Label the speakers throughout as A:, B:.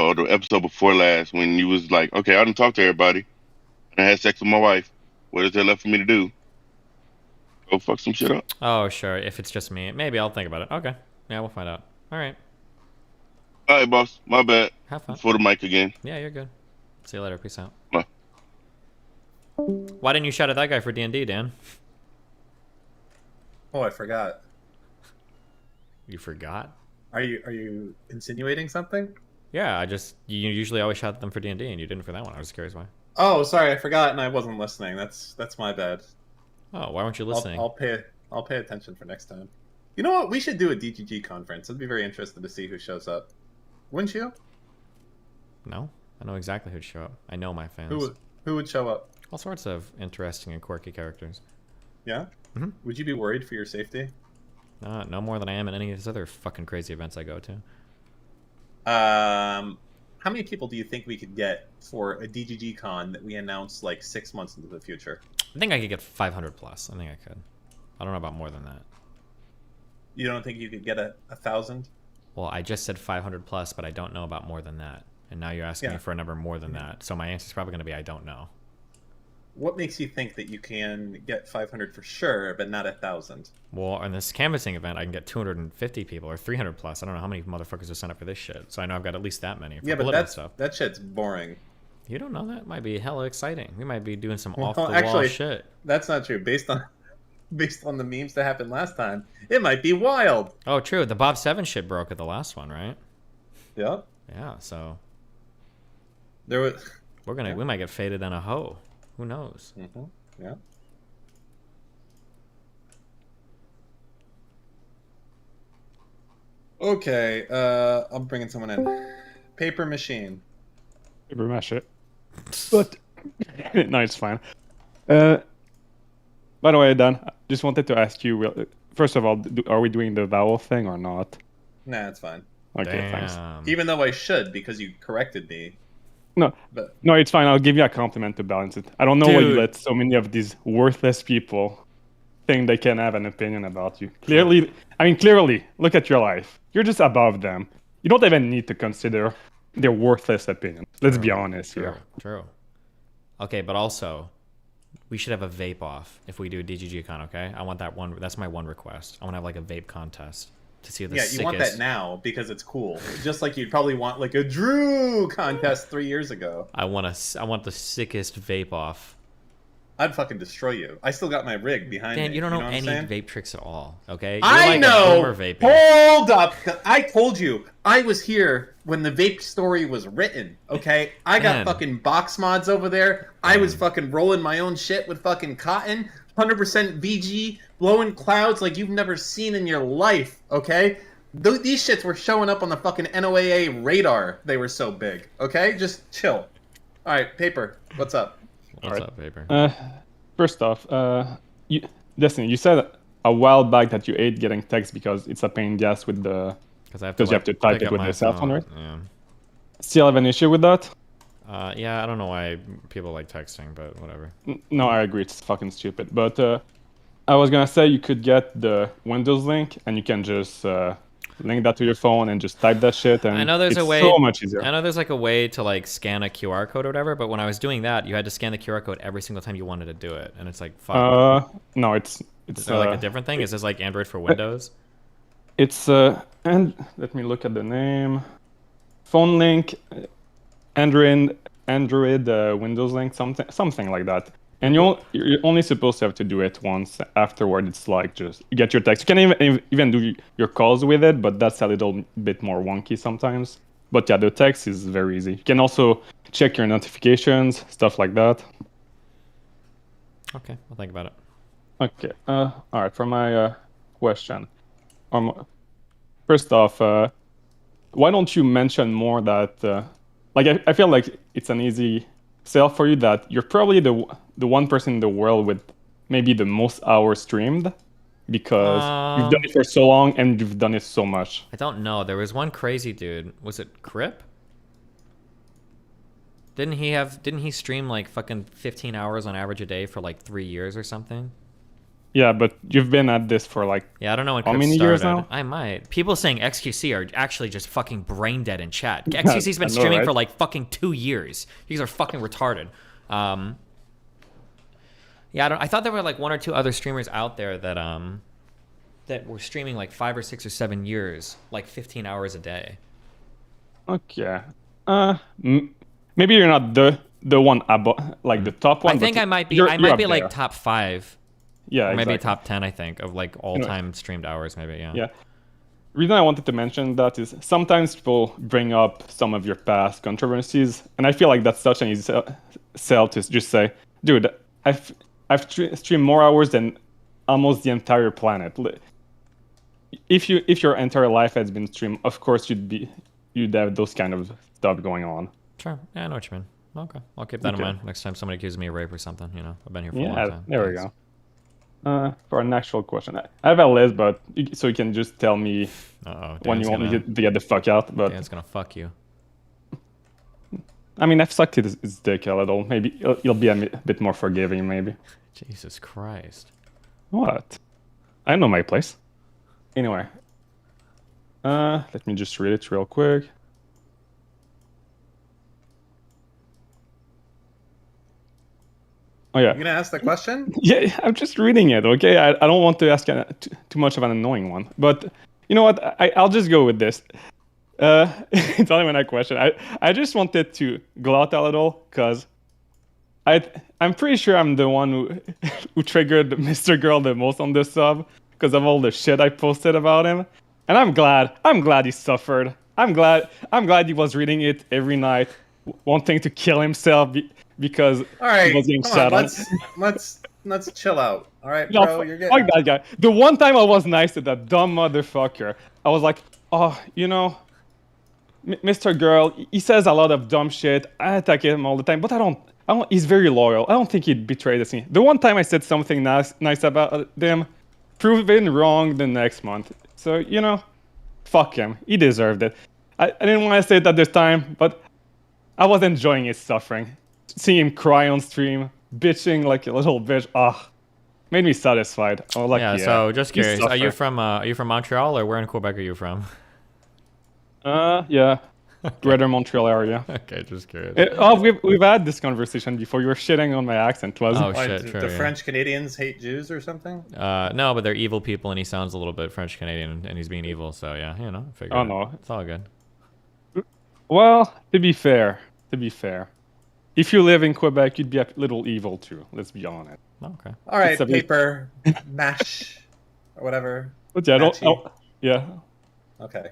A: or the episode before last when you was like, okay, I didn't talk to everybody. I had sex with my wife. What is there left for me to do? Go fuck some shit up.
B: Oh, sure. If it's just me, maybe I'll think about it. Okay. Yeah, we'll find out. All right.
A: All right, boss. My bad.
B: Have fun.
A: For the mic again.
B: Yeah, you're good. See you later. Peace out.
A: Bye.
B: Why didn't you shout at that guy for D&D, Dan?
C: Oh, I forgot.
B: You forgot?
C: Are you insinuating something?
B: Yeah, you usually always shout at them for D&D, and you didn't for that one. I was curious why.
C: Oh, sorry, I forgot, and I wasn't listening. That's my bad.
B: Oh, why weren't you listening?
C: I'll pay attention for next time. You know what? We should do a DGG conference. I'd be very interested to see who shows up. Wouldn't you?
B: No, I know exactly who'd show up. I know my fans.
C: Who would show up?
B: All sorts of interesting and quirky characters.
C: Yeah.
B: Mhm.
C: Would you be worried for your safety?
B: No more than I am in any of these other fucking crazy events I go to.
C: How many people do you think we could get for a DGG con that we announce like 6 months into the future?
B: I think I could get 500 plus. I think I could. I don't know about more than that.
C: You don't think you could get a 1,000?
B: Well, I just said 500 plus, but I don't know about more than that. And now you're asking me for a number more than that. So my answer is probably going to be I don't know.
C: What makes you think that you can get 500 for sure, but not 1,000?
B: Well, on this canvassing event, I can get 250 people or 300 plus. I don't know how many motherfuckers will sign up for this shit. So I know I've got at least that many. For
C: Yeah, but
B: stuff.
C: that shit's boring.
B: You don't know that? Might be hella exciting. We might be doing some off-the-wall shit.
C: That's not true. Based on the memes that happened last time, it might be wild.
B: Oh, true. The Bob 7 shit broke at the last one, right?
C: Yeah.
B: Yeah, so...
C: There was...
B: We might get faded on a hoe. Who knows?
C: Mm-hmm. Yeah. Okay, I'm bringing someone in. Paper machine.
D: Paper mash it. But no, it's fine. By the way, Dan, I just wanted to ask you. First of all, are we doing the vowel thing or not?
C: Nah, it's fine.
D: Okay,
B: Damn.
D: thanks.
C: Even though I should, because you corrected me.
D: No,
C: But
D: no, it's fine. I'll give you a compliment to balance it. I don't know why you
B: Dude.
D: let so many of these worthless people think they can have an opinion about you. Clearly, look at your life. You're just above them. You don't even need to consider their worthless opinion. Let's be honest here.
B: True. Okay, but also, we should have a vape off if we do a DGG con, okay? I want that one. That's my one request. I want to have like a vape contest to see the sickest...
C: you want that now because it's cool. Just like you'd probably want like a Drew contest 3 years ago.
B: I want the sickest vape off.
C: I'd fucking destroy you. I still got my rig behind
B: Dan,
C: me.
B: you don't know
C: what I'm
B: any
C: saying?
B: vape tricks at all, okay? You're
C: I
B: like a
C: know.
B: boomer vaping.
C: Hold up. I told you. I was here when the vape story was written, okay? I got
B: Man.
C: fucking box mods over there. I was fucking rolling my own shit with fucking cotton. 100% VG, blowing clouds like you've never seen in your life, okay? These shits were showing up on the fucking NOAA radar. They were so big, okay? Just chill. All right, Paper, what's up?
B: What's up, Vapor?
D: First off, Destiny, you said a while back that you hate getting text because it's a pain in the ass with the...
B: Because
D: you have to type
B: pick
D: it
B: up
D: with
B: my
D: the cell phone, right?
B: Yeah.
D: Still have an issue with that?
B: Yeah, I don't know why people like texting, but whatever.
D: No, I agree. It's fucking stupid. But I was gonna say you could get the Windows link and you can just link that to your phone and just type that shit. And
B: I know there's
D: it's
B: a way.
D: so much easier.
B: I know there's like a way to like scan a QR code or whatever, but when I was doing that, you had to scan the QR code every single time you wanted to do it, and it's like fuck.
D: No, it's
B: Is there like a different thing? Is this like Android for Windows?
D: It's and let me look at the name. Phone link, Android Windows link, something like that. And you're only supposed to have to do it once. Afterward, it's like just you get your text. You can even do your calls with it, but that's a little bit more wonky sometimes. But yeah, the text is very easy. You can also check your notifications, stuff like that.
B: Okay, I'll think about it.
D: Okay. All right. For my question, first off, why don't you mention more that? Like I feel like it's an easy sell for you that you're probably the one person in the world with maybe the most hours streamed because you've done it for so long and you've done it so much.
B: I don't know. There was one crazy dude. Was it Crip? Didn't he stream like fucking 15 hours on average a day for like 3 years or something?
D: Yeah, but you've been at this for like
B: Yeah, I don't know when
D: how
B: Crypt
D: many
B: started.
D: years now?
B: I might. People saying XQC are actually just fucking brain dead in chat. XQC's been
D: I know,
B: streaming
D: right?
B: for like fucking 2 years. These are fucking retarded. Yeah, I thought there were like 1 or 2 other streamers out there that were streaming like 5 or 6 or 7 years, like 15 hours a day.
D: Okay. Maybe you're not the one above, like the top one.
B: I think
D: but
B: I might be.
D: you're
B: I might
D: up
B: be like
D: there.
B: top 5,
D: Yeah,
B: or maybe
D: exactly.
B: top 10. I think of like all-time streamed hours. Maybe yeah.
D: Yeah. Reason I wanted to mention that is sometimes people bring up some of your past controversies, and I feel like that's such an easy sell to just say, dude, I've streamed more hours than almost the entire planet. If your entire life has been streamed, of course you'd have those kind of stuff going on.
B: Sure. Yeah, I know what you mean. Okay, I'll keep that in
D: Okay.
B: mind next time somebody accuses me of rape or something. You know, I've been here for a long
D: Yeah,
B: time.
D: there we
B: Thanks.
D: go. For an actual question, I have a list, but so you can just tell me
B: Uh-oh.
D: when you want me to get the fuck out. But
B: Dan's gonna fuck you.
D: I mean, I've sucked his dick a little. Maybe he'll be a bit more forgiving. Maybe.
B: Jesus Christ.
D: What? I know my place. Anyway. Let me just read it real quick. Oh yeah.
C: You gonna ask the question?
D: Yeah, I'm just reading it, okay? I don't want to ask too much of an annoying one. But you know what? I'll just go with this. It's not even a question. I just wanted to gloat a little because I'm pretty sure I'm the one who triggered Mr. Girl the most on this sub because of all the shit I posted about him. And I'm glad he suffered. I'm glad he was reading it every night, wanting to kill himself because
C: All right,
D: he was getting
C: come
D: shat
C: on,
D: on.
C: let's chill out. All right,
D: No,
C: bro, you're
D: fuck
C: getting.
D: that guy. The one time I was nice to that dumb motherfucker, I was like, oh, you know, Mr. Girl, he says a lot of dumb shit. I attack him all the time, but I don't. He's very loyal. I don't think he'd betray the scene. The one time I said something nice about them, proven wrong the next month. So you know, fuck him. He deserved it. I didn't want to say it at this time, but I was enjoying his suffering. Seeing him cry on stream, bitching like a little bitch. Made me satisfied. I was like,
B: Yeah. So just
D: you
B: curious, are you
D: suffer.
B: from Montreal, or where in Quebec are you from?
D: Yeah, Greater Montreal area.
B: Okay, just curious.
D: We've had this conversation before. You were shitting on my accent, wasn't
B: Oh,
D: it?
C: Why,
B: shit,
C: do
B: true,
C: the
B: yeah.
C: French Canadians hate Jews or something?
B: No, but they're evil people, and he sounds a little bit French Canadian, and he's being evil. So yeah, you know, figure.
D: Oh no.
B: It's all good.
D: Well, to be fair, if you live in Quebec, you'd be a little evil too. Let's be honest.
B: Okay.
C: All right,
D: It's a bit-
C: paper, mash, or whatever.
D: But yeah,
C: Matchy.
D: yeah,
C: Okay.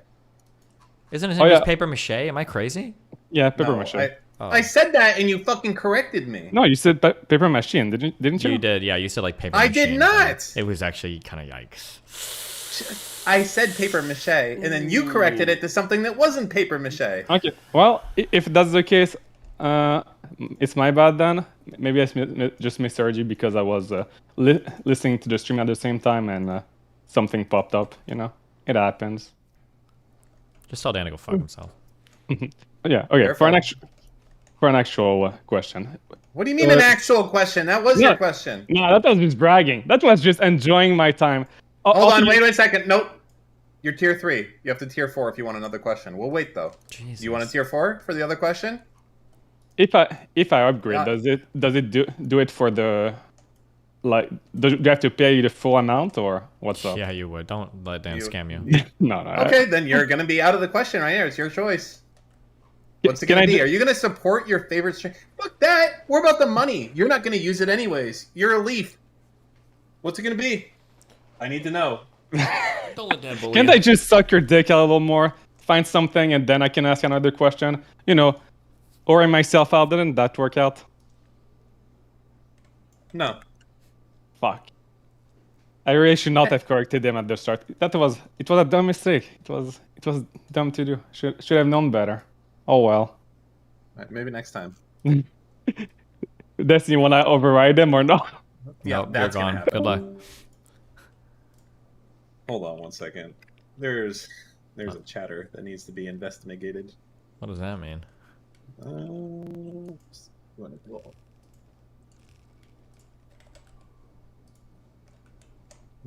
B: Isn't his
D: Oh,
B: name just
D: yeah.
B: paper mache? Am I crazy?
D: yeah, paper
C: No,
D: mache.
C: I said that and you fucking corrected me.
D: No, you said paper machine, didn't you?
B: You did, yeah. You said like paper.
C: I did
B: machine,
C: not!
B: so it was actually kind of yikes.
C: I said paper mache, and then you corrected it to something that wasn't paper mache.
D: Okay. Well, if that's the case, it's my bad then. Maybe I just misheard you because I was listening to the stream at the same time and something popped up. You know, it happens.
B: Just tell Dan to go fuck himself.
D: Yeah. Okay.
C: Careful.
D: For an actual question.
C: What do you mean an actual question? That was your question.
D: No, that was just bragging. That was just enjoying my time.
C: Hold on, wait a second. Nope. You're tier 3. You have to tier 4 if you want another question. We'll wait though.
B: Jesus.
C: Do you want a tier 4 for the other question?
D: If I upgrade, does it do it for the like? Do you have to pay the full amount or what's up?
B: Yeah, you would. Don't let Dan scam you.
D: No.
C: Okay, then you're gonna be out of the question right here. It's your choice. What's it
D: Can
C: gonna
D: I
C: be?
D: do-
C: Are you gonna support your favorite stream? Fuck that! We're about the money. You're not gonna use it anyways. You're a leaf. What's it gonna be? I need to know.
B: Don't let Dan bully
D: Can't
B: you.
D: I just suck your dick a little more, find something, and then I can ask another question? You know, or myself out. Didn't that work out?
C: No.
D: Fuck. I really should not have corrected them at the start. It was a dumb mistake. It was dumb to do. Should have known better. Oh well.
C: Right, maybe next time.
D: Destiny, want to override them or not?
C: Yeah,
B: Nope, you're
C: that's gonna
B: gone.
C: happen.
B: Good luck.
C: Hold on one second. There's a chatter that needs to be investigated.
B: What does that mean?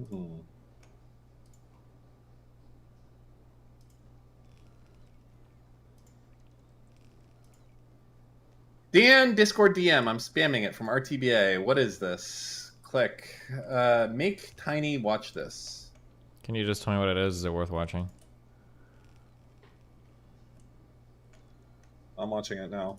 C: Mhm. Dan, Discord DM. I'm spamming it from RTBA. What is this? Click. Make Tiny watch this.
B: Can you just tell me what it is? Is it worth watching?
C: I'm watching it now.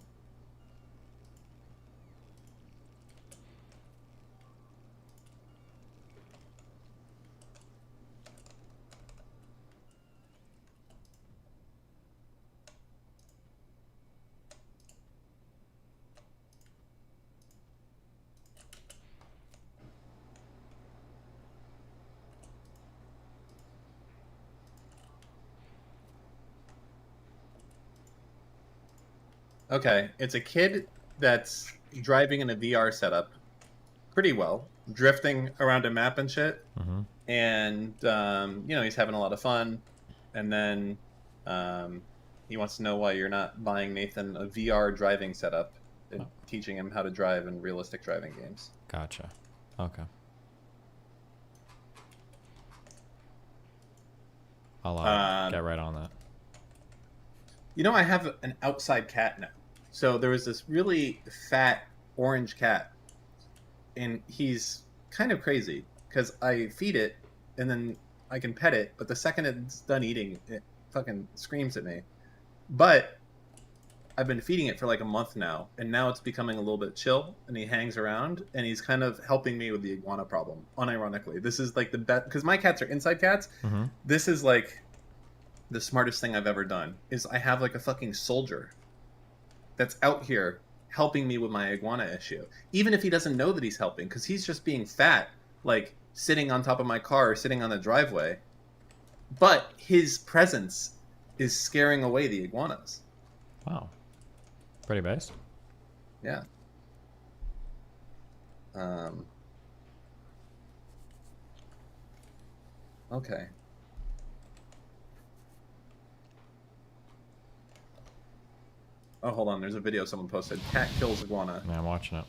C: Okay, it's a kid that's driving in a VR setup pretty well, drifting around a map and shit.
B: Mm-hmm.
C: And he's having a lot of fun. And then he wants to know why you're not buying Nathan a VR driving setup and teaching him how to drive in realistic driving games.
B: Gotcha. Okay. I'll get right on that.
C: I have an outside cat now. So there was this really fat orange cat, and he's kind of crazy because I feed it and then I can pet it, but the second it's done eating, it fucking screams at me. But I've been feeding it for like a month now, and now it's becoming a little bit chill, and he hangs around, and he's kind of helping me with the iguana problem, unironically. This is like the best, because my cats are inside cats.
B: Mm-hmm.
C: This is like the smartest thing I've ever done, is I have like a fucking soldier that's out here helping me with my iguana issue. Even if he doesn't know that he's helping, because he's just being fat, like sitting on top of my car, sitting on the driveway. But his presence is scaring away the iguanas.
B: Wow. Pretty based.
C: Yeah. Okay. Oh, hold on. There's a video someone posted. Cat kills iguana.
B: Yeah, I'm watching it.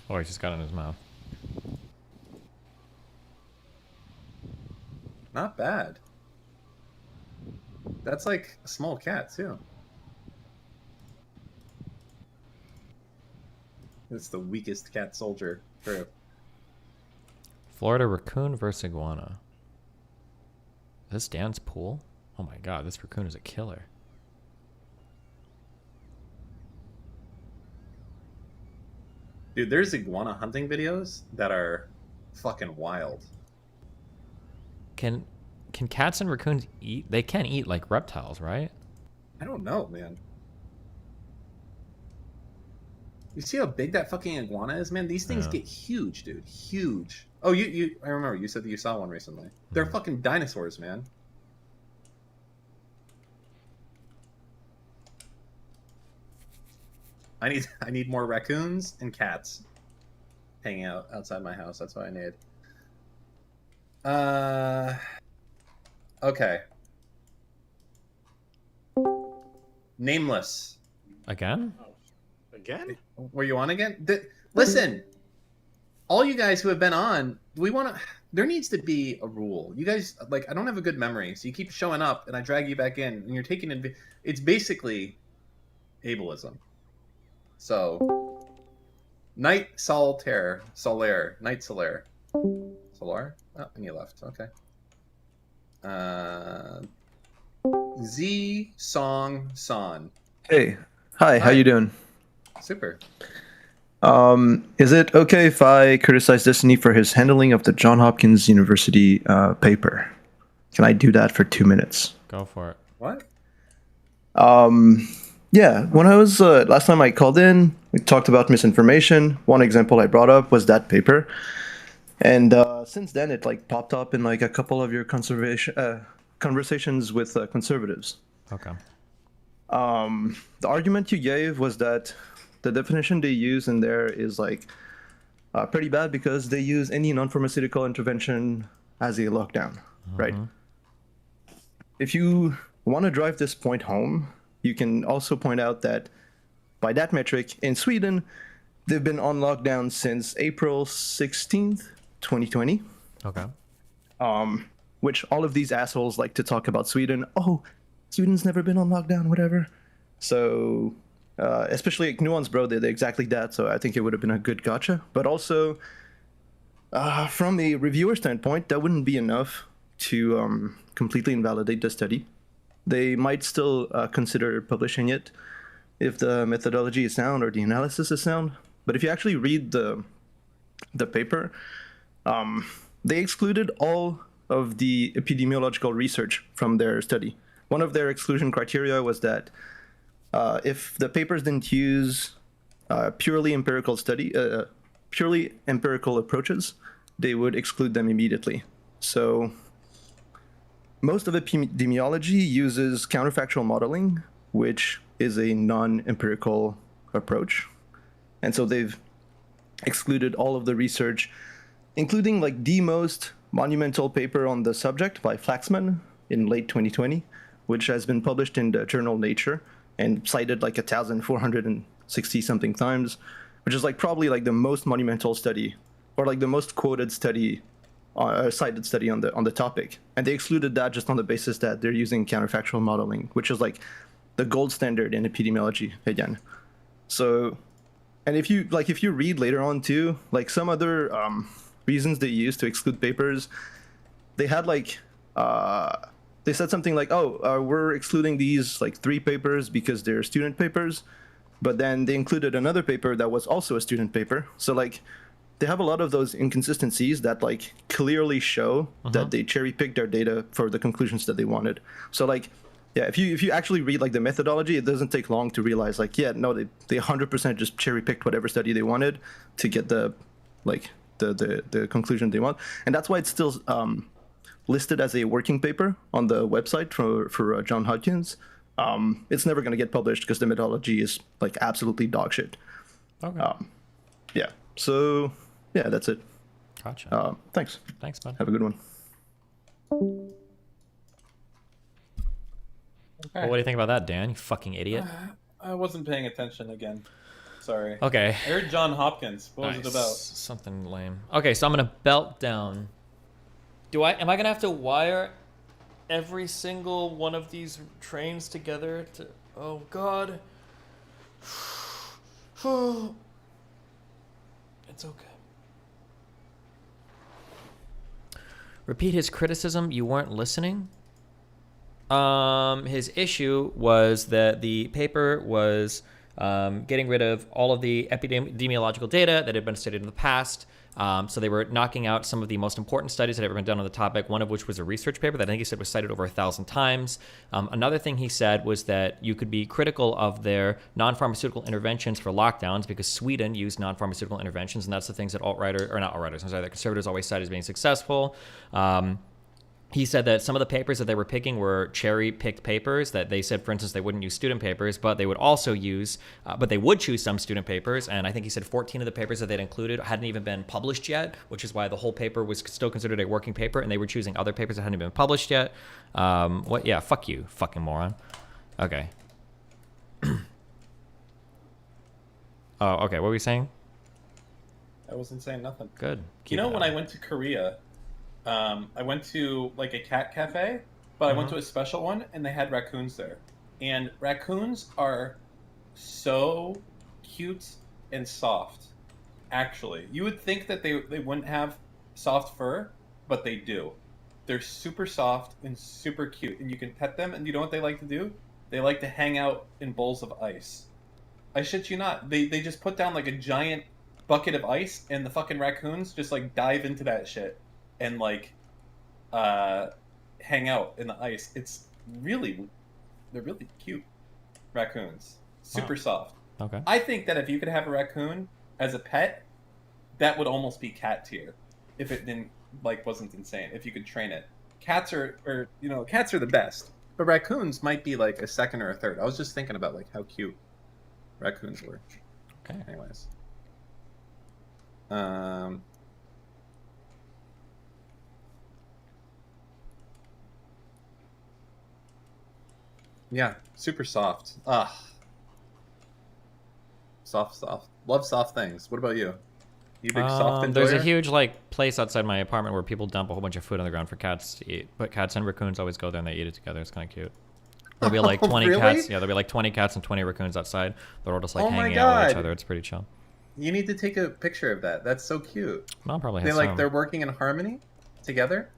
B: Oh, he just got it in his mouth.
C: Not bad. That's like a small cat, too. It's the weakest cat soldier. True.
B: Florida raccoon versus iguana. Is this Dan's pool? Oh my god, this raccoon is a killer.
C: Dude, there's iguana hunting videos that are fucking wild.
B: Can cats and raccoons eat? They can eat like reptiles, right?
C: I don't know, man. You see how big that fucking iguana is, man? These things get huge, dude. Huge. Oh, I remember you said that you saw one recently. They're fucking dinosaurs, man. I need more raccoons and cats hanging out outside my house. That's what I need. Okay. Nameless.
B: Again?
E: Again?
C: Were you on again? Listen, all you guys who have been on, there needs to be a rule. You guys, like, I don't have a good memory, so you keep showing up, and I drag you back in, and you're taking it's basically ableism. So, Night Solitaire, Night Solar. Solar? Oh, and you left. Okay. Z Song Son.
F: Hey, hi, how you doing?
C: Super.
F: Is it okay if I criticize Destiny for his handling of the Johns Hopkins University paper? Can I do that for 2 minutes?
B: Go for it.
C: What?
F: Yeah, when I was last time I called in, we talked about misinformation. One example I brought up was that paper, and since then it like popped up in like a couple of your conversations with conservatives.
B: Okay.
F: The argument you gave was that the definition they use in there is like pretty bad because they use any non-pharmaceutical intervention as a lockdown, right? If you want to drive this point home, you can also point out that by that metric, in Sweden, they've been on lockdown since April 16th, 2020.
B: Okay.
F: Which all of these assholes like to talk about Sweden. Oh, Sweden's never been on lockdown, whatever. So, especially like Nuance, bro, they did exactly that. So I think it would have been a good gotcha. But also, from a reviewer standpoint, that wouldn't be enough to completely invalidate the study. They might still consider publishing it if the methodology is sound or the analysis is sound. But if you actually read the paper, they excluded all of the epidemiological research from their study. One of their exclusion criteria was that if the papers didn't use purely empirical approaches, they would exclude them immediately. So most of epidemiology uses counterfactual modeling, which is a non-empirical approach. And so they've excluded all of the research, including like the most monumental paper on the subject by Flaxman in late 2020, which has been published in the journal Nature and cited like 1,460 something times, which is like probably like the most monumental study or like the most quoted study, cited study on the topic. And they excluded that just on the basis that they're using counterfactual modeling, which is like the gold standard in epidemiology again. So, and if you read later on too, like some other reasons they used to exclude papers, they had like they said something like, oh, we're excluding these like 3 papers because they're student papers, but then they included another paper that was also a student paper. So like they have a lot of those inconsistencies that like clearly show that they cherry picked their data for the conclusions that they wanted. So like, yeah, if you actually read like the methodology, it doesn't take long to realize like, yeah, no, they 100% just cherry picked whatever study they wanted to get the like the conclusion they want. And that's why it's still listed as a working paper on the website for John Hodgkins. It's never going to get published because the methodology is like absolutely dog shit.
B: Okay.
F: Yeah. So yeah, that's it.
B: Gotcha.
F: Thanks.
B: Thanks, bud.
F: Have a good one.
B: Well, what do you think about that, Dan? You fucking idiot.
C: I wasn't paying attention again. Sorry.
B: Okay.
C: I heard John Hopkins. What was it about?
B: Something lame. Okay, so I'm gonna belt down. Am I gonna have to wire every single one of these trains together to? Oh God. It's okay. Repeat his criticism. You weren't listening. His issue was that the paper was getting rid of all of the epidemiological data that had been studied in the past. So they were knocking out some of the most important studies that had ever been done on the topic, one of which was a research paper that I think he said was cited over 1,000 times. Another thing he said was that you could be critical of their non-pharmaceutical interventions for lockdowns because Sweden used non-pharmaceutical interventions, and that's the things that the conservatives always cite as being successful. He said that some of the papers that they were picking were cherry-picked papers that they said, for instance, they wouldn't use student papers, but they would also use, but they would choose some student papers. And I think he said 14 of the papers that they'd included hadn't even been published yet, which is why the whole paper was still considered a working paper, and they were choosing other papers that hadn't been published yet. Yeah, fuck you, fucking moron. Okay. Oh, okay, what were you saying?
C: I wasn't saying nothing.
B: Good.
C: You know, when I went to Korea, I went to like a cat cafe, but I went to a special one and they had raccoons there. And raccoons are so cute and soft. Actually, you would think that they wouldn't have soft fur, but they do. They're super soft and super cute, and you can pet them. And you know what they like to do? They like to hang out in bowls of ice. I shit you not. They just put down like a giant bucket of ice, and the fucking raccoons just like dive into that shit and like hang out in the ice. They're really cute raccoons. Super soft.
B: Okay.
C: I think that if you could have a raccoon as a pet, that would almost be cat tier if it wasn't insane. If you could train it. Cats are the best. But raccoons might be like a second or a third. I was just thinking about like how cute raccoons were.
B: Okay.
C: Anyways. Yeah, super soft. Soft. Love soft things. What about you? You big soft enjoyer?
B: There's a huge like place outside my apartment where people dump a whole bunch of food on the ground for cats to eat. But cats and raccoons always go there and they eat it together. It's kind of cute. There'll be like 20
C: Really?
B: cats. Yeah, there'll be like 20 cats and 20 raccoons outside. They're all just like
C: Oh my
B: hanging out with each
C: God.
B: other. It's pretty chill.
C: You need to take a picture of that. That's so cute.
B: I'll probably
C: They
B: have
C: like
B: some.
C: they're working in harmony together,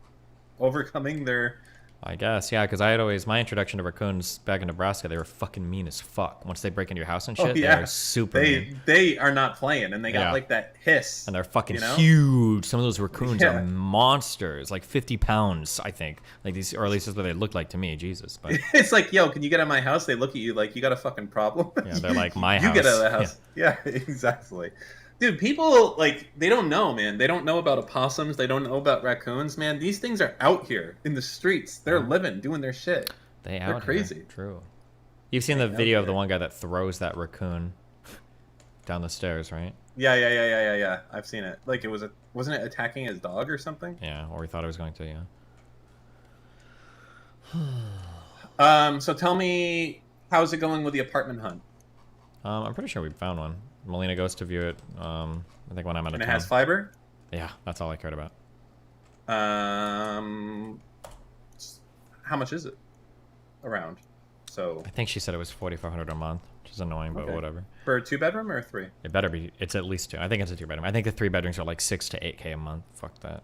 C: overcoming their.
B: I guess, yeah, because I had always, my introduction to raccoons back in Nebraska, they were fucking mean as fuck. Once they break into your house and shit,
C: Oh yeah,
B: they're super mean.
C: they are not playing, and they got
B: Yeah.
C: like that hiss.
B: And they're fucking
C: you know?
B: huge. Some of those raccoons
C: Yeah.
B: are monsters, like 50 pounds, I think. Like these, or at least that's what they look like to me, Jesus. But
C: It's like, yo, can you get out of my house? They look at you like you got a fucking problem.
B: yeah, they're like, my
C: You get out of the
B: house.
C: house. Yeah, exactly. Dude, people like they don't know, man. They don't know about opossums. They don't know about raccoons, man. These things are out here in the streets. They're living, doing their shit.
B: They're
C: They're crazy.
B: Here. True. You've seen the
C: They out
B: video of the
C: there.
B: one guy that throws that raccoon down the stairs, right?
C: Yeah. I've seen it. Like wasn't it attacking his dog or something?
B: Yeah, or he thought it was going to, yeah.
C: So tell me, how's it going with the apartment hunt?
B: I'm pretty sure we found one. Melina goes to view it, I think when I'm out of
C: And it
B: town.
C: has fiber?
B: Yeah, that's all I cared about.
C: How much is it? Around. So
B: I think she said it was $4,500 a month, which is annoying, but
C: Okay.
B: whatever.
C: for a 2-bedroom or a 3?
B: It better be. It's at least 2. I think it's a 2-bedroom. I think the 3 bedrooms are like 6 to 8K a month. Fuck that.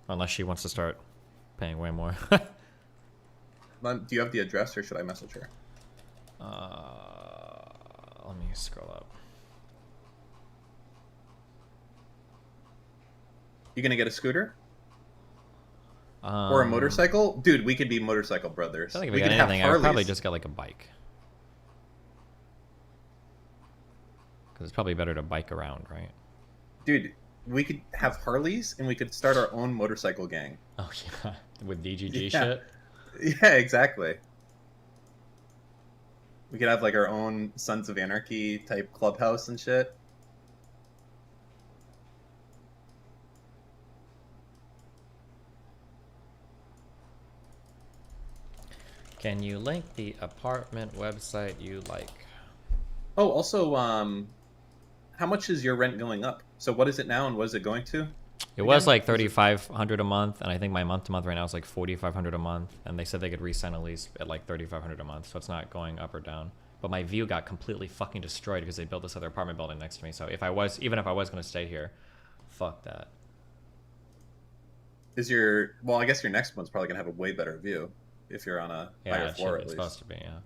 B: Unless she wants to start paying way more.
C: Do you have the address, or should I message her?
B: Let me scroll up.
C: You gonna get a scooter or a motorcycle? Dude, we could be motorcycle brothers.
B: I don't think if
C: we
B: we got
C: could have
B: anything, I would probably
C: Harleys.
B: just get like a bike. Because it's probably better to bike around, right?
C: Dude, we could have Harleys and we could start our own motorcycle gang.
B: Oh, yeah. With DGG
C: Yeah.
B: shit?
C: Yeah, exactly. We could have like our own Sons of Anarchy type clubhouse and shit.
B: Can you link the apartment website you like?
C: Oh, also, how much is your rent going up? So what is it now, and what is it going to?
B: It was
C: Again?
B: like $3,500 a month, and I think my month to month right now is like $4,500 a month. And they said they could re-sign a lease at like $3,500 a month, so it's not going up or down. But my view got completely fucking destroyed because they built this other apartment building next to me. So even if I was gonna stay here, fuck that.
C: Well, I guess your next one's probably gonna have a way better view if you're on a
B: Yeah,
C: higher
B: it
C: floor
B: should,
C: at
B: it's
C: least.
B: supposed to be. Yeah.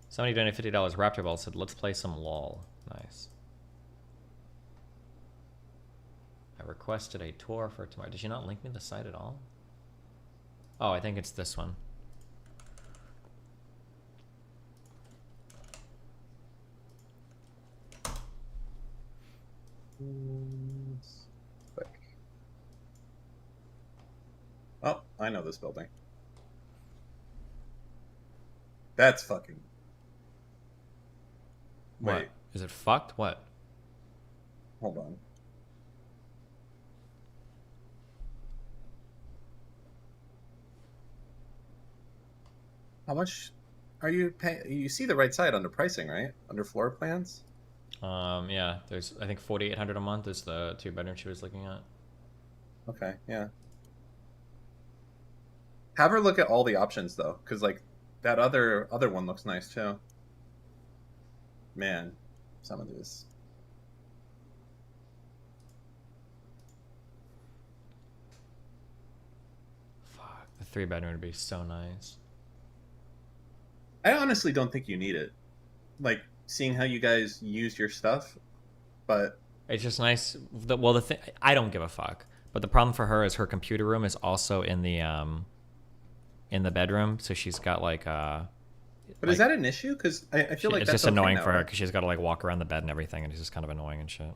B: Somebody donated $50. Raptor Ball said, "Let's play some LOL." Nice. I requested a tour for tomorrow. Did you not link me the site at all? Oh, I think it's this one.
C: Quick. Oh, I know this building. That's fucking. Wait,
B: What? Is it fucked? What?
C: hold on. How much are you paying? You see the right side under pricing, right? Under floor plans.
B: Yeah. There's I think $4,800 a month is the 2-bedroom she was looking at.
C: Okay, yeah. Have her look at all the options though, because like that other one looks nice too. Man, some of these.
B: Fuck. The 3-bedroom would be so nice.
C: I honestly don't think you need it. Like seeing how you guys use your stuff, but
B: It's just nice. Well, the thing I don't give a fuck. But the problem for her is her computer room is also in the bedroom, so she's got like
C: but is that an issue? Because I feel like
B: it's
C: that's
B: just annoying
C: okay
B: for her
C: now.
B: because she's got to like walk around the bed and everything, and it's just kind of annoying and shit.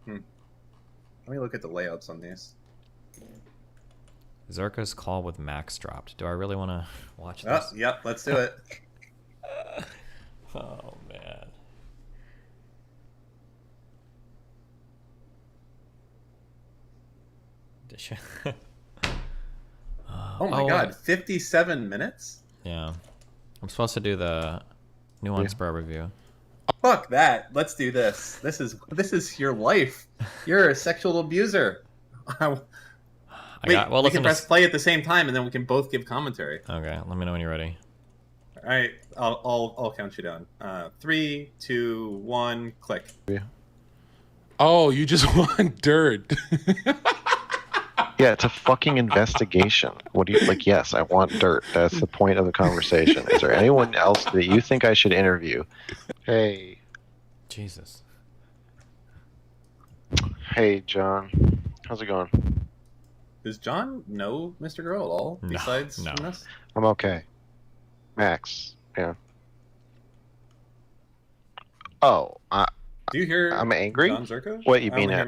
C: Let me look at the layouts on these.
B: Zerka's call with Max dropped. Do I really want to watch
C: Oh,
B: this?
C: yep, let's do it.
B: Oh man.
C: Oh my god, 57 minutes?
B: Yeah. I'm supposed to do the Nuance Bro review.
C: Fuck that. Let's do this. This is your life. You're a sexual abuser. Wait, we can press play at the same time, and then we can both give commentary.
B: Okay, let me know when you're ready.
C: All right, I'll count you down. 3, 2, 1, click.
E: Oh, you just want dirt.
G: Yeah, it's a fucking investigation. What do you like? Yes, I want dirt. That's the point of the conversation. Is there anyone else that you think I should interview? Hey.
B: Jesus.
G: Hey, John. How's it going?
C: Does John know Mr. Girl at all? Besides this?
G: I'm okay. Max. Yeah. Oh,
C: do you hear?
G: I'm angry.
C: John Zerko?
G: What you mean?
B: No,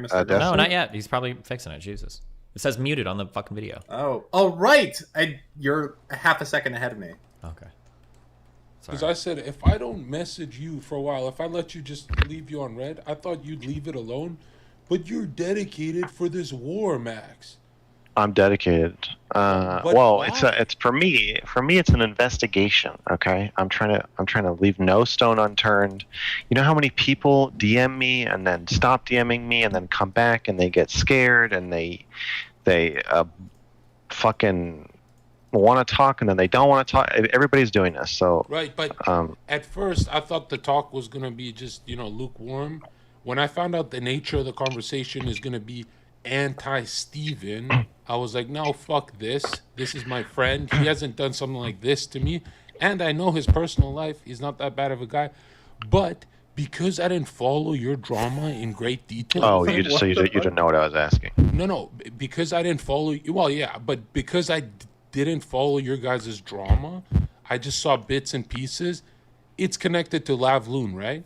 B: not yet. He's probably fixing it. Jesus. It says muted on the fucking video.
C: Oh, right. You're half a second ahead of me.
B: Okay.
E: Because I said, if I don't message you for a while, if I let you just leave you on red, I thought you'd leave it alone. But you're dedicated for this war, Max.
G: I'm dedicated. Well, it's for me. For me, it's an investigation. Okay, I'm trying to leave no stone unturned. You know how many people DM me and then stop DMing me and then come back and they get scared and they fucking want to talk and then they don't want to talk. Everybody's doing this. So
E: right, but at first I thought the talk was gonna be just lukewarm. When I found out the nature of the conversation is gonna be anti-Steven, I was like, no, fuck this. This is my friend. He hasn't done something like this to me. And I know his personal life. He's not that bad of a guy. But because I didn't follow your drama in great detail.
G: Oh, you didn't know what I was asking.
E: No. Because I didn't follow you. Well, yeah. But because I didn't follow your guys' drama, I just saw bits and pieces. It's connected to Lavloon, right?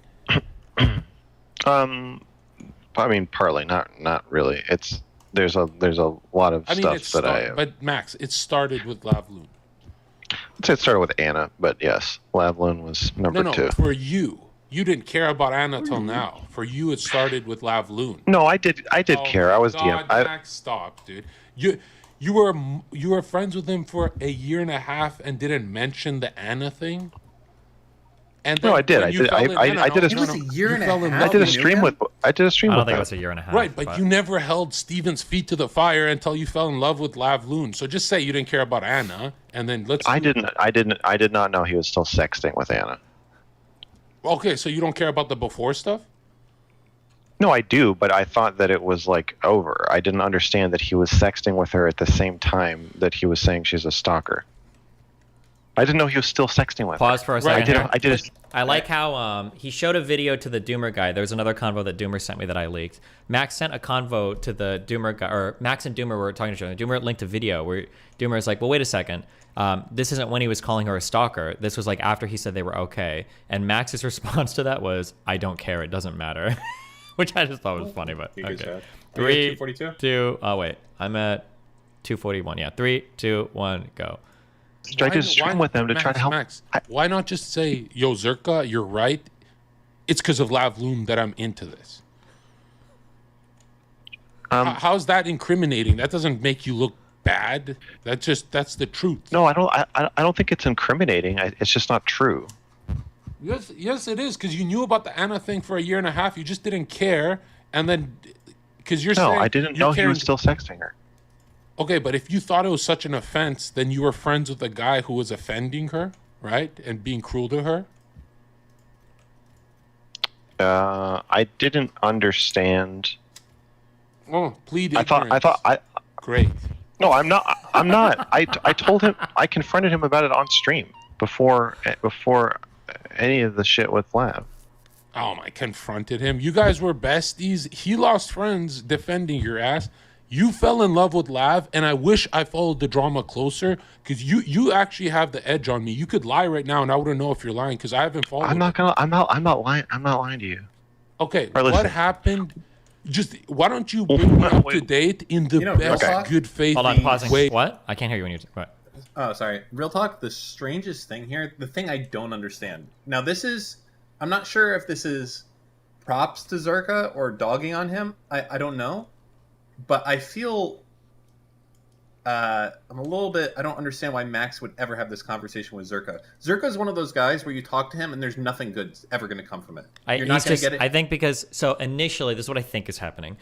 G: I mean, partly, not really. There's a lot of stuff
E: But Max, it started with Lavloon.
G: I'd say it started with Anna, but yes, Lavloon was number 2.
E: No, for you didn't care about Anna till now. For you, it started with Lavloon.
G: No, I did care. I was
E: God, Max, stop, dude. You were friends with him for a year and a half and didn't mention the Anna thing. And
G: no, I did. I did a stream with. I did a stream.
B: I don't
G: with
B: think it was a year and a half.
E: Right, but you never held Steven's feet to the fire until you fell in love with Lavloon. So just say you didn't care about Anna, and then let's.
G: I did not know he was still sexting with Anna.
E: Okay, so you don't care about the before stuff?
G: No, I do, but I thought that it was like over. I didn't understand that he was sexting with her at the same time that he was saying she's a stalker. I didn't know he was still sexting with her.
B: Pause for a second.
G: I
B: like how he showed a video to the Doomer guy. There was another convo that Doomer sent me that I leaked. Max sent a convo to the Doomer guy, or Max and Doomer were talking to each other. Doomer linked a video where Doomer is like, well, wait a second. This isn't when he was calling her a stalker. This was like after he said they were okay. And Max's response to that was, I don't care. It doesn't matter. Which I just thought was funny, but okay. 3, 2, oh wait. I'm at 241. Yeah, 3, 2, 1, go.
G: I did a stream with them to try to help.
E: Max, why not just say, yo, Zerka, you're right. It's because of Lavloon that I'm into this. How's that incriminating? That doesn't make you look bad. That's the truth.
G: No, I don't think it's incriminating. It's just not true.
E: Yes, it is, because you knew about the Anna thing for a year and a half. You just didn't care, and then because you're saying
G: I didn't know he was still sexting her.
E: Okay, but if you thought it was such an offense, then you were friends with a guy who was offending her, right, and being cruel to her.
G: I didn't understand.
E: Oh, plead
G: ignorance.
E: Great.
G: No, I'm not. I told him. I confronted him about it on stream before any of the shit with Lav.
E: Oh my! Confronted him. You guys were besties. He lost friends defending your ass. You fell in love with Lav, and I wish I followed the drama closer because you actually have the edge on me. You could lie right now, and I wouldn't know if you're lying because I haven't followed.
G: I'm not lying. I'm not lying to you.
E: Okay, what happened? Just why don't you bring me up to date in the best good faith
B: Hold on, pausing.
E: way?
B: What? I can't hear you when you're. What?
C: Oh, sorry. Real talk. The strangest thing here, the thing I don't understand. Now, this is. I'm not sure if this is props to Zerka or dogging on him. I don't know. But I feel I'm a little bit. I don't understand why Max would ever have this conversation with Zerka. Zerka is one of those guys where you talk to him and there's nothing good ever going to come from it. You're not going to get it.
B: I think because so initially, this is what I think is happening.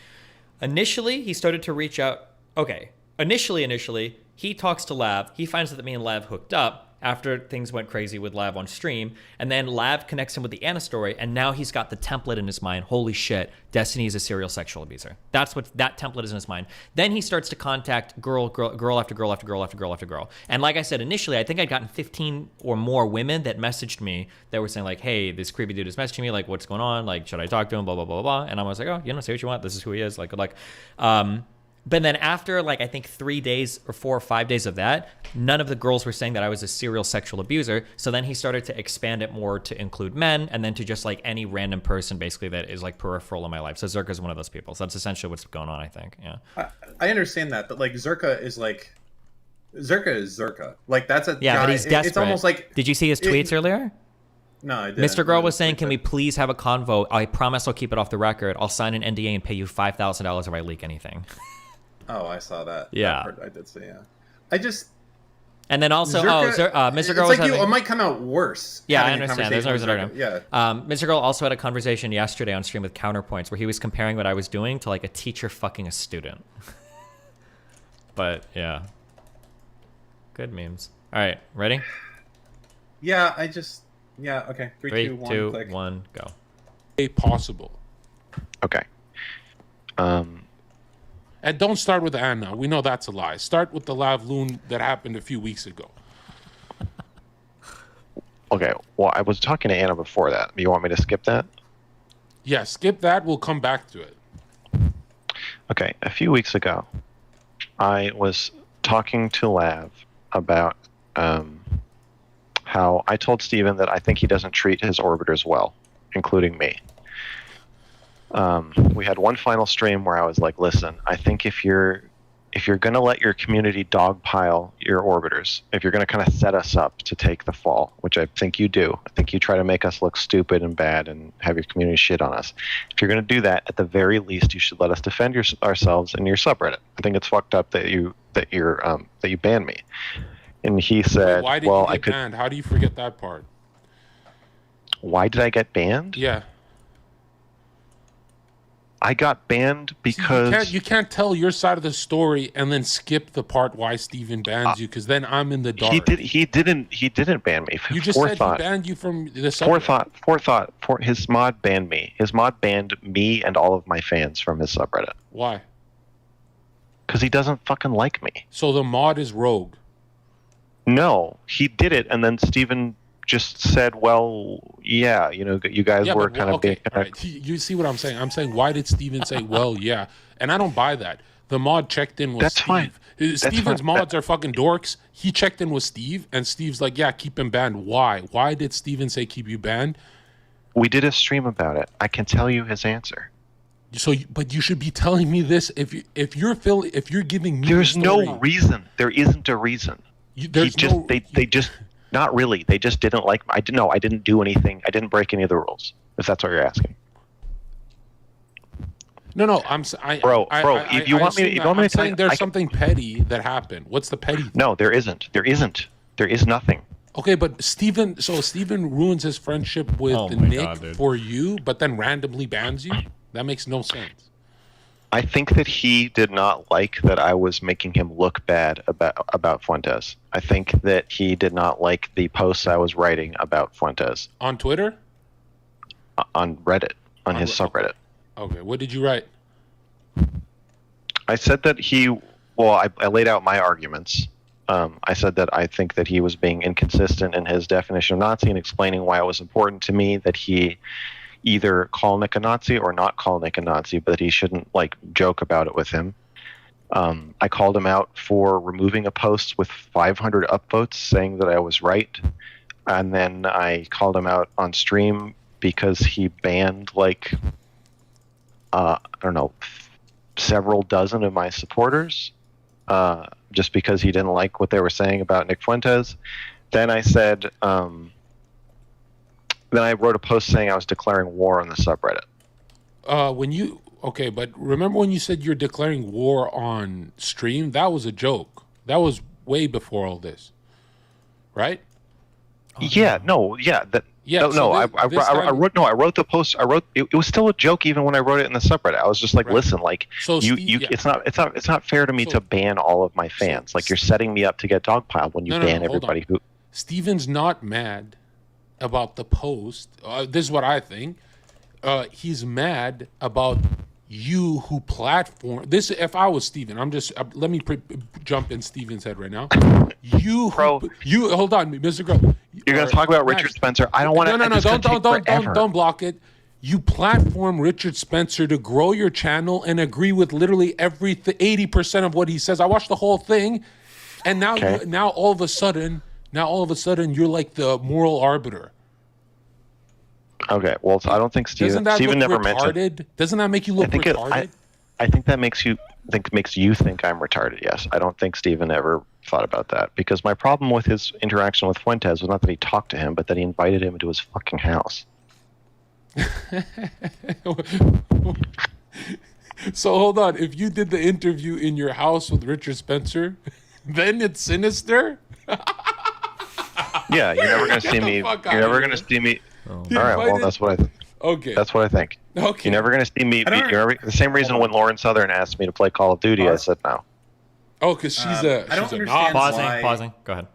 B: Initially, he started to reach out. Okay, initially, he talks to Lav. He finds that me and Lav hooked up after things went crazy with Lav on stream, and then Lav connects him with the Anna story, and now he's got the template in his mind. Holy shit, Destiny is a serial sexual abuser. That's what that template is in his mind. Then he starts to contact girl after girl. And like I said, initially, I think I'd gotten 15 or more women that messaged me that were saying like, hey, this creepy dude is messaging me, like, what's going on? Like, should I talk to him? Blah, blah, blah, blah. And I was like, oh, say what you want. This is who he is. But then after, like, I think 3 days or 4 or 5 days of that, none of the girls were saying that I was a serial sexual abuser. So then he started to expand it more to include men and then to just, like, any random person, basically, that is, like, peripheral in my life. So Zerka is one of those people. So that's essentially what's going on, I think. Yeah.
C: I understand that. But, like, Zerka is, like... Zerka is Zerka. Like, that's a
B: yeah,
C: guy...
B: but he's desperate.
C: It's almost like...
B: Did you see his tweets earlier?
C: No, I didn't.
B: Mr. Girl was saying, can we please have a convo? I promise I'll keep it off the record. I'll sign an NDA and pay you $5,000 if I leak anything.
C: Oh, I saw that.
B: Yeah.
C: That part I did see, yeah. I just...
B: And then also,
C: Zerka,
B: Mr.
C: It's
B: Girl
C: like
B: was having...
C: it might come out worse.
B: Yeah, I understand. There's no reason to argue.
C: Yeah.
B: Mr. Girl also had a conversation yesterday on stream with Counterpoints where he was comparing what I was doing to like a teacher fucking a student. But, yeah. Good memes. All right, ready?
C: Yeah, I just... Yeah, okay. 3, 2, 1,
B: 2,
C: click.
B: 1, go.
E: Possible.
G: Okay.
E: And don't start with Anna. We know that's a lie. Start with the Lav Loon that happened a few weeks ago.
G: Okay. Well, I was talking to Anna before that. You want me to skip that?
E: Yeah, skip that. We'll come back to it.
G: Okay. A few weeks ago, I was talking to Lav about how I told Steven that I think he doesn't treat his orbiters well, including me. We had one final stream where I was like, listen, I think if you're going to let your community dogpile your orbiters, if you're going to kind of set us up to take the fall, which I think you do, I think you try to make us look stupid and bad and have your community shit on us. If you're going to do that, at the very least, you should let us defend ourselves in your subreddit. I think it's fucked up that you banned me. And he said,
E: why did you get banned? How do you forget that part?
G: Why did I get banned?
E: Yeah.
G: I got banned because...
E: See, you can't tell your side of the story and then skip the part why Steven bans you, because then I'm in the dark.
G: He didn't ban me.
E: You just said he banned you from the subreddit.
G: Forethought. His mod banned me. His mod banned me and all of my fans from his subreddit.
E: Why?
G: Because he doesn't fucking like me.
E: So the mod is rogue.
G: No, he did it, and then Steven just said, well, yeah, you guys were kind of...
E: Okay, right. You see what I'm saying? I'm saying, why did Steven say, well, yeah? And I don't buy that. The mod checked in with
G: That's
E: Steve.
G: Fine.
E: Steven's mods are fucking dorks. He checked in with Steve, and Steve's like, yeah, keep him banned. Why? Why did Steven say keep you banned?
G: We did a stream about it. I can tell you his answer.
E: So, but you should be telling me this if you're giving me.
G: There's no reason. There isn't a reason. They just not really. They just didn't like. I didn't do anything. I didn't break any of the rules. If that's what you're asking.
E: No.
G: If you want me to tell you,
E: there's something petty that happened. What's the petty thing?
G: No, there isn't. There is nothing.
E: Okay, but Steven ruins his friendship with Nick for you, but then randomly bans you? That makes no sense.
G: I think that he did not like that I was making him look bad about Fuentes. I think that he did not like the posts I was writing about Fuentes.
E: On Twitter?
G: On Reddit. On his subreddit.
E: Okay, what did you write?
G: I said that I laid out my arguments. I said that I think that he was being inconsistent in his definition of Nazi and explaining why it was important to me that he either call Nick a Nazi or not call Nick a Nazi, but he shouldn't joke about it with him. I called him out for removing a post with 500 upvotes saying that I was right. And then I called him out on stream because he banned several dozen of my supporters just because he didn't like what they were saying about Nick Fuentes. Then I said... Then I wrote a post saying I was declaring war on the subreddit.
E: But remember when you said you're declaring war on stream? That was a joke. That was way before all this, right?
G: Yeah, no, yeah, that.
E: Yeah,
G: No,
E: so
G: no,
E: this
G: I
E: time-
G: wrote. No, I wrote the post. I wrote. It was still a joke even when I wrote it in the subreddit. I was just like,
E: Right.
G: listen, like
E: So
G: you,
E: Steve- yeah.
G: it's not fair to me
E: So-
G: to ban all of my fans. Like you're setting me up to get dogpiled when you
E: No,
G: ban
E: hold
G: everybody
E: on.
G: who.
E: Steven's not mad about the post. This is what I think. He's mad about you who platform this. If I was Steven, I'm just let me jump in Steven's head right now. You,
G: Bro.
E: you hold on, Mr. Girl.
G: You're gonna talk about Richard Spencer. I don't want to.
E: No, don't block it. You platform Richard Spencer to grow your channel and agree with literally 80% of what he says. I watched the whole thing, and now
G: Okay.
E: now all of a sudden you're like the moral arbiter.
G: Okay, well, so I don't think
E: Doesn't that
G: Steven
E: look
G: never
E: retarded?
G: mentioned.
E: Doesn't that make you look retarded?
G: I think that makes you think I'm retarded. Yes, I don't think Steven ever thought about that because my problem with his interaction with Fuentes was not that he talked to him, but that he invited him into his fucking house.
E: So hold on. If you did the interview in your house with Richard Spencer, then it's sinister.
G: Yeah, you're never gonna
E: Get
G: see
E: the
G: me.
E: fuck
G: You're
E: outta
G: never
E: here.
G: gonna see me.
B: Oh.
G: All right, well,
E: invited-
G: that's what I.
E: Okay.
G: That's what I think.
E: Okay.
G: You're never gonna see me. The same reason when Lauren Southern asked me to play Call of Duty, I said no.
E: Oh, because she's
C: I don't
E: she's a
C: understand
E: Nazi.
C: why-
B: Pausing. Go ahead.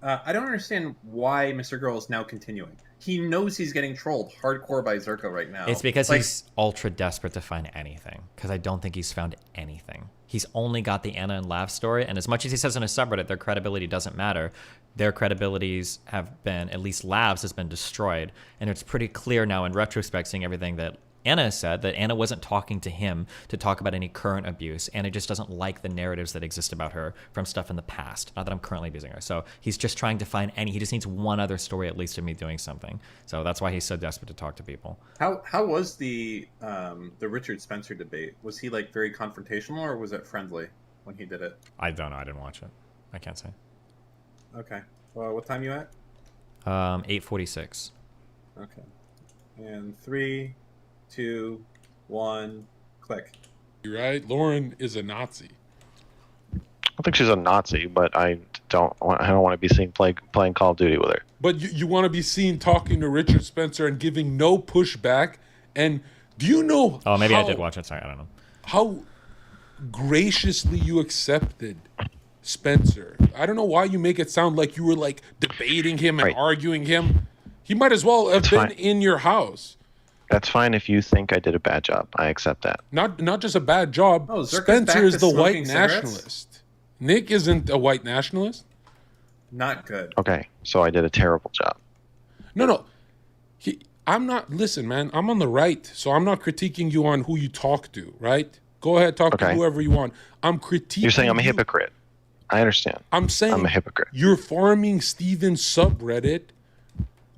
C: I don't understand why Mr. Girl is now continuing. He knows he's getting trolled hardcore by Zerko right now.
B: It's because
C: Like,
B: he's ultra desperate to find anything. Because I don't think he's found anything. He's only got the Anna and Lav story, and as much as he says in his subreddit their credibility doesn't matter, their credibilities have been, at least Lav's has been destroyed. And it's pretty clear now in retrospect, seeing everything that Anna said, that Anna wasn't talking to him to talk about any current abuse. Anna just doesn't like the narratives that exist about her from stuff in the past. Not that I'm currently abusing her. So he's just trying to find he just needs one other story at least of me doing something. So that's why he's so desperate to talk to people.
C: how was the Richard Spencer debate? Was he like very confrontational or was it friendly when he did it?
B: I don't know. I didn't watch it. I can't say.
C: Okay. Well, what time you at?
B: 8:46.
C: Okay. And 3, 2, 1, click.
E: You're right. Lauren is a Nazi.
G: I don't think she's a Nazi, but I don't want to be seen playing Call of Duty with her.
E: But you want to be seen talking to Richard Spencer and giving no pushback. And do you know?
B: Oh, maybe I
E: how-
B: did watch it. Sorry, I don't know.
E: How graciously you accepted Spencer. I don't know why you make it sound like you were like debating him and
G: Right.
E: arguing him. He might as well have
G: It's
E: been
G: fine.
E: in your house.
G: That's fine if you think I did a bad job. I accept that.
E: Not just a bad job.
C: Oh, Zerka's back
E: Spencer is
C: to
E: the white
C: smoking cigarettes?
E: nationalist. Nick isn't a white nationalist.
C: Not good.
G: Okay, so I did a terrible job.
E: No. I'm not. Listen, man. I'm on the right, so I'm not critiquing you on who you talk to. Right? Go ahead, talk to
G: Okay.
E: whoever you want. I'm critiquing.
G: You're saying I'm a
E: you.
G: hypocrite. I understand.
E: I'm saying
G: I'm a hypocrite.
E: You're farming Steven's subreddit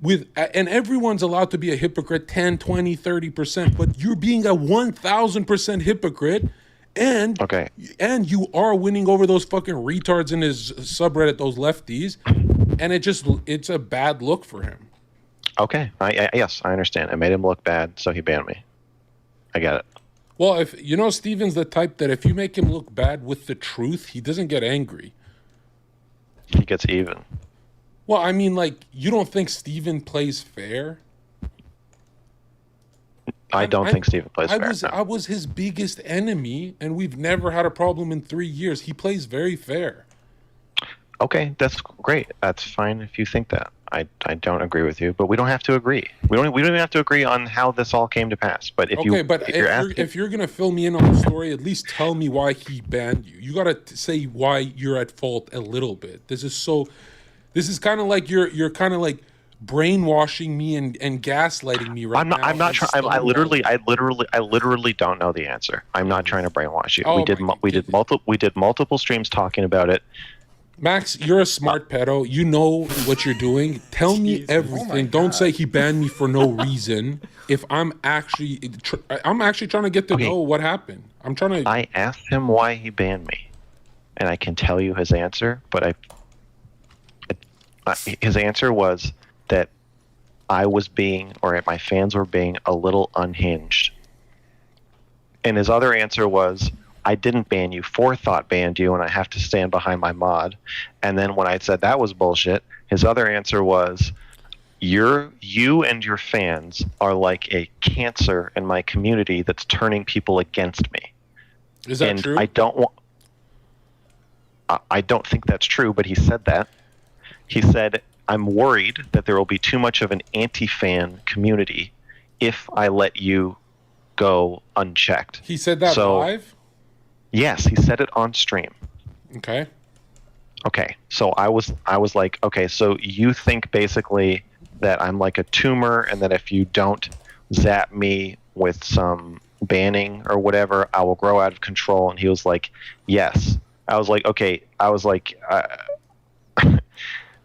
E: with, and everyone's allowed to be a hypocrite 10, 20, 30%, but you're being a 1,000% hypocrite, and
G: Okay.
E: and you are winning over those fucking retards in his subreddit, those lefties, and it's a bad look for him.
G: Okay. Yes, I understand. I made him look bad, so he banned me. I get it.
E: Well, if you know, Steven's the type that if you make him look bad with the truth, he doesn't get angry.
G: He gets even.
E: Well, I mean, like, you don't think Steven plays fair?
G: I don't think Steven plays fair. no.
E: I was his biggest enemy, and we've never had a problem in 3 years. He plays very fair.
G: Okay, that's great. That's fine if you think that. I don't agree with you, but we don't have to agree. We don't even have to agree on how this all came to pass. But if
E: If you're gonna fill me in on the story, at least tell me why he banned you. You gotta say why you're at fault a little bit. This is kind of like you're kind of like brainwashing me and gaslighting me right now.
G: I'm not trying. I literally don't know the answer. I'm not trying to brainwash you.
E: Oh
G: we did multiple streams talking about it.
E: Max, you're a smart pedo. You know what you're doing. Tell me everything. Don't say he banned me for no reason. If I'm actually trying to get to know what happened. I'm trying to.
G: I asked him why he banned me, and I can tell you his answer. But his answer was that I was being, or my fans were being, a little unhinged. And his other answer was, I didn't ban you. Forethought banned you, and I have to stand behind my mod. And then when I said that was bullshit, his other answer was, you and your fans are like a cancer in my community that's turning people against me.
E: Is that
G: and
E: true?
G: I don't think that's true, but he said that. He said, I'm worried that there will be too much of an anti-fan community if I let you go unchecked.
E: He said that live?
G: Yes, he said it on stream.
E: Okay.
G: Okay, so I was like, okay, so you think basically that I'm like a tumor, and that if you don't zap me with some banning or whatever, I will grow out of control. And he was like, yes. I was like, okay. I was like,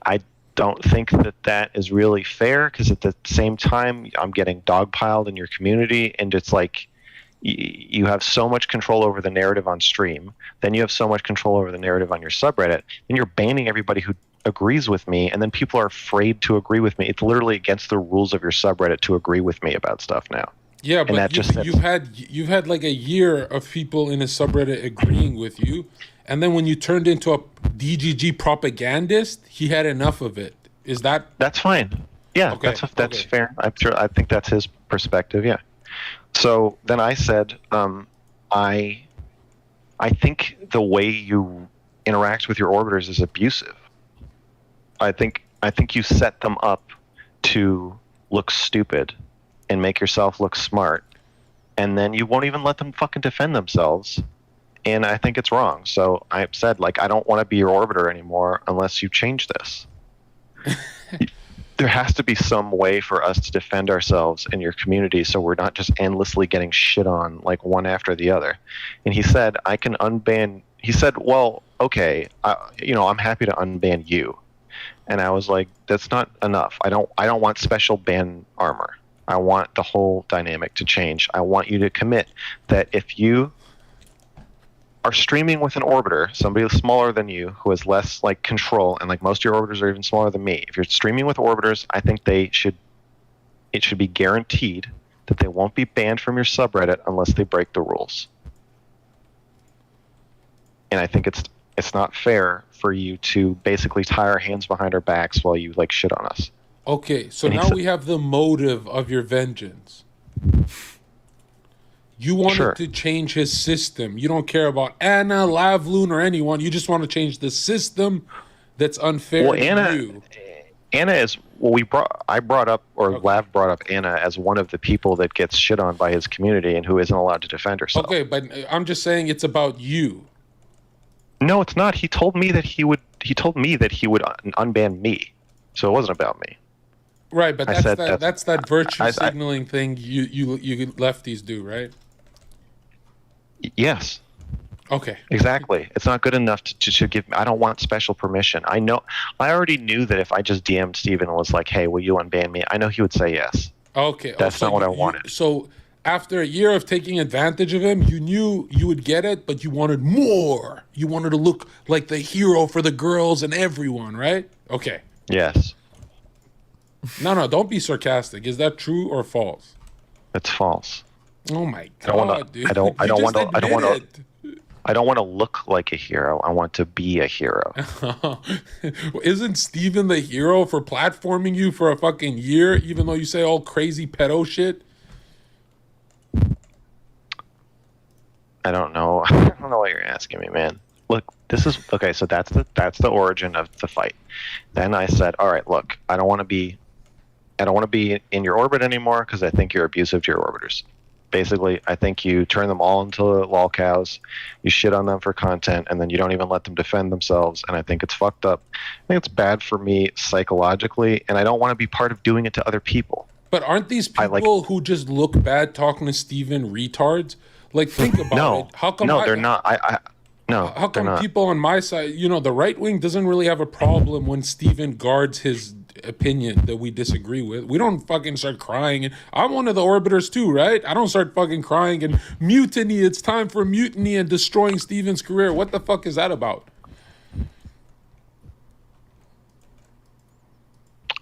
G: I don't think that is really fair, because at the same time, I'm getting dogpiled in your community, and it's like, you have so much control over the narrative on stream, then you have so much control over the narrative on your subreddit, and you're banning everybody who agrees with me, and then people are afraid to agree with me. It's literally against the rules of your subreddit to agree with me about stuff now.
E: Yeah,
G: and
E: but you've had like a year of people in a subreddit agreeing with you, and then when you turned into a DGG propagandist, he had enough of it. Is that? That's
G: fine. Yeah,
E: okay.
G: That's fair. I think that's his perspective. Yeah. So then I said, I think the way you interact with your orbiters is abusive. I think you set them up to look stupid and make yourself look smart, and then you won't even let them fucking defend themselves. And I think it's wrong. So I said, like, I don't want to be your orbiter anymore unless you change this. There has to be some way for us to defend ourselves in your community, so we're not just endlessly getting shit on like one after the other. And he said, I can unban. He said, well, okay, I'm happy to unban you. And I was like, that's not enough. I don't want special ban armor. I want the whole dynamic to change. I want you to commit that if you are streaming with an orbiter, somebody smaller than you who has less like control, and like most of your orbiters are even smaller than me. If you're streaming with orbiters, I think it should be guaranteed that they won't be banned from your subreddit unless they break the rules. And I think it's not fair for you to basically tie our hands behind our backs while you like shit on us.
E: Okay, so now we have the motive of your vengeance. You wanted to change his system. You don't care about Anna, Lavloon, or anyone. You just want to change the system that's unfair to you.
G: Anna is I brought up, or Lav brought up Anna as one of the people that gets shit on by his community and who isn't allowed to defend herself.
E: Okay, but I'm just saying it's about you.
G: No, it's not. He told me that he would unban me, so it wasn't about me.
E: Right, but that's that virtue signaling thing you lefties do, right?
G: Yes.
E: Okay.
G: Exactly. It's not good enough to give. I don't want special permission. I already knew that if I just DM'd Steven and was like, "Hey, will you unban me?" I know he would say yes.
E: Okay.
G: That's not what I wanted.
E: So after a year of taking advantage of him, you knew you would get it, but you wanted more. You wanted to look like the hero for the girls and everyone, right? Okay.
G: Yes.
E: No, don't be sarcastic. Is that true or false?
G: It's false.
E: Oh my god, dude!
G: I don't want to look like a hero. I want to be a hero.
E: Isn't Steven the hero for platforming you for a fucking year, even though you say all crazy pedo shit?
G: I don't know. I don't know what you're asking me, man. Look, this is okay. So that's the origin of the fight. Then I said, all right, look, I don't want to be in your orbit anymore because I think you're abusive to your orbiters. Basically, I think you turn them all into lol cows, you shit on them for content, and then you don't even let them defend themselves, and I think it's fucked up. I think it's bad for me psychologically, and I don't want to be part of doing it to other people.
E: But aren't these people who just look bad talking to Steven retards? Like, think about it. How come
G: they're not.
E: How come people on my side, the right wing doesn't really have a problem when Steven guards his opinion that we disagree with? We don't fucking start crying. And I'm one of the orbiters too, right? I don't start fucking crying and mutiny. It's time for mutiny and destroying Steven's career. What the fuck is that about?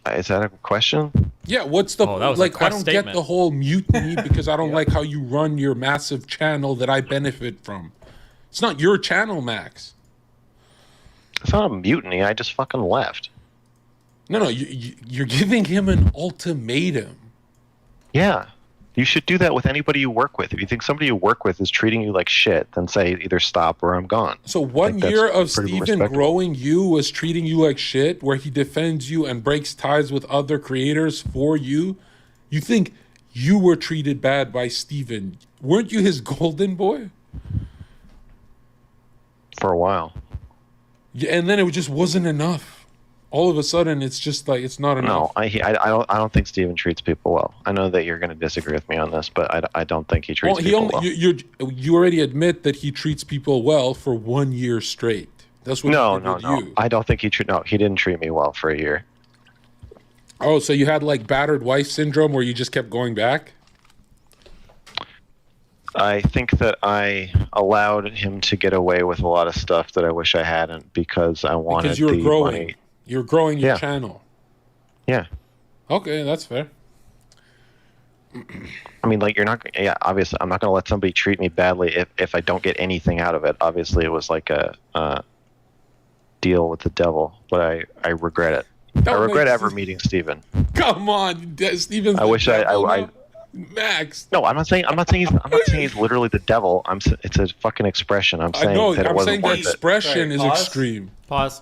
G: Is that a question?
E: Yeah, what's the like? I don't get the whole mutiny because I don't like how you run your massive channel that I benefit from. It's not your channel, Max.
G: It's not a mutiny. I just fucking left.
E: No, you're giving him an ultimatum.
G: Yeah. You should do that with anybody you work with. If you think somebody you work with is treating you like shit, then say either stop or I'm gone.
E: So 1 year of Steven
G: respectable.
E: growing you was treating you like shit, where he defends you and breaks ties with other creators for you. You think you were treated bad by Steven. Weren't you his golden boy?
G: For a while.
E: Yeah, and then it just wasn't enough. All of a sudden, it's just like it's not enough.
G: No, I don't think Steven treats people well. I know that you're going to disagree with me on this, but I don't think he treats people well.
E: You already admit that he treats people well for 1 year straight. That's what
G: No.
E: you.
G: I don't think he didn't treat me well for a year.
E: Oh, so you had like battered wife syndrome where you just kept going back?
G: I think that I allowed him to get away with a lot of stuff that I wish I hadn't because I wanted
E: Because you were
G: the
E: growing.
G: money.
E: You're growing your
G: Yeah.
E: channel.
G: Yeah.
E: Okay, that's fair.
G: I mean, like, you're not. Yeah, obviously, I'm not going to let somebody treat me badly if I don't get anything out of it. Obviously, it was like a deal with the devil, but I regret it. I regret ever meeting Steven.
E: Come on, Steven's.
G: I wish I
E: Max.
G: No, I'm not saying he's literally the devil. It's a fucking expression. I'm saying that it
E: I'm
G: wasn't
E: saying the
G: worth it.
E: expression is
C: Pause.
E: extreme.
B: Pause.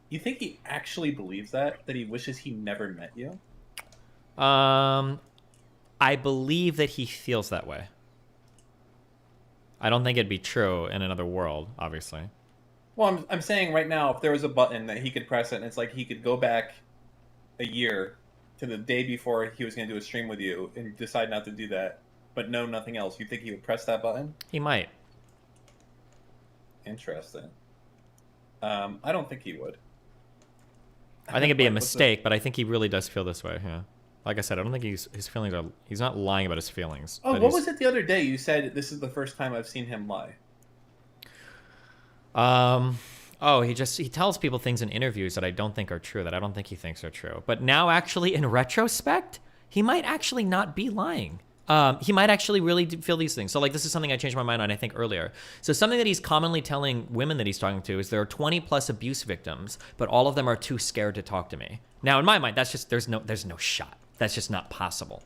C: You think he actually believes that he wishes he never met you?
B: I believe that he feels that way. I don't think it'd be true in another world, obviously.
C: Well, I'm saying right now, if there was a button that he could press it, and it's like he could go back a year to the day before he was going to do a stream with you and decide not to do that, but no, nothing else. You think he would press that button?
B: He might.
C: Interesting. I don't think he would.
B: I think it'd be a mistake, but I think he really does feel this way. Yeah. Like I said, I don't think his feelings are. He's not lying about his feelings.
C: Oh, what was it the other day? You said this is the first time I've seen him lie.
B: Oh, he tells people things in interviews that I don't think are true, that I don't think he thinks are true. But now, actually, in retrospect, he might actually not be lying. He might actually really feel these things. So, like, this is something I changed my mind on, I think, earlier. So something that he's commonly telling women that he's talking to is there are 20 plus abuse victims, but all of them are too scared to talk to me. Now, in my mind, that's just, there's no shot. That's just not possible.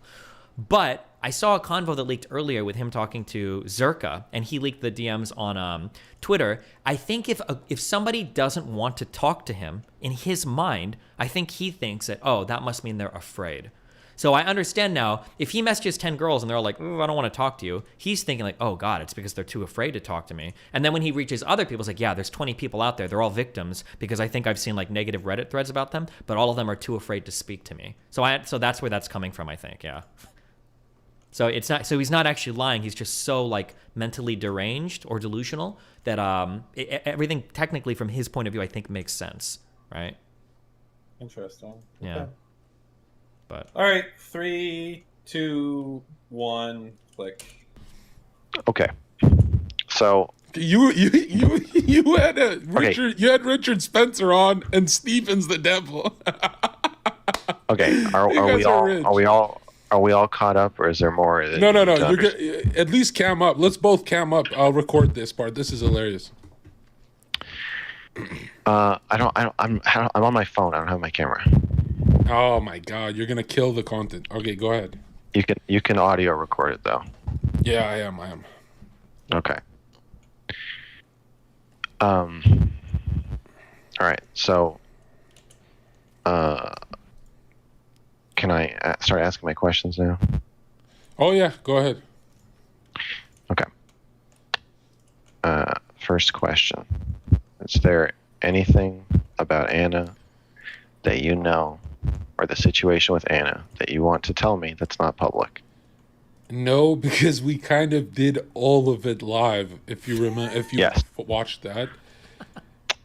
B: But I saw a convo that leaked earlier with him talking to Zerka, and he leaked the DMs on Twitter. I think if somebody doesn't want to talk to him, in his mind, I think he thinks that, oh, that must mean they're afraid. So I understand now, if he messages 10 girls and they're all like, ooh, I don't want to talk to you, he's thinking like, oh God, it's because they're too afraid to talk to me. And then when he reaches other people, it's like, yeah, there's 20 people out there. They're all victims because I think I've seen like negative Reddit threads about them, but all of them are too afraid to speak to me. So that's where that's coming from, I think, yeah. So he's not actually lying. He's just so like mentally deranged or delusional that everything technically from his point of view, I think makes sense, right?
C: Interesting.
B: Yeah.
C: Okay.
B: But
C: all right, 3, 2, 1, click.
G: Okay. So
E: you had Richard Spencer on, and Steven's the devil.
G: okay, are we all caught up, or is there more?
E: No. You're good. At least cam up. Let's both cam up. I'll record this part. This is hilarious.
G: I'm on my phone. I don't have my camera.
E: Oh my God, you're gonna kill the content. Okay, go ahead.
G: You can audio record it though.
E: Yeah, I am.
G: Okay. All right. So, can I start asking my questions now?
E: Oh yeah, go ahead.
G: Okay. First question: is there anything about Anna that you know, or the situation with Anna that you want to tell me that's not public?
E: No, because we kind of did all of it live. If you remember, if you watched that.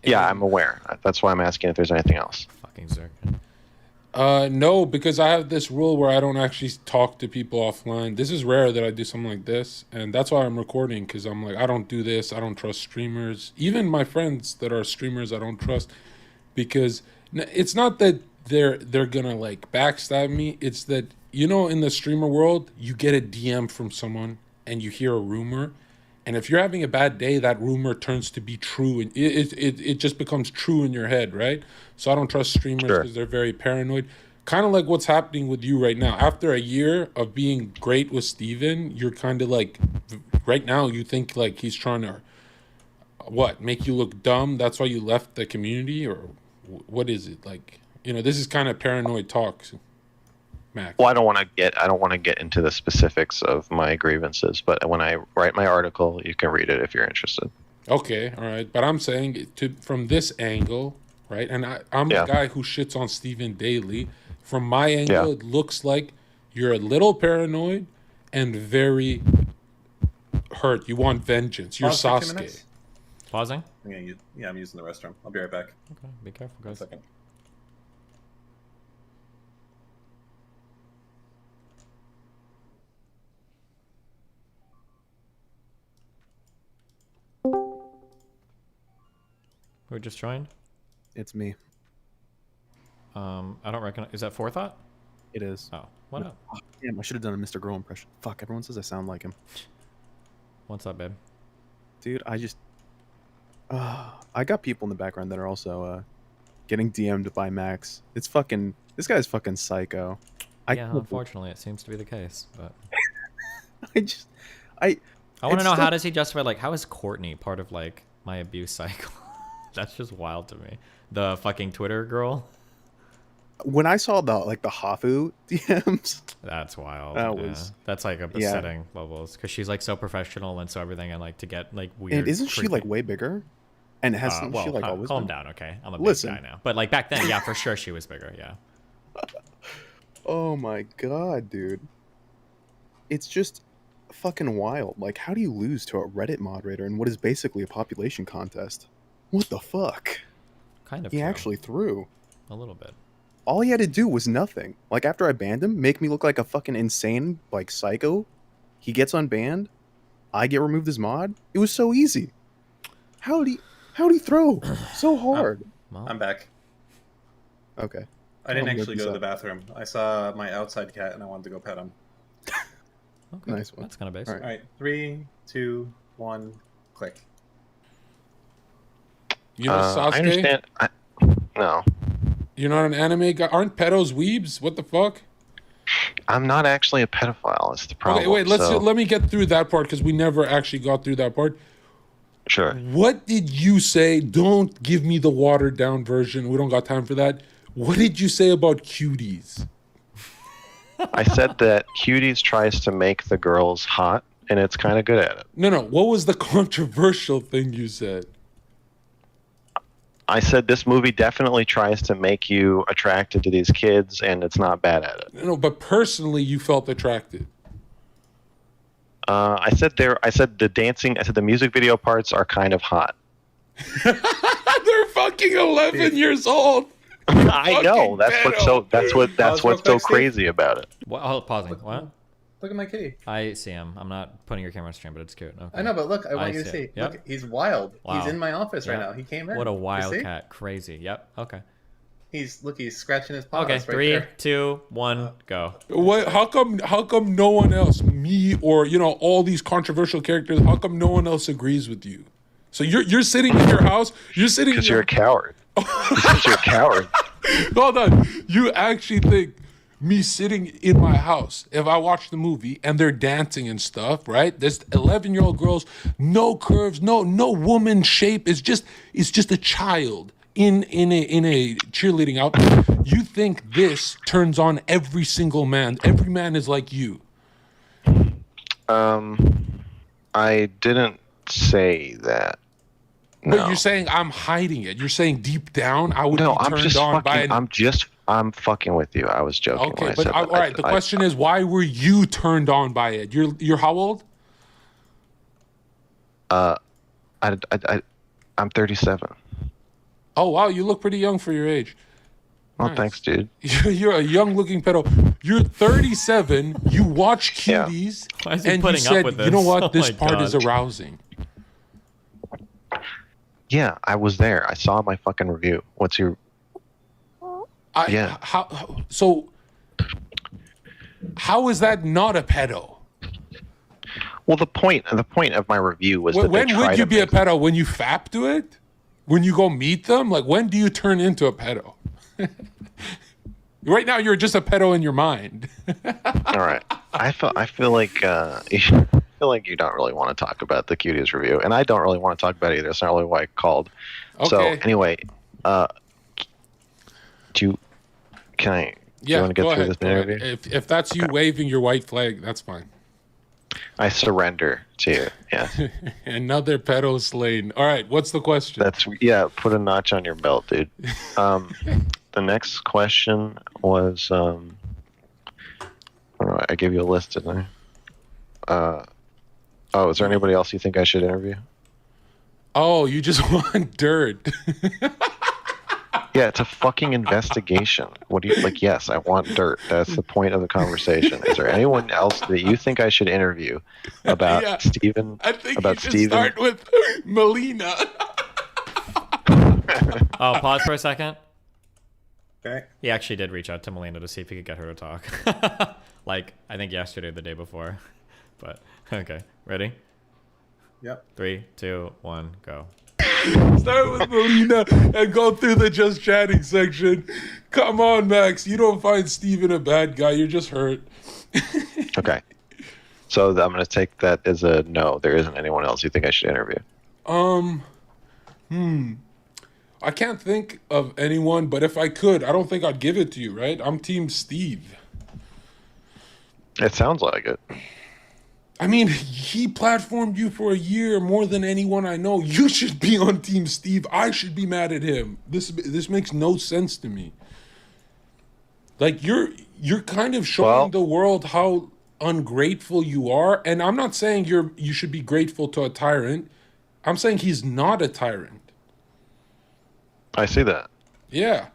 G: Yeah, I'm aware. That's why I'm asking if there's anything else.
B: fucking Zerk.
E: No, because I have this rule where I don't actually talk to people offline. This is rare that I do something like this, and that's why I'm recording, because I'm like, I don't do this. I don't trust streamers. Even my friends that are streamers, I don't trust, because it's not that they're gonna like backstab me. It's that, you know, in the streamer world, you get a DM from someone and you hear a rumor, And if you're having a bad day, that rumor turns to be true, and it just becomes true in your head, right? So I don't trust streamers because they're very paranoid. Kind of like what's happening with you right now. After a year of being great with Steven, you're kind of like, right now you think like he's trying to, make you look dumb? That's why you left the community, or what is it? Like, this is kind of paranoid talk, Max.
G: Well, I don't want to get into the specifics of my grievances, but when I write my article, you can read it if you're interested.
E: Okay, all right. But I'm saying from this angle, right? And I'm a guy who shits on Steven daily. From my angle, it looks like you're a little paranoid and very hurt. You want vengeance. You're Sasuke.
B: Pausing?
C: I'm using the restroom. I'll be right back.
B: Okay, be careful, guys.
C: 1 second.
B: Who just joined?
H: It's me.
B: I don't recognize. Is that Forethought?
H: It is.
B: Oh, what up?
H: Oh, damn, I should have done a Mr. Girl impression. Fuck, everyone says I sound like him.
B: What's up, babe?
H: Dude, I got people in the background that are also getting DM'd by Max. This guy's fucking psycho.
B: Unfortunately, it seems to be the case. But
H: I
B: want to know, how does he justify, like, how is Courtney part of, like, my abuse cycle? That's just wild to me. The fucking Twitter girl.
H: When I saw the Hafu DMs,
B: that's wild. That's like upsetting levels, because she's like so professional and so everything, and like to get like weird.
H: And isn't she like way bigger? And hasn't she like always?
B: Calm
H: been?
B: Down, okay. I'm a big guy now, but like back then, yeah, for sure she was bigger. Yeah.
H: Oh my god, dude! It's just fucking wild. Like, how do you lose to a Reddit moderator in what is basically a population contest? What the fuck?
B: Kind of.
H: He actually threw
B: a little bit.
H: All he had to do was nothing. Like, after I banned him, make me look like a fucking insane, like, psycho. He gets unbanned. I get removed as mod. It was so easy. How'd he throw so hard?
C: I'm back.
H: Okay.
C: I didn't actually go to the bathroom. I saw my outside cat and I wanted to go pet him.
B: Okay.
H: Nice one.
B: That's kind of basic.
C: All right. 3, 2, 1, click.
E: You know Sasuke?
G: I understand. No.
E: You're not an anime guy? Aren't pedos weebs? What the fuck?
G: I'm not actually a pedophile. It's the problem.
E: Okay, wait. Let me get through that part, because we never actually got through that part.
G: Sure.
E: What did you say? Don't give me the watered down version. We don't got time for that. What did you say about cuties?
G: I said that Cuties tries to make the girls hot, and it's kind of good at it.
E: No. What was the controversial thing you said?
G: I said this movie definitely tries to make you attracted to these kids, and it's not bad at it.
E: No, but personally, you felt attracted.
G: I said the dancing. I said the music video parts are kind of hot.
E: They're fucking 11 years old.
G: I know. That's what's so crazy about it.
B: Pausing. What?
C: Look at my kitty.
B: I see him. I'm not putting your camera on stream, but it's cute. Okay.
C: I know, but look, I want you to see.
B: Yep.
C: Look, he's wild.
B: Wow.
C: He's in my office right now. He came in.
B: What a wild cat. Crazy. Yep. Okay.
C: He's scratching his paws.
B: Okay.
C: Right
B: 3,
C: there.
B: 2, 1, go.
E: What? How come no one else, me or all these controversial characters? How come no one else agrees with you? So you're sitting in your house. You're sitting
G: because you're a coward. Because you're a coward.
E: Hold on. You actually think me sitting in my house, if I watch the movie and they're dancing and stuff, right? There's 11-year-old girls, no curves, no woman shape. It's just a child in a cheerleading outfit. You think this turns on every single man? Every man is like you.
G: I didn't say that. No.
E: But you're saying I'm hiding it. You're saying deep down I would be turned on by it.
G: I'm fucking with you. I was joking.
E: Okay, but all right. The question is, why were you turned on by it? You're how old?
G: I'm 37.
E: Oh wow, you look pretty young for your age.
G: Oh, nice. Thanks, dude.
E: You're a young-looking pedo. You're 37. You watch Cuties, and you said, "You know what? This part is arousing."
G: Yeah, I was there. I saw my fucking review. What's your?
E: How is that not a pedo?
G: Well, the point of my review was that
E: When
G: they try
E: would you
G: to
E: be a
G: make-
E: pedo? When you fap to it? When you go meet them? Like, when do you turn into a pedo? Right now, you're just a pedo in your mind.
G: All right. I feel like you don't really want to talk about the Cuties review, and I don't really want to talk about it either. That's not really why I called. So
E: Okay.
G: anyway, do you want to get
E: go
G: through
E: ahead,
G: this
E: go ahead.
G: interview?
E: If that's you waving your white flag, that's fine.
G: I surrender to you. Yeah.
E: Another pedo slain. All right, what's the question?
G: Put a notch on your belt, dude. The next question was I don't know, I gave you a list, didn't I? Is there anybody else you think I should interview?
E: Oh, you just want dirt.
G: Yeah, it's a fucking investigation. What do you like? Yes, I want dirt. That's the point of the conversation. Is there anyone else that you think I should interview about
E: Yeah.
G: Steven?
E: I think
G: About
E: you should
G: Steven?
E: start with Melina.
B: Oh, pause for a second.
C: Okay.
B: He actually did reach out to Melina to see if he could get her to talk. Like, I think yesterday or the day before. But, okay. Ready?
C: Yep.
B: 3, 2, 1, go.
E: Start with Melina and go through the just chatting section. Come on, Max. You don't find Steven a bad guy. You're just hurt.
G: Okay. So I'm going to take that as a no. There isn't anyone else you think I should interview.
E: I can't think of anyone, but if I could, I don't think I'd give it to you, right? I'm Team Steve.
G: It sounds like it.
E: I mean, he platformed you for a year more than anyone I know. You should be on Team Steve. I should be mad at him. This makes no sense to me. Like, you're kind of showing the world how ungrateful you are, and I'm not saying you should be grateful to a tyrant. I'm saying he's not a tyrant.
G: I see that.
E: Yeah.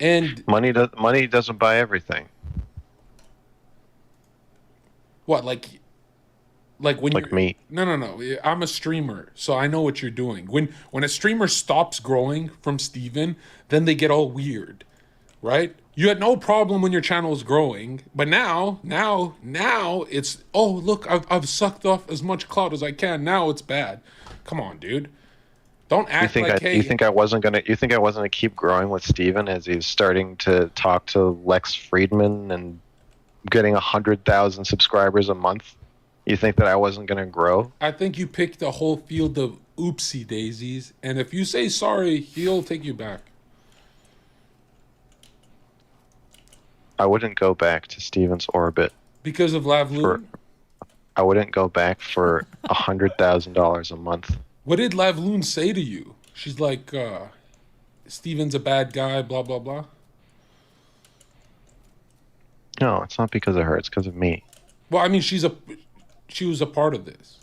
E: And
G: Money doesn't buy everything.
E: what, like when
G: Like me.
E: No. I'm a streamer, so I know what you're doing. When a streamer stops growing from Steven, then they get all weird, right? You had no problem when your channel was growing, but now it's, oh look, I've sucked off as much clout as I can. Now it's bad. Come on, dude. Don't act
G: You think I wasn't gonna keep growing with Steven as he's starting to talk to Lex Friedman and getting 100,000 subscribers a month? You think that I wasn't gonna grow?
E: I think you picked a whole field of oopsie daisies, and if you say sorry, he'll take you back.
G: I wouldn't go back to Steven's orbit.
E: Because of Lavloon?
G: I wouldn't go back for $100,000 a month.
E: What did Lavloon say to you? She's like, Steven's a bad guy, blah, blah, blah.
G: No, it's not because of her. It's because of me.
E: Well, I mean, she was a part of this.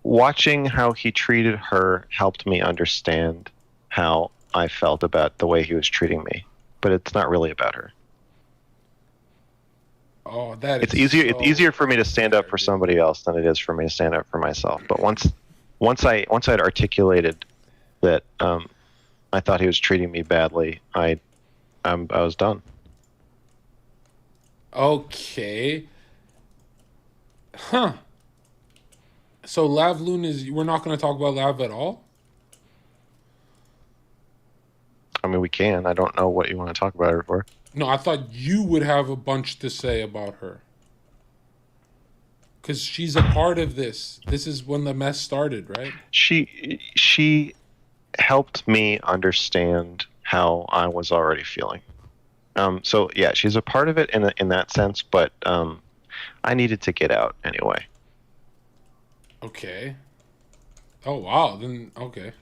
G: Watching how he treated her helped me understand how I felt about the way he was treating me. But it's not really about her.
E: Oh, that
G: It's
E: is
G: easier.
E: so
G: It's easier for me to stand up for
E: dude.
G: somebody else than it is for me to stand up for myself. But once I'd articulated that I thought he was treating me badly, I was done.
E: Okay. Huh. So Lavloon we're not going to talk about Lav at all?
G: I mean, we can. I don't know what you want to talk about her for.
E: No, I thought you would have a bunch to say about her. Because she's a part of this. This is when the mess started, right?
G: She helped me understand how I was already feeling. So yeah, she's a part of it in that sense, but I needed to get out anyway.
E: Okay. Oh, wow. Then, okay.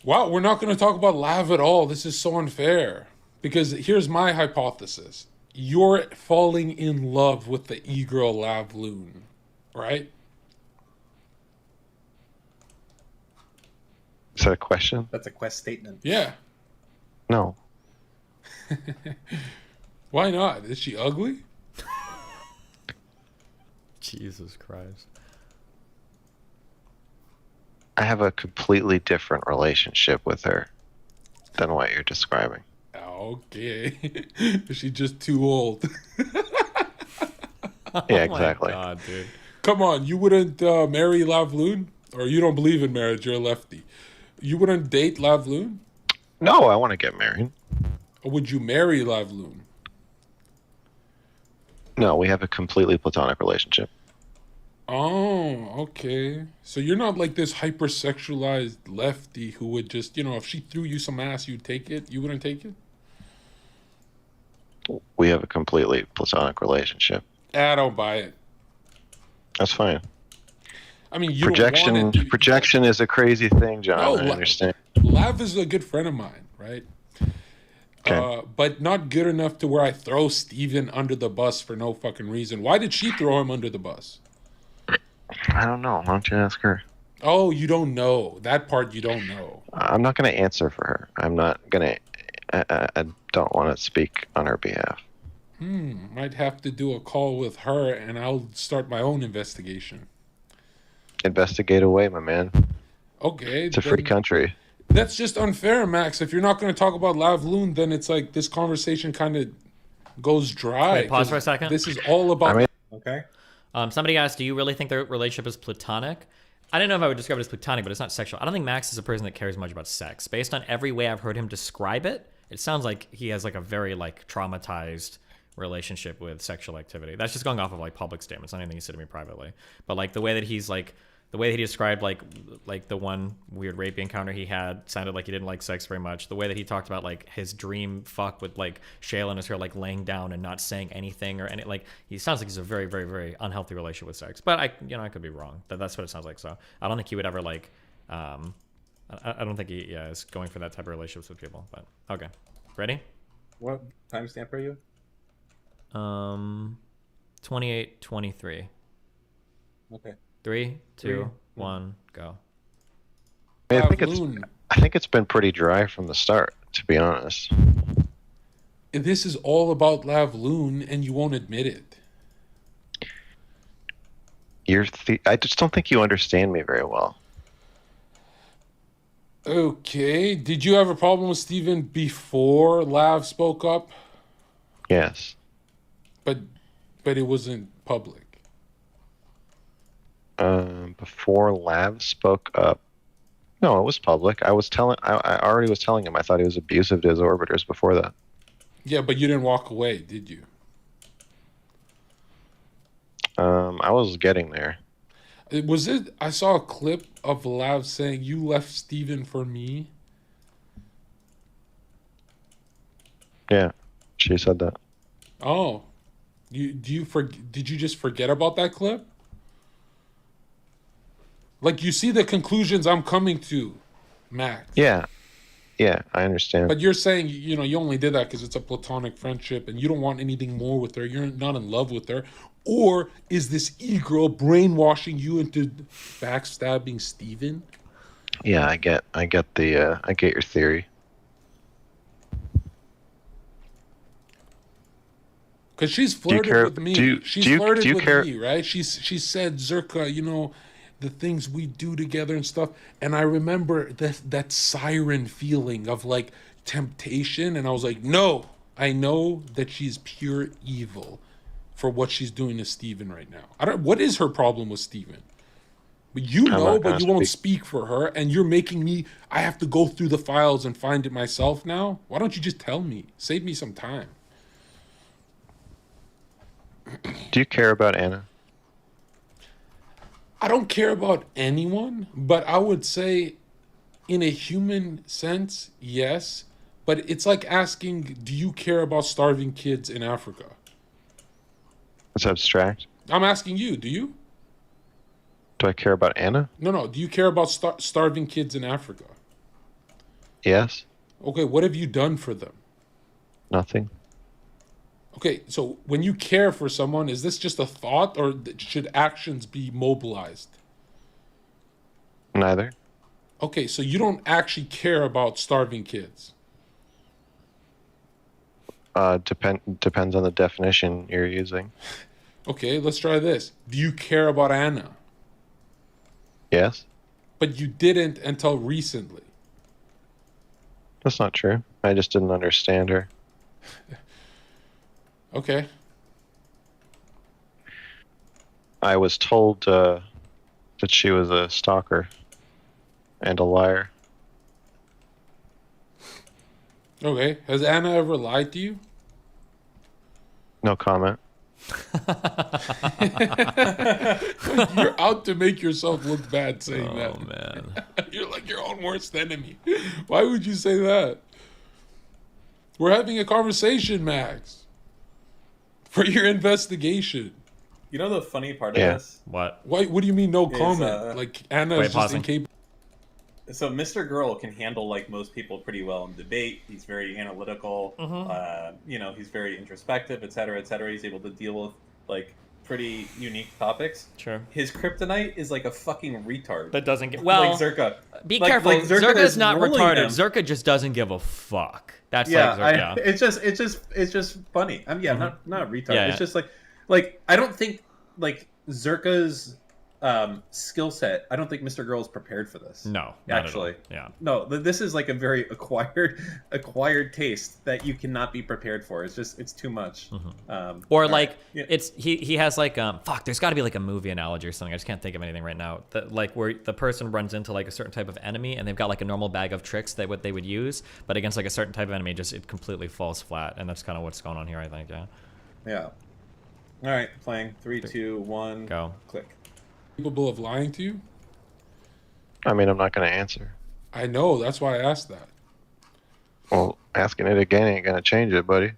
E: Wow, we're not going to talk about Lav at all. This is so unfair. Because here's my hypothesis. You're falling in love with the e-girl Lavloon, right?
G: Is that a question?
C: That's a quest statement.
E: Yeah.
G: No.
E: Why not? Is she ugly?
B: Jesus Christ.
G: I have a completely different relationship with her than what you're describing.
E: Okay. Is she just too old?
G: Yeah, exactly.
B: Oh my God, dude.
E: Come on, you wouldn't marry Lavloon? Or you don't believe in marriage, you're a lefty. You wouldn't date Lavloon?
G: No, I want to get married.
E: Or would you marry Lavloon?
G: No, we have a completely platonic relationship.
E: Oh, okay. So you're not like this hypersexualized lefty who would just, if she threw you some ass, you'd take it? You wouldn't take it?
G: We have a completely platonic relationship.
E: I don't buy it.
G: That's fine.
E: I mean, you don't want it.
G: Projection is a crazy thing, John.
E: No,
G: I understand.
E: Lav is a good friend of mine, right?
G: Okay.
E: But not good enough to where I throw Steven under the bus for no fucking reason. Why did she throw him under the bus?
G: I don't know. Why don't you ask her?
E: Oh, you don't know. That part you don't know.
G: I'm not going to answer for her. I'm not going to... I don't want to speak on her behalf.
E: Might have to do a call with her, and I'll start my own investigation.
G: Investigate away, my man.
E: Okay.
G: It's a free country.
E: That's just unfair, Max. If you're not going to talk about Lavloon, then it's like this conversation kind of goes dry.
B: Wait, pause for a second.
E: This is all about...
C: Okay.
B: Somebody asked, do you really think their relationship is platonic? I don't know if I would describe it as platonic, but it's not sexual. I don't think Max is a person that cares much about sex. Based on every way I've heard him describe it, it sounds like he has like a very like traumatized relationship with sexual activity. That's just going off of like public statements, not anything he said to me privately. But like the way that he's like, the way that he described like the one weird rape encounter he had sounded like he didn't like sex very much. The way that he talked about like his dream fuck with like Shayla and his hair like laying down and not saying anything or any like he sounds like he's a very very very unhealthy relationship with sex. But I could be wrong. That's what it sounds like. So I don't think he would ever like I don't think he is going for that type of relationships with people. But okay, ready?
C: What timestamp are you?
B: 28:23.
C: Okay.
B: 3, 2, 1, go.
G: I think it's been pretty dry from the start, to be honest.
E: This is all about Lavloon, and you won't admit it.
G: I just don't think you understand me very well.
E: Okay. Did you have a problem with Steven before Lav spoke up?
G: Yes.
E: But it wasn't public.
G: Before Lav spoke up, no, it was public. I already was telling him I thought he was abusive to his orbiters before that.
E: Yeah, but you didn't walk away, did you?
G: I was getting there.
E: I saw a clip of Lav saying, "You left Steven for me."
G: Yeah, she said that.
E: Oh, did you just forget about that clip? Like, you see the conclusions I'm coming to, Max.
G: Yeah, I understand.
E: But you're saying, you only did that because it's a platonic friendship and you don't want anything more with her. You're not in love with her. Or is this e-girl brainwashing you into backstabbing Steven?
G: Yeah, I get your theory.
E: Because she's flirted with me. She's flirted with me, right? She said, Zerka, the things we do together and stuff. And I remember that siren feeling of like temptation. And I was like, no, I know that she's pure evil for what she's doing to Steven right now. What is her problem with Steven? But you know, but you won't speak for her. And you're making me, I have to go through the files and find it myself now. Why don't you just tell me? Save me some time.
G: Do you care about Anna?
E: I don't care about anyone, but I would say in a human sense, yes. But it's like asking, do you care about starving kids in Africa?
G: It's abstract.
E: I'm asking you, do you?
G: Do I care about Anna?
E: No. Do you care about starving kids in Africa?
G: Yes.
E: Okay, what have you done for them?
G: Nothing.
E: Okay, so when you care for someone, is this just a thought or should actions be mobilized?
G: Neither.
E: Okay, so you don't actually care about starving kids.
G: Depends on the definition you're using.
E: Okay, let's try this. Do you care about Anna?
G: Yes.
E: But you didn't until recently.
G: That's not true. I just didn't understand her.
E: Okay.
G: I was told that she was a stalker and a liar.
E: Okay. Has Anna ever lied to you?
G: No comment.
E: You're out to make yourself look bad saying that.
B: Oh man.
E: You're like your own worst enemy. Why would you say that? We're having a conversation, Max. For your investigation.
I: You know the funny part of
G: Yeah.
I: this?
B: What?
E: Why? What do you mean no
I: Is,
E: comment? Like Anna
B: Wait,
E: is just
B: pausing.
E: incapable.
I: So Mr. Girl can handle like most people pretty well in debate. He's very analytical. You know, he's very introspective, et cetera, et cetera. He's able to deal with like pretty unique topics.
B: Sure.
I: His kryptonite is like a fucking retard.
B: That doesn't get well.
I: like Zerka.
B: Be
I: Like-
B: careful.
I: like Zerka
B: Zerka's
I: is
B: not
I: rolling
B: retarded.
I: them.
B: Zerka just doesn't give a fuck. That's
C: Yeah,
B: like Zerka.
C: it's just funny. Not retard.
B: Yeah,
C: It's
B: yeah.
C: just like I don't think like Zerka's skill set. I don't think Mr. Girl is prepared for this.
B: No, not
C: actually,
B: at all. Yeah.
C: no. This is like a very acquired taste that you cannot be prepared for. It's too much.
B: Or
C: all
B: like
C: right. Yeah.
B: it's he has like fuck. There's got to be like a movie analogy or something. I just can't think of anything right now. That like where the person runs into like a certain type of enemy and they've got like a normal bag of tricks that what they would use, but against like a certain type of enemy, just it completely falls flat. And that's kind of what's going on here. I think. Yeah.
C: Yeah. All right, playing 3, 2, 1.
B: Go.
C: Click.
E: Capable of lying to you?
G: I mean, I'm not going to answer.
E: I know. That's why I asked that.
G: Well, asking it again ain't going to change it, buddy.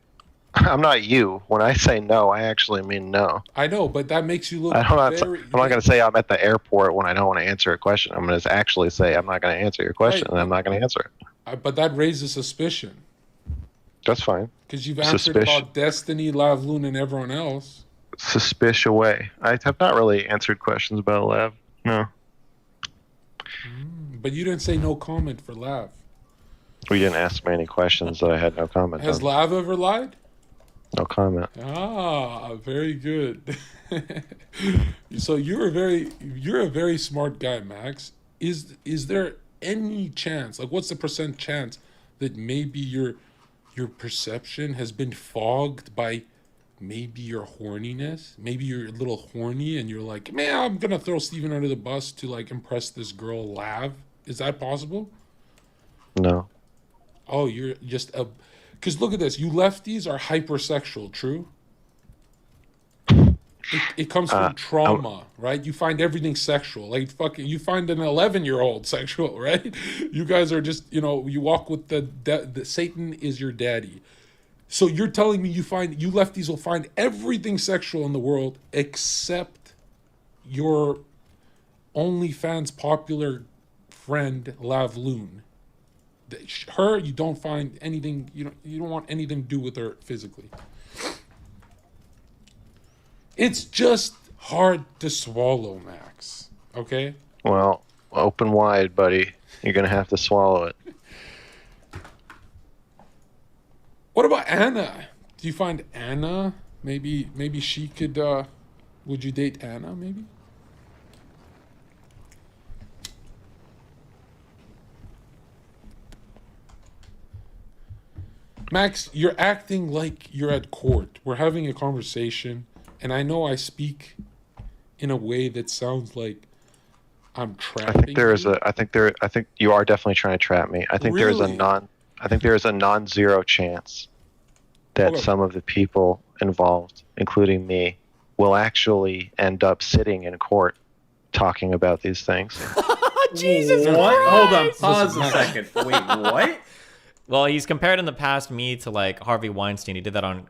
G: I'm not you. When I say no, I actually mean no.
E: I know, but that makes you look
G: I'm not
E: very.
G: going to say I'm at the airport when I don't want to answer a question. I'm going to actually say I'm not going to answer your question,
E: Right.
G: and I'm not going to answer it.
E: But that raises suspicion
G: That's fine.
E: because you've answered
G: Suspicion.
E: about Destiny, Lavloon, and everyone else.
G: Suspish away. I have not really answered questions about Lav. No.
E: But you didn't say no comment for Lav.
G: We didn't ask me any questions that I had no comment
E: Has
G: on.
E: Lav ever lied?
G: No comment.
E: Ah, very good. So you're a very smart guy, Max. Is there any chance, like what's the % chance that maybe your perception has been fogged by maybe your horniness? Maybe you're a little horny and you're like, man, I'm gonna throw Steven under the bus to like impress this girl Lav. Is that possible?
G: No.
E: Oh, you're just a... Because look at this. You lefties are hypersexual, true? It comes from trauma, right? You find everything sexual. Like, fucking, you find an 11-year-old sexual, right? You guys are just, you know, you walk with the Satan is your daddy. So you're telling me you lefties will find everything sexual in the world except your OnlyFans popular friend, Lavloon. Her, you don't find anything, you don't want anything to do with her physically. It's just hard to swallow, Max. Okay?
G: Well, open wide, buddy. You're going to have to swallow it.
E: What about Anna? Do you find Anna? Maybe she could, would you date Anna, maybe? Max, you're acting like you're at court. We're having a conversation, and I know I speak in a way that sounds like I'm trapping you.
G: I think you are definitely trying to trap me. I think there is
E: Really?
G: a non-zero chance that
E: Okay.
G: some of the people involved, including me, will actually end up sitting in court talking about these things.
B: Jesus
C: What?
B: Christ!
C: Hold on. Pause a second. Wait, what?
B: Well, he's compared in the past me to like Harvey Weinstein. He did that on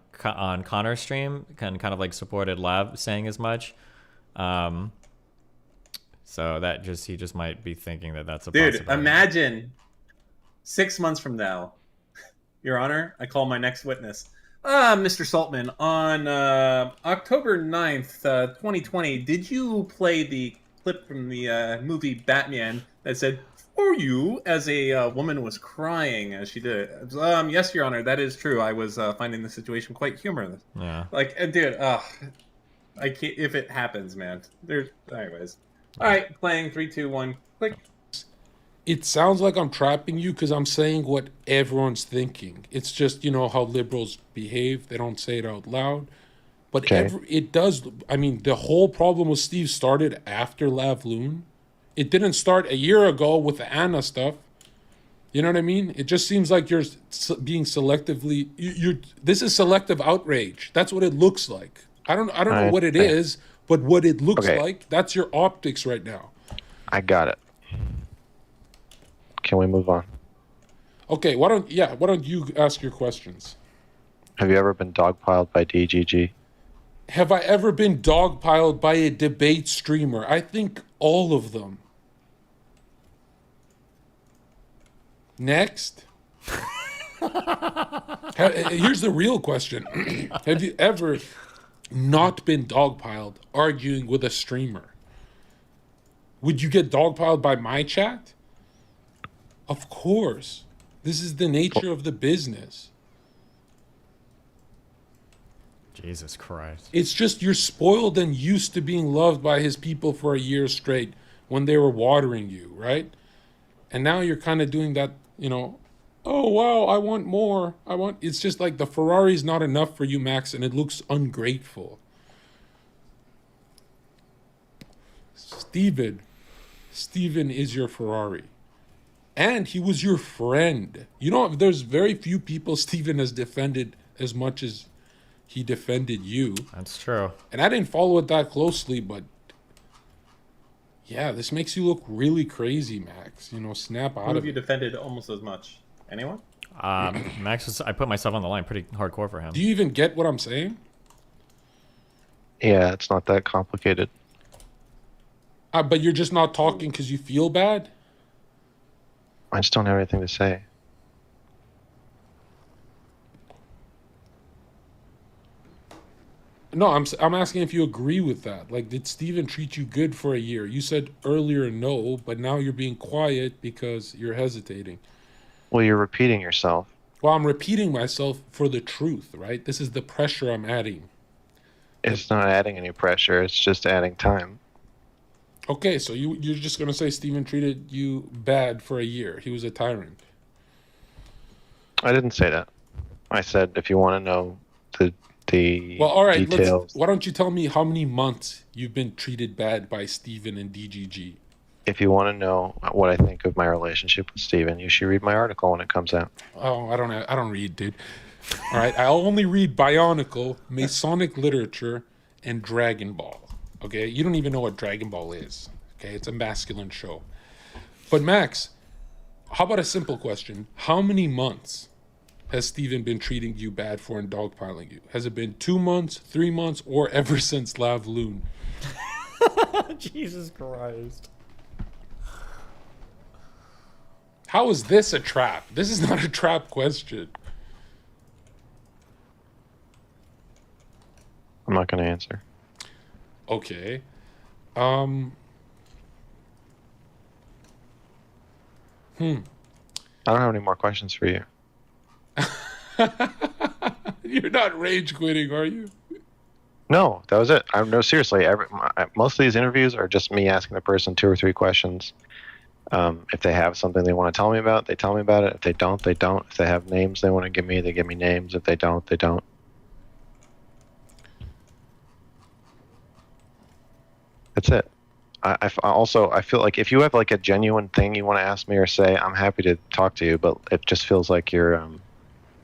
B: Connor's stream, kind of like supported Lav saying as much. So that he just might be thinking that that's a
C: Dude,
B: possibility.
C: imagine 6 months from now, Your Honor, I call my next witness. Mr. Saltman, on October 9th, 2020, did you play the clip from the movie Batman that said, "For you," as a woman was crying as she did it? Yes, Your Honor, that is true. I was finding the situation quite humorous.
B: Yeah.
C: Like, dude, I can't, if it happens, man. Anyways. All right, playing 3, 2, 1, click.
E: It sounds like I'm trapping you because I'm saying what everyone's thinking. It's just, you know, how liberals behave. They don't say it out loud. But
G: Okay.
E: it does. I mean, the whole problem with Steve started after Lavloon. It didn't start a year ago with the Anna stuff. You know what I mean? It just seems like you're being selectively. This is selective outrage. That's what it looks like. I don't know what it is, but what it looks like, that's your optics right now.
G: I got it. Can we move on?
E: Okay, why don't you ask your questions?
G: Have you ever been dogpiled by DGG?
E: Have I ever been dogpiled by a debate streamer? I think all of them. Next. Here's the real question. Have you ever not been dogpiled arguing with a streamer? Would you get dogpiled by my chat? Of course. This is the nature of the business.
B: Jesus Christ.
E: It's just you're spoiled and used to being loved by his people for a year straight when they were watering you, right? And now you're kind of doing that, oh, wow, I want more. It's just like the Ferrari's not enough for you, Max, and it looks ungrateful. Steven is your Ferrari. And he was your friend. There's very few people Steven has defended as much as he defended you.
B: That's true.
E: And I didn't follow it that closely, but yeah, this makes you look really crazy, Max. Snap out
I: Who
E: of
I: have you
E: it.
I: defended almost as much? Anyone?
B: Max I put myself on the line pretty hardcore for him.
E: Do you even get what I'm saying?
G: Yeah, it's not that complicated.
E: But you're just not talking because you feel bad?
G: I just don't have anything to say.
E: No, I'm asking if you agree with that. Like, did Steven treat you good for a year? You said earlier no, but now you're being quiet because you're hesitating.
G: Well, you're repeating yourself.
E: Well, I'm repeating myself for the truth, right? This is the pressure I'm adding.
G: It's not adding any pressure. It's just adding time.
E: Okay, so you're just going to say Steven treated you bad for a year. He was a tyrant.
G: I didn't say that. I said if you want to know the
E: well, all right,
G: details.
E: why don't you tell me how many months you've been treated bad by Steven and DGG?
G: If you want to know what I think of my relationship with Steven, you should read my article when it comes out.
E: Oh, I don't read, dude. All right, I only read Bionicle, Masonic literature, and Dragon Ball. Okay, you don't even know what Dragon Ball is. Okay, it's a masculine show. But Max, how about a simple question? How many months has Steven been treating you bad for and dogpiling you? Has it been 2 months, 3 months, or ever since Lavloon?
B: Jesus Christ.
E: How is this a trap? This is not a trap question.
G: I'm not going to answer.
E: Okay.
G: I don't have any more questions for you.
E: You're not rage quitting, are you?
G: No, that was it. No, seriously. Most of these interviews are just me asking the person 2 or 3 questions. If they have something they want to tell me about, they tell me about it. If they don't, they don't. If they have names they want to give me, they give me names. If they don't, they don't. That's it. I feel like if you have like a genuine thing you want to ask me or say, I'm happy to talk to you, but it just feels like you're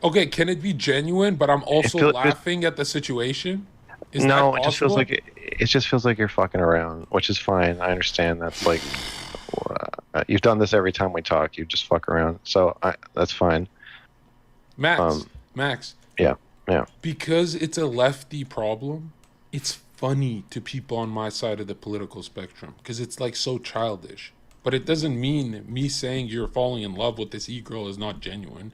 E: Okay, can it be genuine, but I'm also laughing at the situation?
G: No, it just feels like you're fucking around, which is fine. I understand that's like you've done this every time we talk. You just fuck around, so that's fine.
E: Max.
G: Yeah.
E: Because it's a lefty problem, it's funny to people on my side of the political spectrum because it's like so childish. But it doesn't mean me saying you're falling in love with this e-girl is not genuine.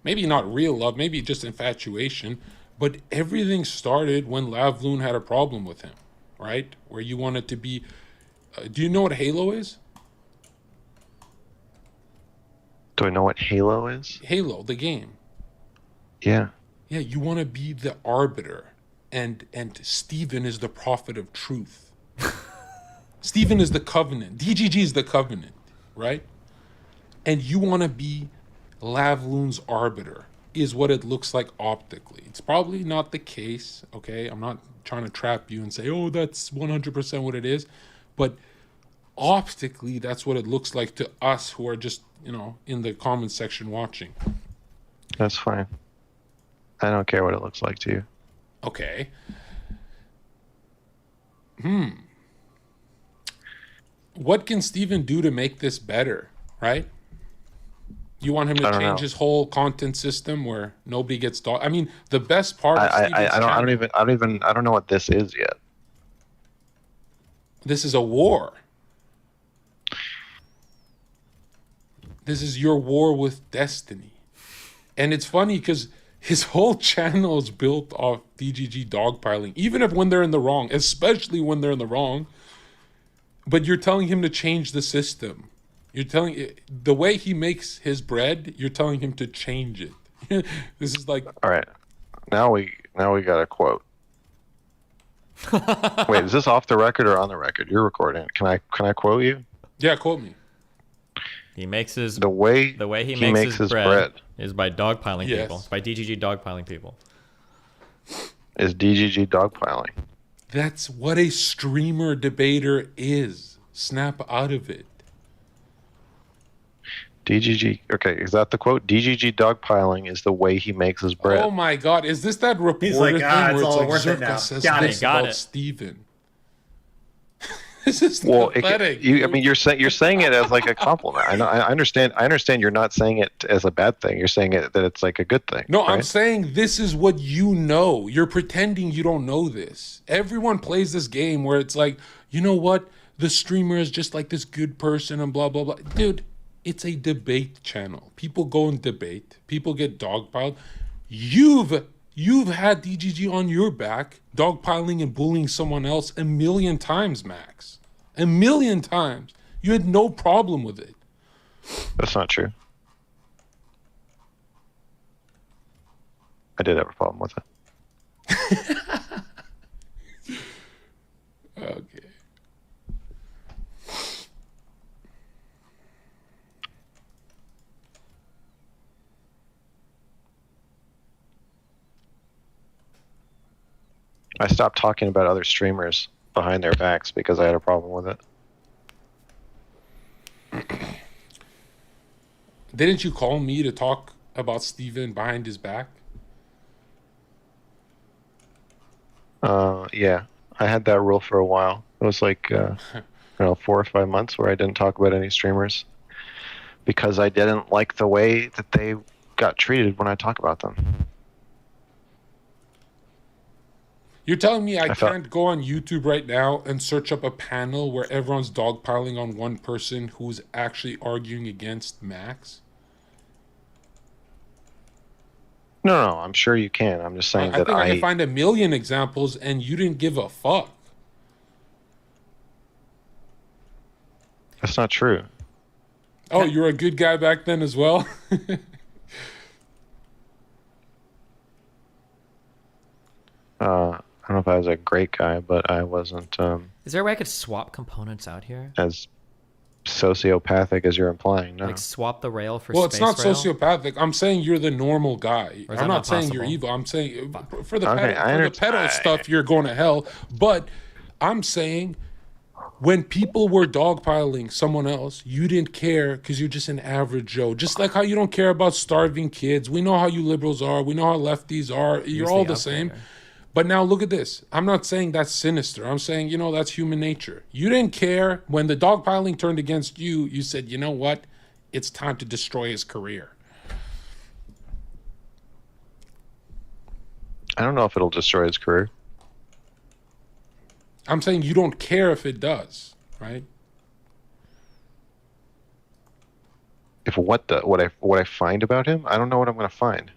E: Maybe not real love, maybe just infatuation. But everything started when Lavloon had a problem with him, right? Where you wanted to be... do you know what Halo is?
G: Do I know what Halo is?
E: Halo, the game.
G: Yeah.
E: Yeah, you want to be the arbiter. And Steven is the prophet of truth. Steven is the covenant. DGG is the covenant, right? And you want to be Lavloon's arbiter. is what it looks like optically. It's probably not the case, okay? I'm not trying to trap you and say, oh, that's 100% what it is. But optically, that's what it looks like to us who are just, in the comment section watching.
G: That's fine. I don't care what it looks like to you.
E: Okay. What can Steven do to make this better, right? You want him to change his whole content system where nobody gets I mean, the best part of Steven's channel,
G: I don't know what this is yet.
E: This is a war. This is your war with destiny. And it's funny because his whole channel is built off DGG dogpiling, even if when they're in the wrong, especially when they're in the wrong. But you're telling him to change the system. You're telling the way he makes his bread, you're telling him to change it. This is like,
G: all right. Now we got a quote. Wait, is this off the record or on the record? You're recording. Can I quote you?
E: Yeah, quote me.
B: He makes his
G: the way
B: he makes his bread is by dogpiling people. It's by DGG dogpiling people.
G: Is DGG dogpiling?
E: That's what a streamer debater is. Snap out of it.
G: DGG. Okay, is that the quote? DGG dogpiling is the way he makes his bread.
E: Oh my God, is this that reporter
C: He's like,
E: thing where
C: it's all
E: it's
C: worth
E: like
C: it now.
E: Zerka says
C: Got
E: this
C: it.
B: Got
E: about
B: it.
E: Steven? This is
G: Well,
E: pathetic.
G: I mean, you're saying it as like a compliment. I understand. I understand you're not saying it as a bad thing. You're saying it that it's like a good thing.
E: No,
G: right?
E: I'm saying this is what you know. You're pretending you don't know this. Everyone plays this game where it's like, you know what? The streamer is just like this good person and blah, blah, blah. Dude, it's a debate channel. People go and debate. People get dogpiled. You've had DGG on your back, dogpiling and bullying someone else 1,000,000 times, Max. 1,000,000 times. You had no problem with it.
G: That's not true. I did have a problem with it.
E: Okay.
G: I stopped talking about other streamers behind their backs because I had a problem with it.
E: Didn't you call me to talk about Steven behind his back?
G: Yeah, I had that rule for a while. It was like 4 or 5 months where I didn't talk about any streamers because I didn't like the way that they got treated when I talk about them.
E: You're telling me I can't go on YouTube right now and search up a panel where everyone's dogpiling on one person who's actually arguing against Max?
G: No, I'm sure you can. I'm just saying
E: I
G: that
E: think I can find 1,000,000 examples and you didn't give a fuck.
G: That's not true.
E: Oh, you're a good guy back then as well?
G: I don't know if I was a great guy, but I wasn't
B: Is there a way I could swap components out here?
G: as sociopathic as you're implying. No.
B: Like swap the rail for
E: Well,
B: space
E: it's not
B: rail?
E: sociopathic. I'm saying you're the normal guy.
B: Or is
E: I'm
B: that
E: not
B: not
E: saying you're
B: possible?
E: evil. I'm saying for the
G: Okay,
E: pedo stuff, you're going to hell. But I'm saying when people were dogpiling someone else, you didn't care because you're just an average Joe. Just like how you don't care about starving kids. We know how you liberals are. We know how lefties are. You're all the same. But now look at this. I'm not saying that's sinister. I'm saying, that's human nature. You didn't care when the dogpiling turned against you. You said, you know what? It's time to destroy his career.
G: I don't know if it'll destroy his career.
E: I'm saying you don't care if it does, right?
G: If what I find about him, I don't know what I'm going to find.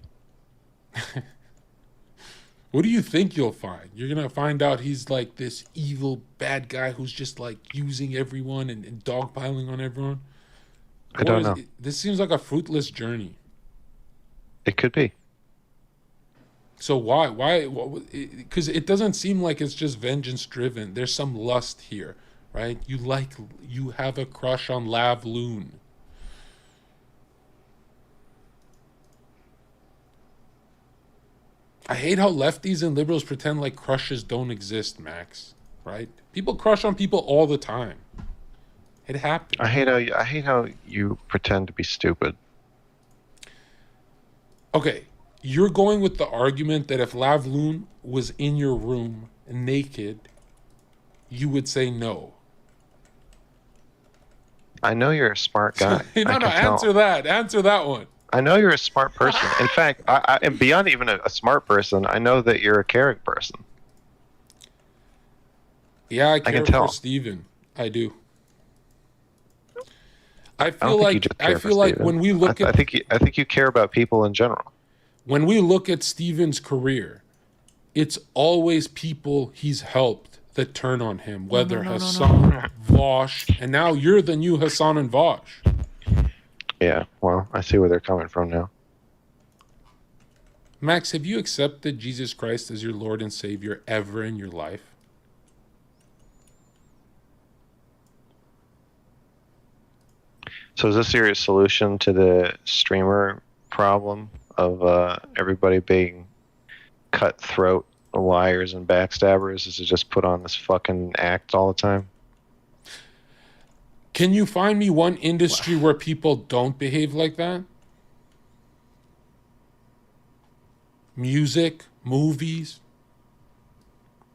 E: What do you think you'll find? You're going to find out he's like this evil bad guy who's just like using everyone and dogpiling on everyone?
G: I don't know.
E: This seems like a fruitless journey.
G: It could be.
E: So why? Because it doesn't seem like it's just vengeance driven. There's some lust here, right? You have a crush on Lav Loon. I hate how lefties and liberals pretend like crushes don't exist, Max. Right? People crush on people all the time. It happens.
G: I hate how you pretend to be stupid.
E: Okay, you're going with the argument that if Lavloon was in your room naked, you would say no.
G: I know you're a smart guy.
E: No, answer that. Answer that one.
G: I know you're a smart person. In fact, and beyond even a smart person, I know that you're a caring person.
E: Yeah, I
G: can
E: care
G: tell.
E: for Steven. I do. I
G: don't
E: feel
G: think you
E: like
G: just care for Steven.
E: when we look
G: I think you care about people in general.
E: when we look at Steven's career, it's always people he's helped that turn on him, whether Hassan, Vosh, and now you're the new Hassan and Vosh.
G: Yeah, well, I see where they're coming from now.
E: Max, have you accepted Jesus Christ as your Lord and Savior ever in your life?
G: So is this your solution to the streamer problem of everybody being cutthroat liars and backstabbers? Is to just put on this fucking act all the time?
E: Can you find me one industry where people don't behave like that? Music, movies,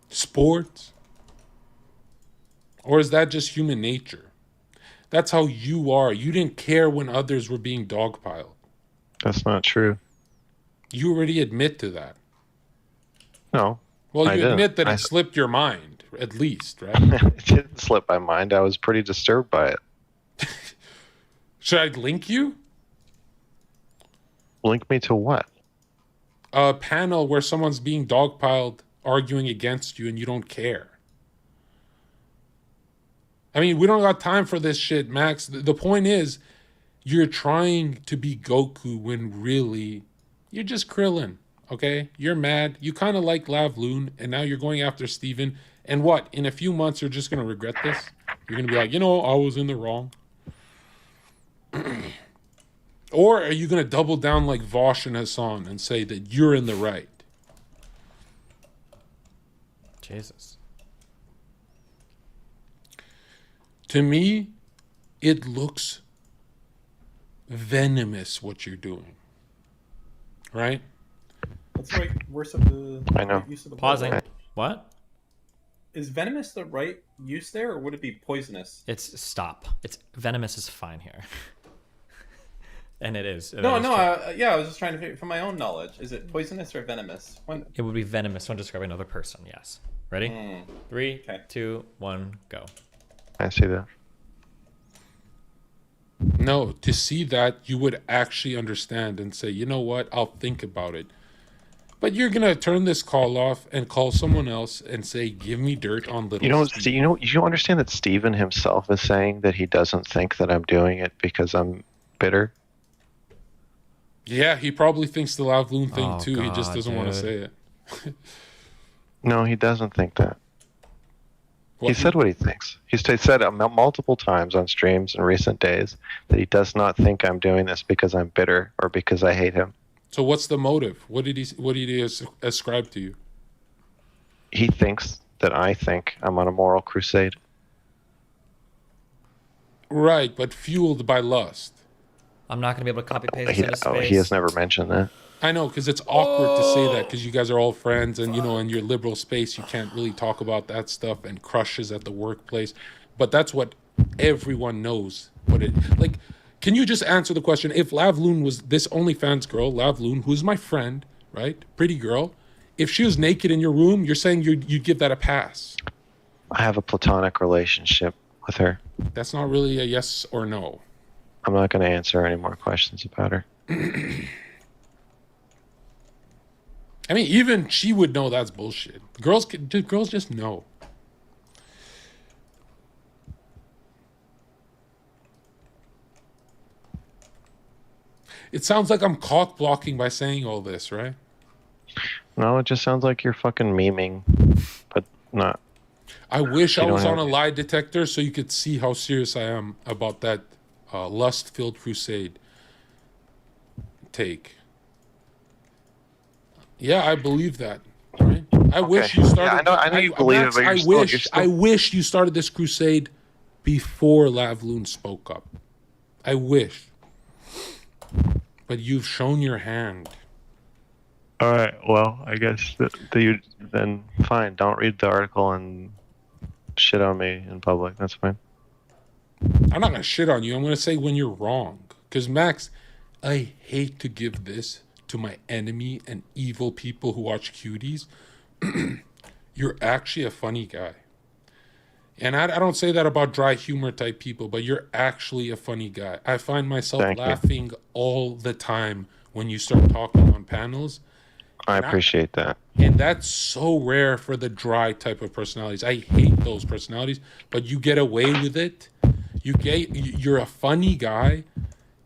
E: sports? Or is that just human nature? That's how you are. You didn't care when others were being dogpiled.
G: That's not true.
E: You already admit to that.
G: No.
E: Well,
G: I
E: you
G: didn't.
E: admit that it slipped your mind, at least, right?
G: It didn't slip my mind. I was pretty disturbed by it.
E: Should I link you?
G: Link me to what?
E: A panel where someone's being dogpiled, arguing against you, and you don't care. I mean, we don't got time for this shit, Max. The point is, you're trying to be Goku when really, you're just Krillin, okay? You're mad. You kind of like Lavloon, and now you're going after Steven. And what? In a few months, you're just going to regret this? You're going to be like, I was in the wrong. Or are you going to double down like Vosh and Hassan and say that you're in the right?
B: Jesus.
E: To me, it looks venomous what you're doing. Right?
I: That's the right use of the
G: I know.
I: use of the word.
B: Pausing. What?
I: Is venomous the right use there, or would it be poisonous?
B: It's stop. It's venomous is fine here. And it is.
I: No, I was just trying to figure from my own knowledge. Is it poisonous or venomous?
B: It would be venomous when describing another person, yes. Ready? 3, 2, 1, go.
G: I see that.
E: No, to see that, you would actually understand and say, you know what, I'll think about it. But you're going to turn this call off and call someone else and say, give me dirt on little Steve.
G: You understand that Steven himself is saying that he doesn't think that I'm doing it because I'm bitter?
E: Yeah, he probably thinks the Lavloon thing too.
B: God,
E: he just doesn't want to say it.
G: No, he doesn't think that.
E: What?
G: He said what he thinks. He's said multiple times on streams in recent days that he does not think I'm doing this because I'm bitter or because I hate him.
E: So what's the motive? What did he ascribe to you?
G: He thinks that I think I'm on a moral crusade.
E: Right, but fueled by lust.
B: I'm not going to be able to copy paste this into space.
G: He has never mentioned that.
E: I know, because it's awkward to say that because you guys are all friends and, in your liberal space, you can't really talk about that stuff and crushes at the workplace. But that's what everyone knows. Can you just answer the question? If Lavloon was this OnlyFans girl, Lavloon, who's my friend, right? Pretty girl. If she was naked in your room, you're saying you'd give that a pass.
G: I have a platonic relationship with her.
E: That's not really a yes or no.
G: I'm not going to answer any more questions about her.
E: I mean, even she would know that's bullshit. Girls just know. It sounds like I'm cock blocking by saying all this, right?
G: No, it just sounds like you're fucking memeing, but not.
E: I wish I was on a lie detector so you could see how serious I am about that lust-filled crusade take. Yeah, I believe that. Right? I wish you started.
G: Yeah, I know you believe
E: Max,
G: it, but you're still.
E: I wish you started this crusade before Lavloon spoke up. I wish. But you've shown your hand.
G: All right. Well, I guess you then fine. Don't read the article and shit on me in public. That's fine.
E: I'm not gonna shit on you. I'm gonna say when you're wrong. Because Max, I hate to give this to my enemy and evil people who watch cuties. You're actually a funny guy. And I don't say that about dry humor type people, but you're actually a funny guy. I find myself laughing all the time when you start talking on panels.
G: I appreciate that.
E: And that's so rare for the dry type of personalities. I hate those personalities, but you get away with it. You're a funny guy,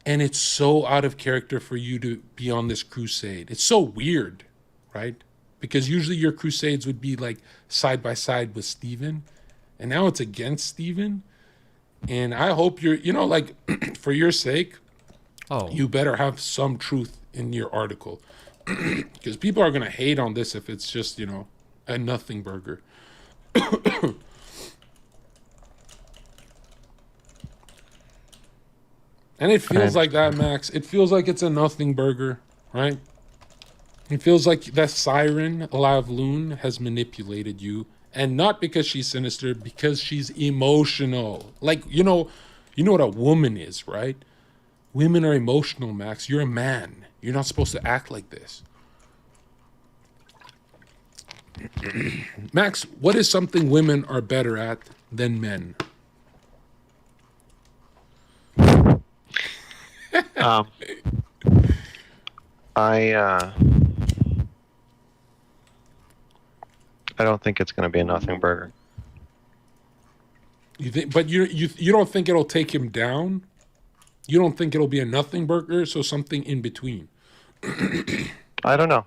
E: and it's so out of character for you to be on this crusade. It's so weird, right? Because usually your crusades would be like side by side with Steven, and now it's against Steven. And I hope you're, like, for your sake, you better have some truth in your article. Because people are going to hate on this if it's just, a nothing burger. And it feels like that, Max. It feels like it's a nothing burger, right? It feels like that siren, Lavloon, has manipulated you. And not because she's sinister, because she's emotional. Like, you know what a woman is, right? Women are emotional, Max. You're a man. You're not supposed to act like this. Max, what is something women are better at than men?
G: I don't think it's going to be a nothing burger.
E: You think, but you don't think it'll take him down? You don't think it'll be a nothing burger? So something in between.
G: I don't know.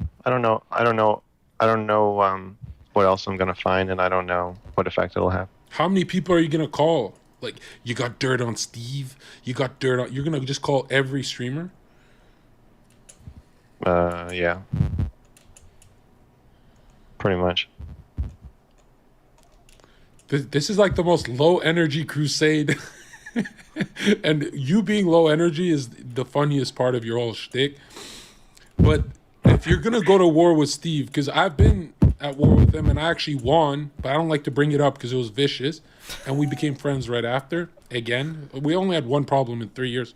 G: What else I'm going to find, and I don't know what effect it'll have.
E: How many people are you going to call? Like, you got dirt on Steve. You got dirt on... You're going to just call every streamer?
G: Yeah. Pretty much.
E: This is like the most low energy crusade. And you being low energy is the funniest part of your whole shtick. But if you're going to go to war with Steve, because I've been at war with him and I actually won, but I don't like to bring it up because it was vicious. And we became friends right after. Again, we only had one problem in 3 years.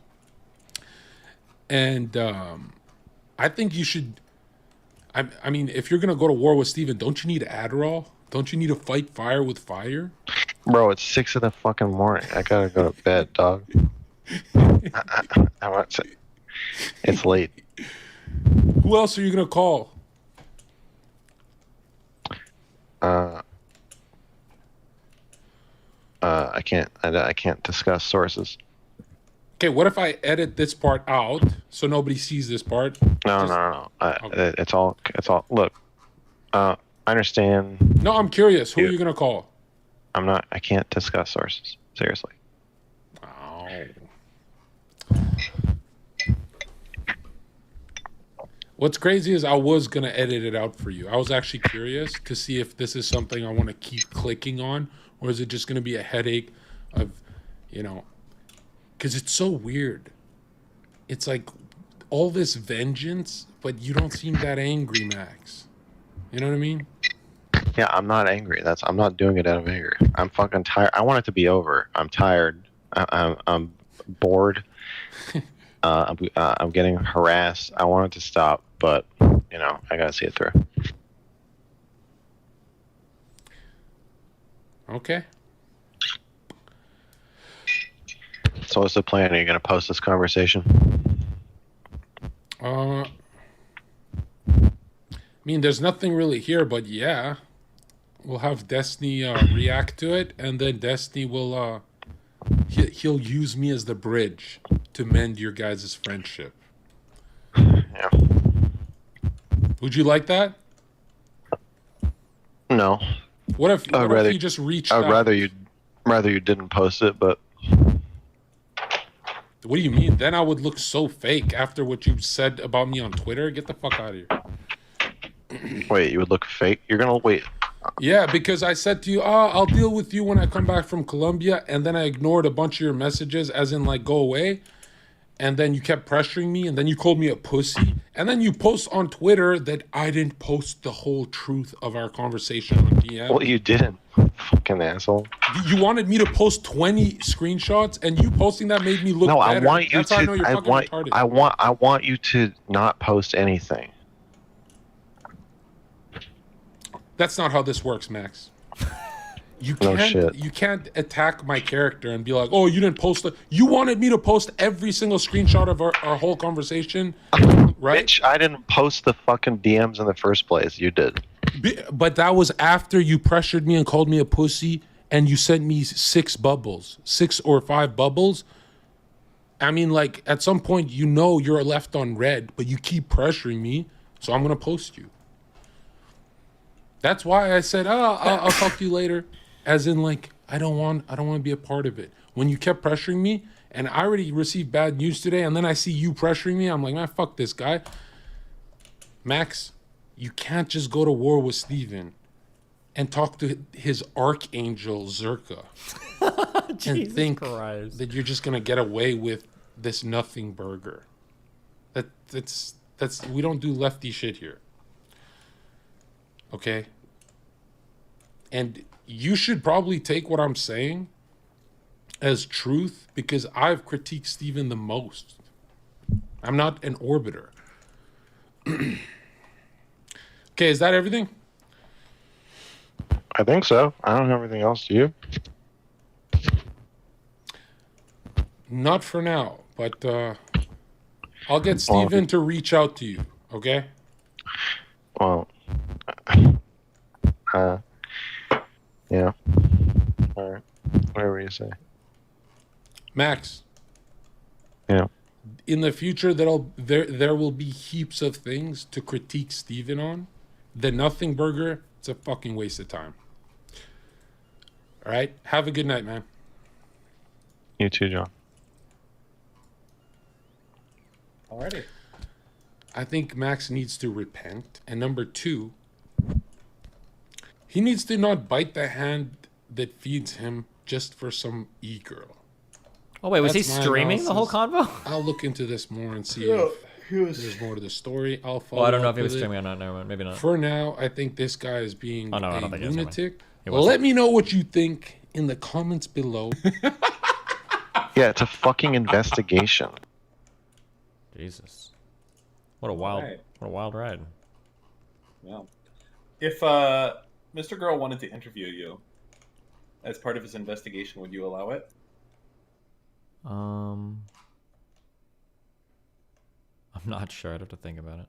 E: And I think you should... I mean, if you're going to go to war with Steven, don't you need Adderall? Don't you need to fight fire with fire?
G: Bro, it's 6 in the fucking morning. I gotta go to bed, dog. I want to... It's late.
E: Who else are you going to call?
G: I can't discuss sources.
E: Okay, what if I edit this part out so nobody sees this part?
G: No. Okay. It's all. Look, I understand.
E: No, I'm curious. Who are you gonna call?
G: I can't discuss sources. Seriously.
E: Oh. What's crazy is I was gonna edit it out for you. I was actually curious to see if this is something I want to keep clicking on, or is it just gonna be a headache of, because it's so weird. It's like all this vengeance, but you don't seem that angry, Max. You know what I mean?
G: Yeah, I'm not angry. I'm not doing it out of anger. I'm fucking tired. I want it to be over. I'm tired. I'm bored. I'm getting harassed. I want it to stop, but I gotta see it through.
E: Okay.
G: So what's the plan? Are you gonna post this conversation?
E: I mean, there's nothing really here, but yeah, we'll have Destiny react to it, and then Destiny will he'll use me as the bridge to mend your guys' friendship.
G: Yeah.
E: Would you like that?
G: No.
E: What if he just reached out?
G: I'd rather you didn't post it, but.
E: What do you mean? Then I would look so fake after what you said about me on Twitter. Get the fuck out of here.
G: Wait, you would look fake? You're gonna wait.
E: Yeah, because I said to you, I'll deal with you when I come back from Colombia, and then I ignored a bunch of your messages, as in like go away, and then you kept pressuring me, and then you called me a pussy, and then you post on Twitter that I didn't post the whole truth of our conversation on DM.
G: Well, you didn't, fucking asshole.
E: You wanted me to post 20 screenshots, and you posting that made me look
G: No,
E: better.
G: I want you
E: That's how I know
G: to.
E: you're fucking retarded.
G: I want you to not post anything.
E: That's not how this works, Max. You
G: No
E: can't.
G: shit.
E: You can't attack my character and be like, "Oh, you didn't post it." You wanted me to post every single screenshot of our whole conversation, right?
G: Bitch, I didn't post the fucking DMs in the first place. You did.
E: But that was after you pressured me and called me a pussy, and you sent me 6 or 5 bubbles. I mean, like, at some point, you know you're left on red, but you keep pressuring me, so I'm gonna post you. That's why I said, I'll talk to you later. As in, like, I don't want to be a part of it. When you kept pressuring me, and I already received bad news today, and then I see you pressuring me, I'm like, man, fuck this guy. Max, you can't just go to war with Steven and talk to his archangel Zerka and think that you're just gonna get away with this nothing burger. That's we don't do lefty shit here. Okay? And you should probably take what I'm saying as truth because I've critiqued Steven the most. I'm not an orbiter. Okay, is that everything?
G: I think so. I don't have anything else. Do you?
E: Not for now, but I'll get Steven to reach out to you, okay?
G: Well, yeah. All right. Whatever you say.
E: Max.
G: Yeah.
E: In the future, there will be heaps of things to critique Steven on. The Nothing Burger, it's a fucking waste of time. All right? Have a good night, man.
G: You too, John.
I: Alrighty.
E: I think Max needs to repent. And number 2, he needs to not bite the hand that feeds him just for some e-girl.
B: Oh, wait, was
E: That's
B: he
E: my
B: streaming the whole
E: analysis.
B: convo?
E: I'll look into this more and see if there's more to the story. I'll follow
B: Oh, I don't know
E: up
B: if he was
E: with it.
B: streaming or not. Never mind. Maybe not.
E: For now, I think this guy is being
B: Oh, no, I
E: a
B: don't think he was streaming.
E: lunatic.
B: He
E: Well,
B: wasn't.
E: let me know what you think in the comments below.
G: Yeah, it's a fucking investigation.
B: Jesus. What a wild,
I: Alright.
B: what a wild ride.
I: Yeah. If Mr. Girl wanted to interview you as part of his investigation, would you allow it?
B: I'm not sure. I'd have to think about it.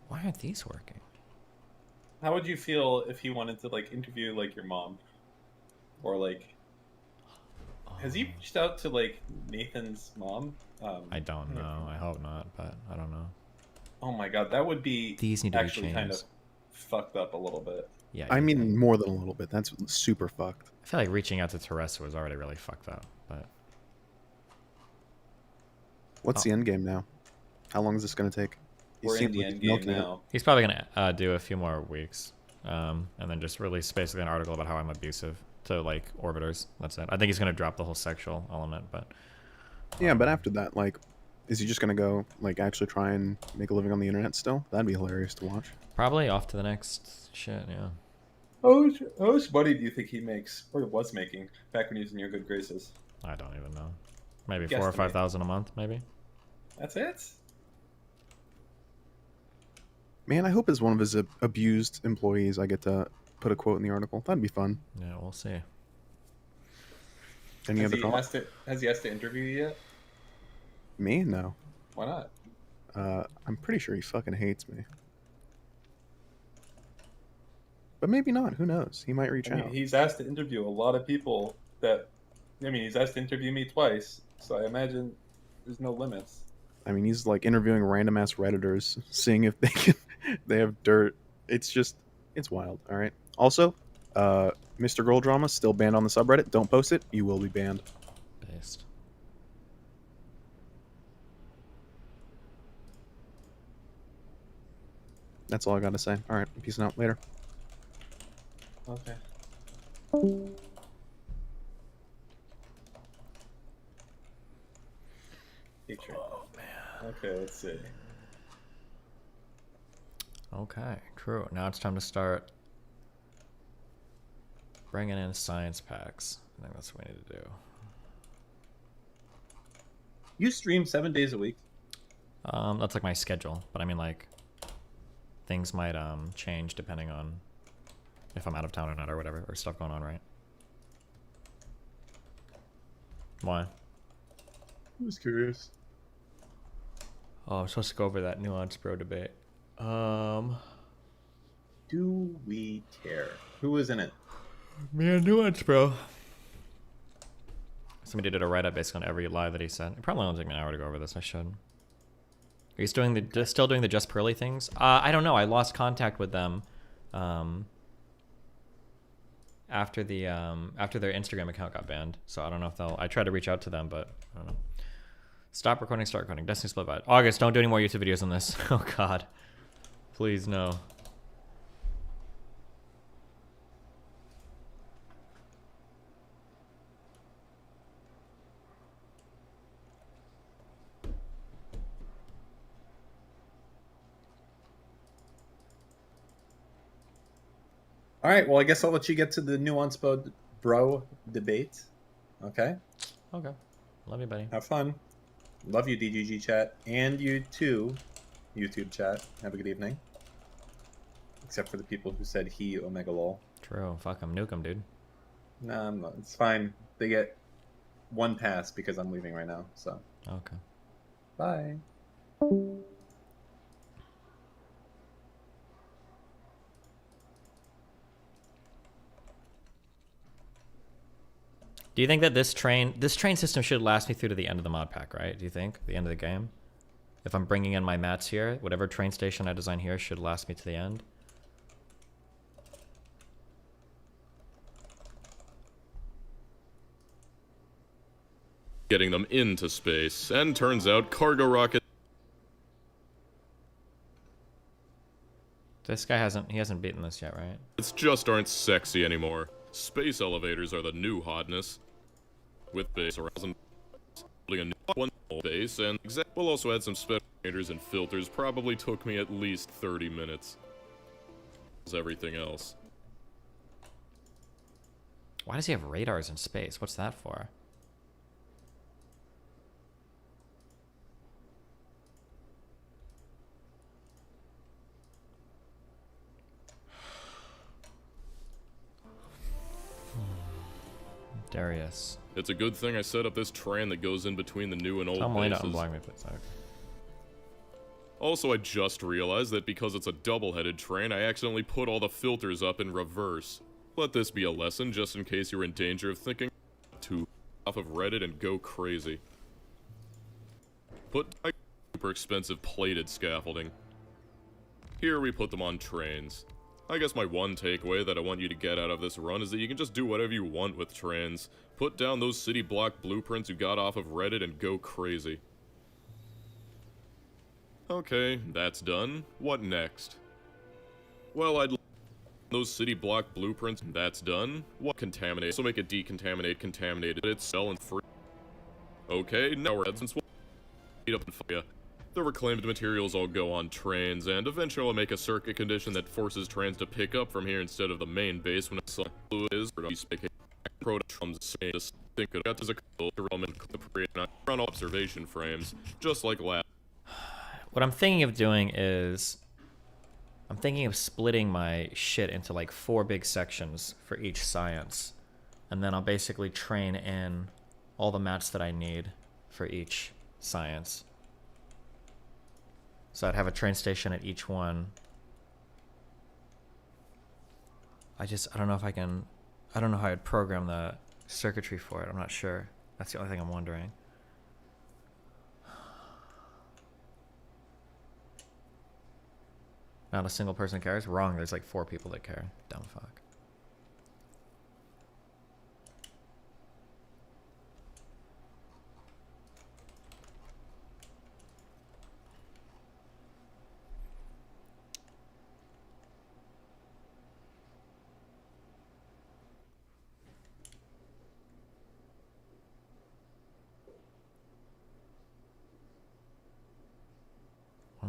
B: Why aren't these working?
I: How would you feel if he wanted to like interview like your mom, or like? Has he reached out to like Nathan's mom?
B: I don't know. I hope not, but I don't know.
I: Oh my god, that would be
B: These need to be
I: actually kind of
B: changed.
I: fucked up a little bit.
B: Yeah.
H: I
B: you
H: mean,
B: think.
H: more than a little bit. That's super fucked.
B: I feel like reaching out to Teresa was already really fucked up, but
H: What's the end game now? How long is this going to take? He
I: We're in
H: seems
I: the
H: like
I: end
H: he's
I: game
H: milking it.
I: now.
B: he's probably gonna do a few more weeks, and then just release basically an article about how I'm abusive to like orbiters. That's it. I think he's gonna drop the whole sexual element, but
H: Yeah, but after that, like, is he just going to go, like, actually try and make a living on the internet still? That'd be hilarious to watch.
B: probably off to the next shit. Yeah.
I: How much money do you think he makes, or was making, back when he was in your good graces?
B: I don't even know. Maybe
I: Guesstimate.
B: 4,000 or 5,000 a month, maybe.
I: That's it?
H: Man, I hope as one of his abused employees, I get to put a quote in the article. That'd be fun.
B: Yeah, we'll see.
H: Any
I: Has
H: other
I: he
H: thoughts?
I: asked to interview you yet?
H: Me? No.
I: Why not?
H: I'm pretty sure he fucking hates me. But maybe not. Who knows? He might reach
I: I mean,
H: out.
I: he's asked to interview a lot of people that. I mean, he's asked to interview me twice, so I imagine there's no limits.
H: I mean, he's like interviewing random ass redditors, seeing if they have dirt. It's wild. All right. Also, Mr. Girl Drama still banned on the subreddit. Don't post it. You will be banned.
B: Based.
H: That's all I got to say. All right, peace out. Later.
I: Okay. Feature. Oh man. Okay, let's see.
B: Okay, true. Now it's time to start bringing in science packs. I think that's what we need to do.
C: You stream 7 days a week.
B: That's like my schedule, but I mean like things might change depending on if I'm out of town or not or whatever, or stuff going on, right? Why?
C: I was curious.
B: Oh, I'm supposed to go over that Nuance Bro debate.
C: Do we care? Who was in it?
B: Me and Nuance Bro. Somebody did a write-up basically on every lie that he said. It probably only took me an hour to go over this. I should. Are you still doing the Just Pearly things? I don't know. I lost contact with them after their Instagram account got banned. So I don't know if they'll. I tried to reach out to them, but I don't know. Stop recording, start recording. Destiny Split Bot. August, don't do any more YouTube videos on this. Oh God, please no.
C: All right. Well, I guess I'll let you get to the Nuance Bro debate. Okay.
B: Okay. Love you, buddy.
C: Have fun. Love you, DGG chat, and you too, YouTube chat. Have a good evening. Except for the people who said he Omega lol.
B: True. Fuck him. Nuke him, dude.
C: Nah, I'm not. It's fine. They get one pass because I'm leaving right now. So.
B: Okay.
C: Bye.
B: Do you think that this train system should last me through to the end of the mod pack, right? Do you think? The end of the game? If I'm bringing in my mats here, whatever train station I design here should last me to the end?
J: Getting them into space, and turns out cargo rocket.
B: This guy hasn't beaten this yet, right?
J: It's just aren't sexy anymore. Space elevators are the new hotness. With base around building a new one base, and we'll also add some special meters and filters. Probably took me at least 30 minutes. As everything else.
B: Why does he have radars in space? What's that for? Darius.
J: It's a good thing I set up this train that goes in between the new and old bases.
B: Unblind me, please. Okay.
J: Also, I just realized that because it's a double-headed train, I accidentally put all the filters up in reverse. Let this be a lesson, just in case you're in danger of thinking to off of Reddit and go crazy. Put super expensive plated scaffolding. Here we put them on trains. I guess my one takeaway that I want you to get out of this run is that you can just do whatever you want with trains. Put down those city block blueprints you got off of Reddit and go crazy. Okay, that's done. What next? Well, I'd those city block blueprints, that's done. What contaminate? So make it decontaminate, contaminated, it's sell and free. Okay, now we're since we'll eat up and fire. The reclaimed materials all go on trains, and eventually I'll make a circuit condition that forces trains to pick up from here instead of the main base when it's fluid is protons think it as a run observation frames, just like last.
B: What I'm thinking of doing is I'm thinking of splitting my shit into like 4 big sections for each science. And then I'll basically train in all the mats that I need for each science. So I'd have a train station at each one. I don't know if I can, I don't know how I'd program the circuitry for it. I'm not sure. That's the only thing I'm wondering. Not a single person cares? Wrong, there's like 4 people that care. Dumb fuck.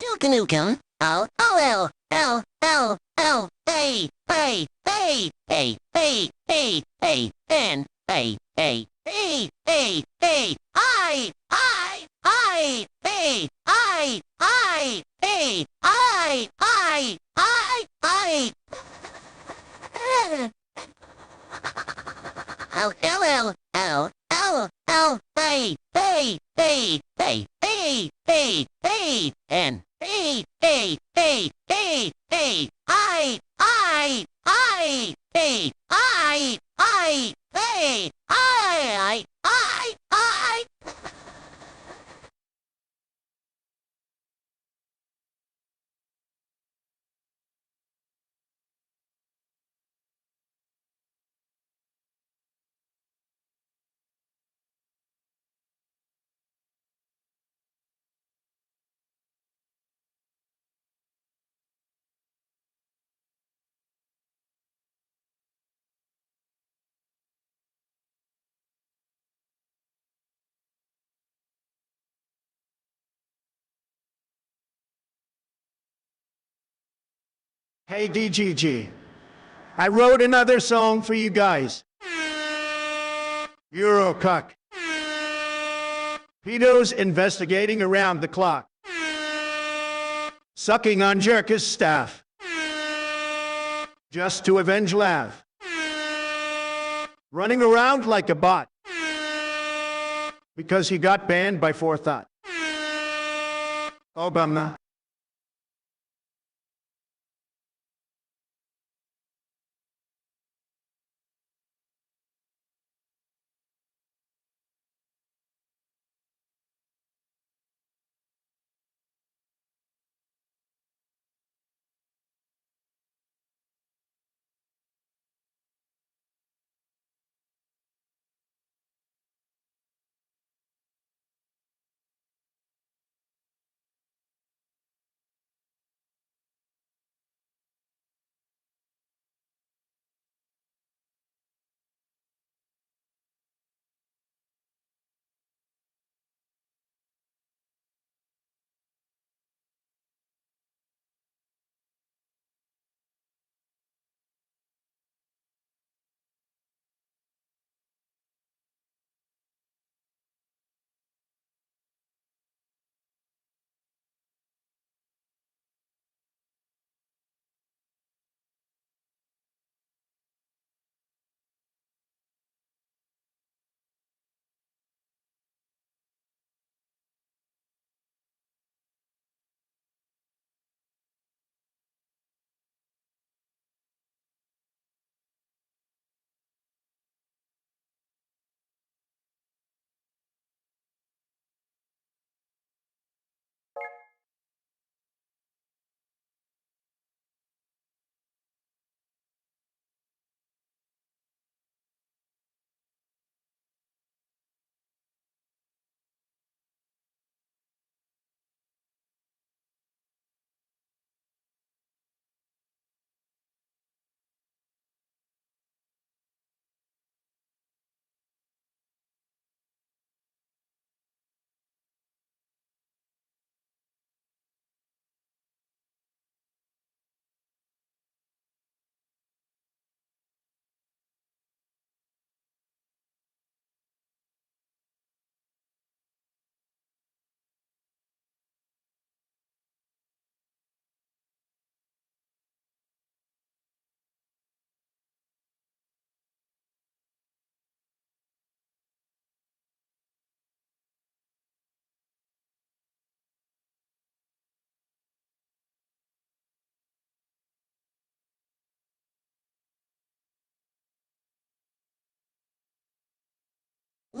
K: Dukanukum. O O L L L L A A A A A A A N A A A A A I A I L L L L L L A A A A A A N A A A A A I A I.
L: Hey, DGG. I wrote another song for you guys. Eurocuck. Pedos investigating around the clock. Sucking on Jerka's staff. Just to avenge Lav. Running around like a bot. Because he got banned by Forethought. Obama.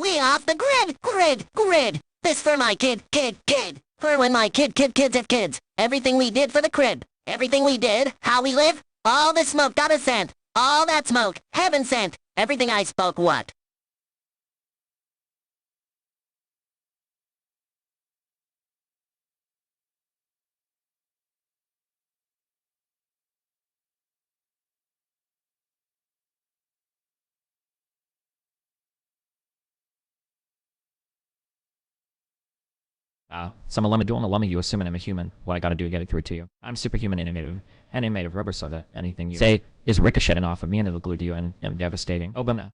K: We off the grid. This for my kid. For when my kids have kids. Everything we did for the crib. Everything we did, how we live. All the smoke got a scent. All that smoke, heaven sent. Everything I spoke, what?
B: So I'm a lemma dual and a lemma, you assuming I'm a human. What I gotta do to get it through to you. I'm superhuman and made of rubber, so that anything you say is ricocheting off of me and it'll glue to you and devastating. Oh, but no.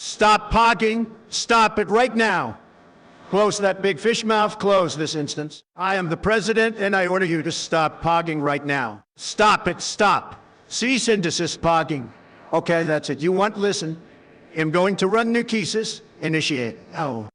L: Stop pogging. Stop it right now. Close that big fish mouth. Close this instance. I am the president, and I order you to stop pogging right now. Stop it. Stop. Cease and desist pogging. Okay, that's it. You want listen. I'm going to run Nukesis. Initiate. Oh.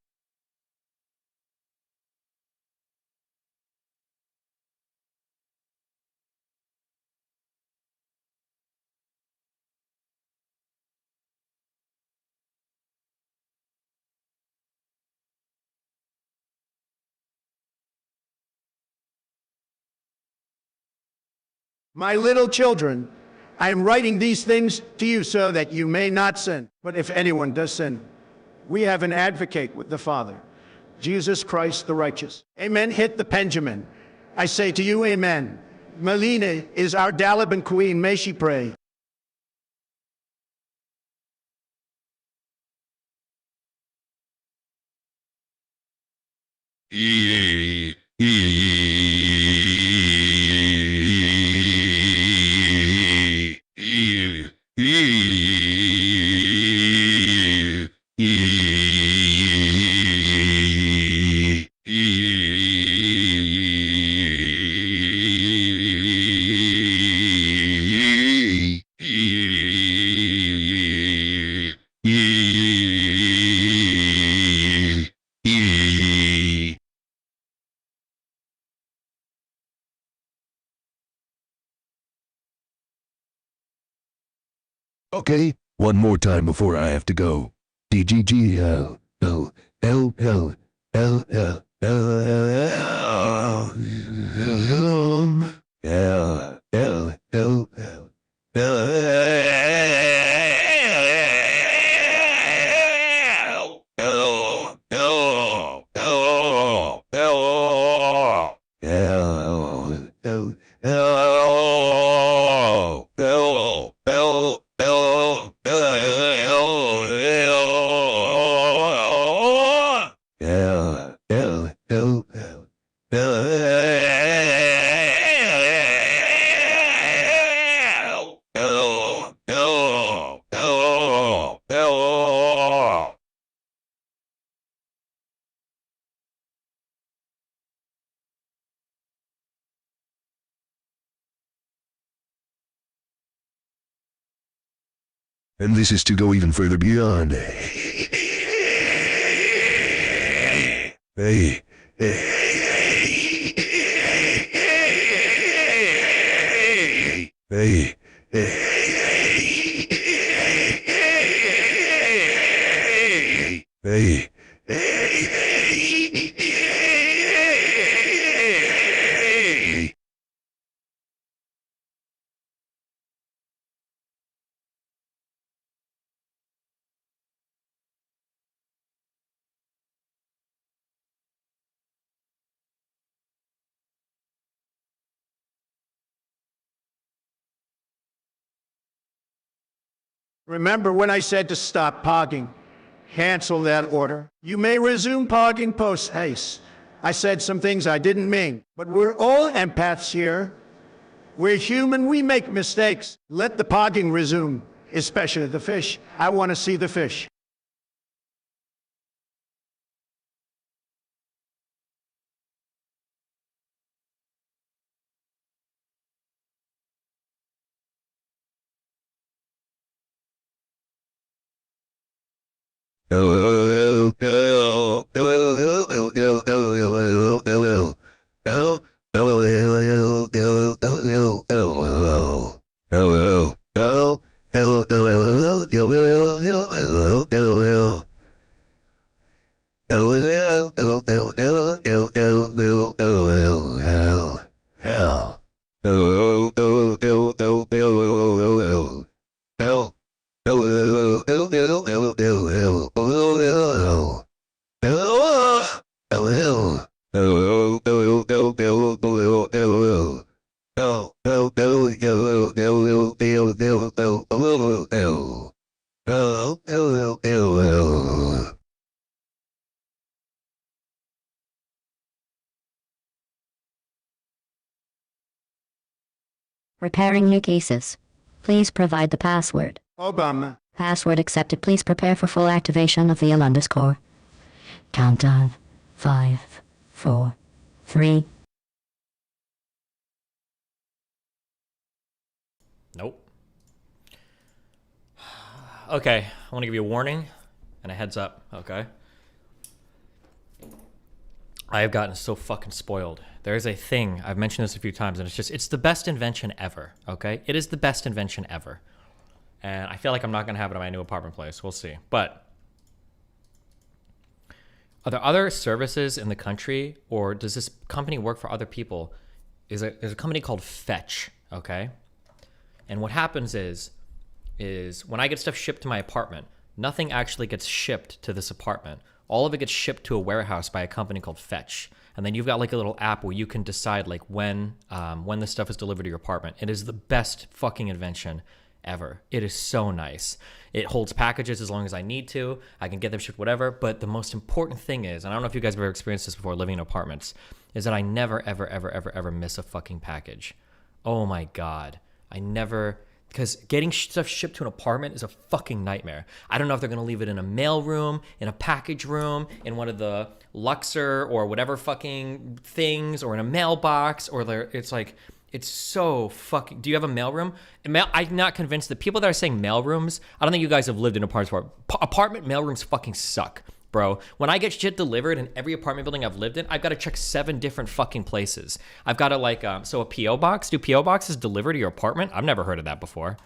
L: My little children, I am writing these things to you so that you may not sin. But if anyone does sin, we have an advocate with the Father, Jesus Christ the righteous. Amen. Hit the Benjamin. I say to you, amen. Melina is our Dalaban queen. May she pray.
M: Okay, one more time before I have to go. DGGL L L L L L L L L And this is to go even further beyond. Hey. Hey. Hey.
L: Remember when I said to stop pogging? Cancel that order. You may resume pogging post haste. I said some things I didn't mean. But we're all empaths here. We're human, we make mistakes. Let the pogging resume, especially the fish. I want to see the fish.
N: Repairing new cases. Please provide the password.
L: Obama.
N: Password accepted. Please prepare for full activation of VL_. Countdown. 5, 4, 3.
B: Nope. Okay, I want to give you a warning and a heads up, okay? I have gotten so fucking spoiled. There is a thing, I've mentioned this a few times, and it's the best invention ever, okay? It is the best invention ever. And I feel like I'm not gonna have it in my new apartment place. We'll see. But are there other services in the country, or does this company work for other people? There's a company called Fetch, okay? And what happens is when I get stuff shipped to my apartment, nothing actually gets shipped to this apartment. All of it gets shipped to a warehouse by a company called Fetch. And then you've got like a little app where you can decide like when this stuff is delivered to your apartment. It is the best fucking invention ever. It is so nice. It holds packages as long as I need to. I can get them shipped whatever. But the most important thing is, and I don't know if you guys have ever experienced this before living in apartments, is that I never, ever, ever, ever, ever miss a fucking package. Oh my God. I never... Because getting stuff shipped to an apartment is a fucking nightmare. I don't know if they're going to leave it in a mail room, in a package room, in one of the Luxor or whatever fucking things, or in a mailbox, or it's like, it's so fucking... Do you have a mail room? I'm not convinced that people that are saying mail rooms, I don't think you guys have lived in apartments before. Apartment mail rooms fucking suck, bro. When I get shit delivered in every apartment building I've lived in, I've got to check 7 different fucking places. I've got to so a P.O. box? Do P.O. boxes deliver to your apartment? I've never heard of that before.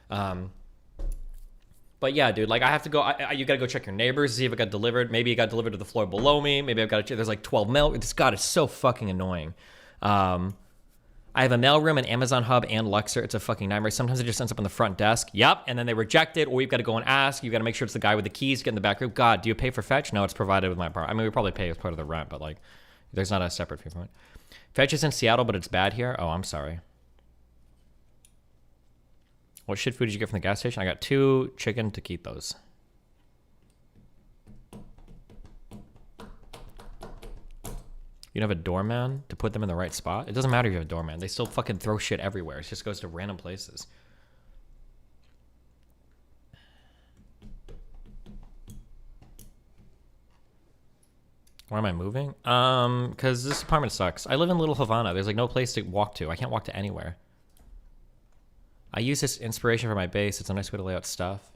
B: But yeah, dude, like I have to go, you got to go check your neighbors, see if it got delivered. Maybe it got delivered to the floor below me. Maybe I've got to check, there's like 12 mail. It's so fucking annoying. I have a mailroom, an Amazon hub, and Luxor. It's a fucking nightmare. Sometimes it just ends up on the front desk. Yep, and then they reject it, or we've got to go and ask. You've got to make sure it's the guy with the keys, get in the back room. God, do you pay for Fetch? No, it's provided with my apartment. I mean, we probably pay as part of the rent, but like, there's not a separate fee for it. Fetch is in Seattle, but it's bad here. Oh, I'm sorry. What shit food did you get from the gas station? I got 2 chicken taquitos. You don't have a doorman to put them in the right spot? It doesn't matter if you have a doorman. They still fucking throw shit everywhere. It just goes to random places. Why am I moving? Because this apartment sucks. I live in Little Havana. There's like no place to walk to. I can't walk to anywhere. I use this inspiration for my base. It's a nice way to lay out stuff.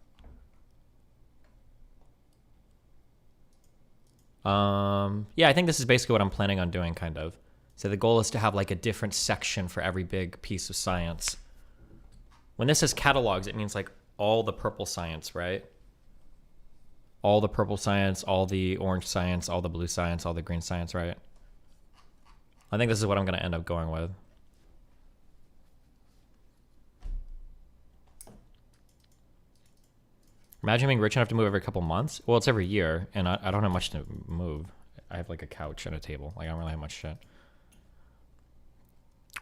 B: Yeah, I think this is basically what I'm planning on doing, kind of. So the goal is to have like a different section for every big piece of science. When this says catalogs, it means like all the purple science, right? All the purple science, all the orange science, all the blue science, all the green science, right? I think this is what I'm going to end up going with. Imagine being rich enough to move every couple months. Well, it's every year, and I don't have much to move. I have like a couch and a table. Like I don't really have much shit.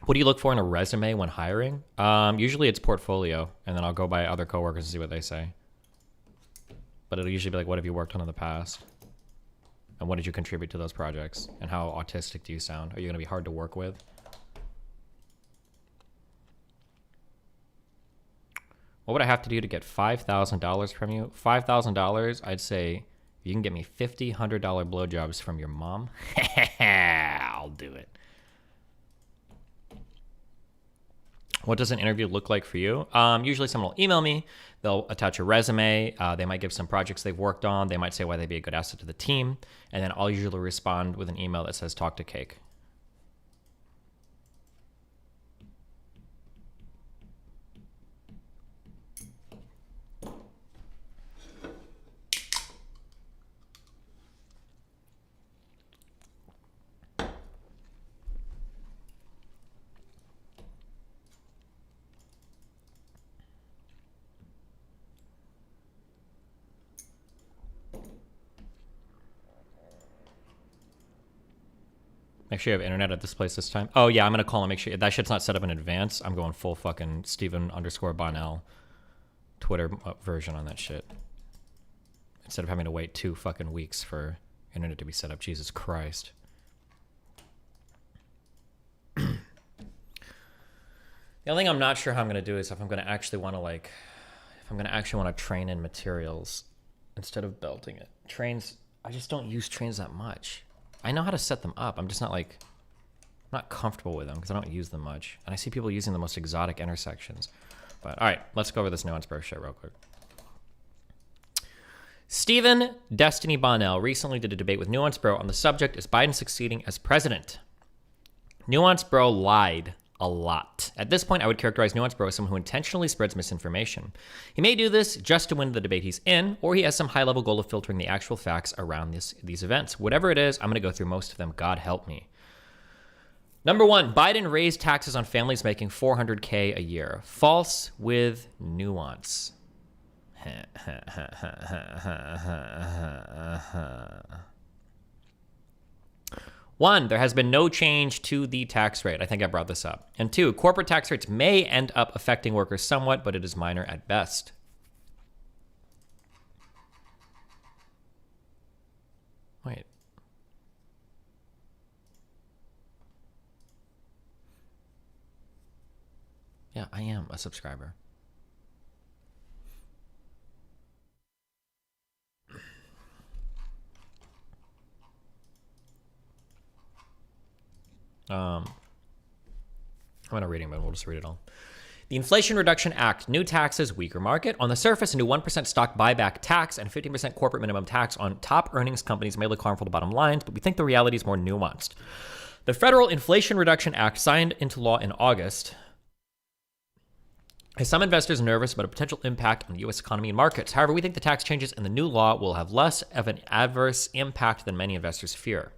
B: What do you look for in a resume when hiring? Usually it's portfolio, and then I'll go by other coworkers and see what they say. But it'll usually be like, what have you worked on in the past? And what did you contribute to those projects? And how autistic do you sound? Are you going to be hard to work with? What would I have to do to get $5,000 from you? $5,000, I'd say you can get me $50, $100 blowjobs from your mom. I'll do it. What does an interview look like for you? Usually someone will email me. They'll attach a resume. They might give some projects they've worked on. They might say why they'd be a good asset to the team. And then I'll usually respond with an email that says, talk to Cake. Make sure you have internet at this place this time. Oh, yeah, I'm going to call and make sure that shit's not set up in advance. I'm going full fucking Steven_Bonnell Twitter version on that shit. Instead of having to wait 2 fucking weeks for internet to be set up. Jesus Christ. The only thing I'm not sure how I'm going to do is if I'm going to actually want to like, if I'm going to actually want to train in materials instead of belting it. Trains, I just don't use trains that much. I know how to set them up. I'm just not like, I'm not comfortable with them because I don't use them much. And I see people using the most exotic intersections. But all right, let's go over this Nuance Bro shit real quick. Stephen Destiny Bonnell recently did a debate with Nuance Bro on the subject, is Biden succeeding as president? Nuance Bro lied a lot. At this point, I would characterize Nuance Bro as someone who intentionally spreads misinformation. He may do this just to win the debate he's in, or he has some high-level goal of filtering the actual facts around these events. Whatever it is, I'm going to go through most of them. God help me. Number 1, Biden raised taxes on families making $400K a year. False with nuance. 1, there has been no change to the tax rate. I think I brought this up. And 2, corporate tax rates may end up affecting workers somewhat, but it is minor at best. Wait. Yeah, I am a subscriber. I'm not reading, but we'll just read it all. The Inflation Reduction Act, new taxes, weaker market. On the surface, a new 1% stock buyback tax and 15% corporate minimum tax on top earnings companies may look harmful to bottom lines, but we think the reality is more nuanced. The Federal Inflation Reduction Act, signed into law in August, has some investors nervous about a potential impact on the U.S. economy and markets. However, we think the tax changes in the new law will have less of an adverse impact than many investors fear.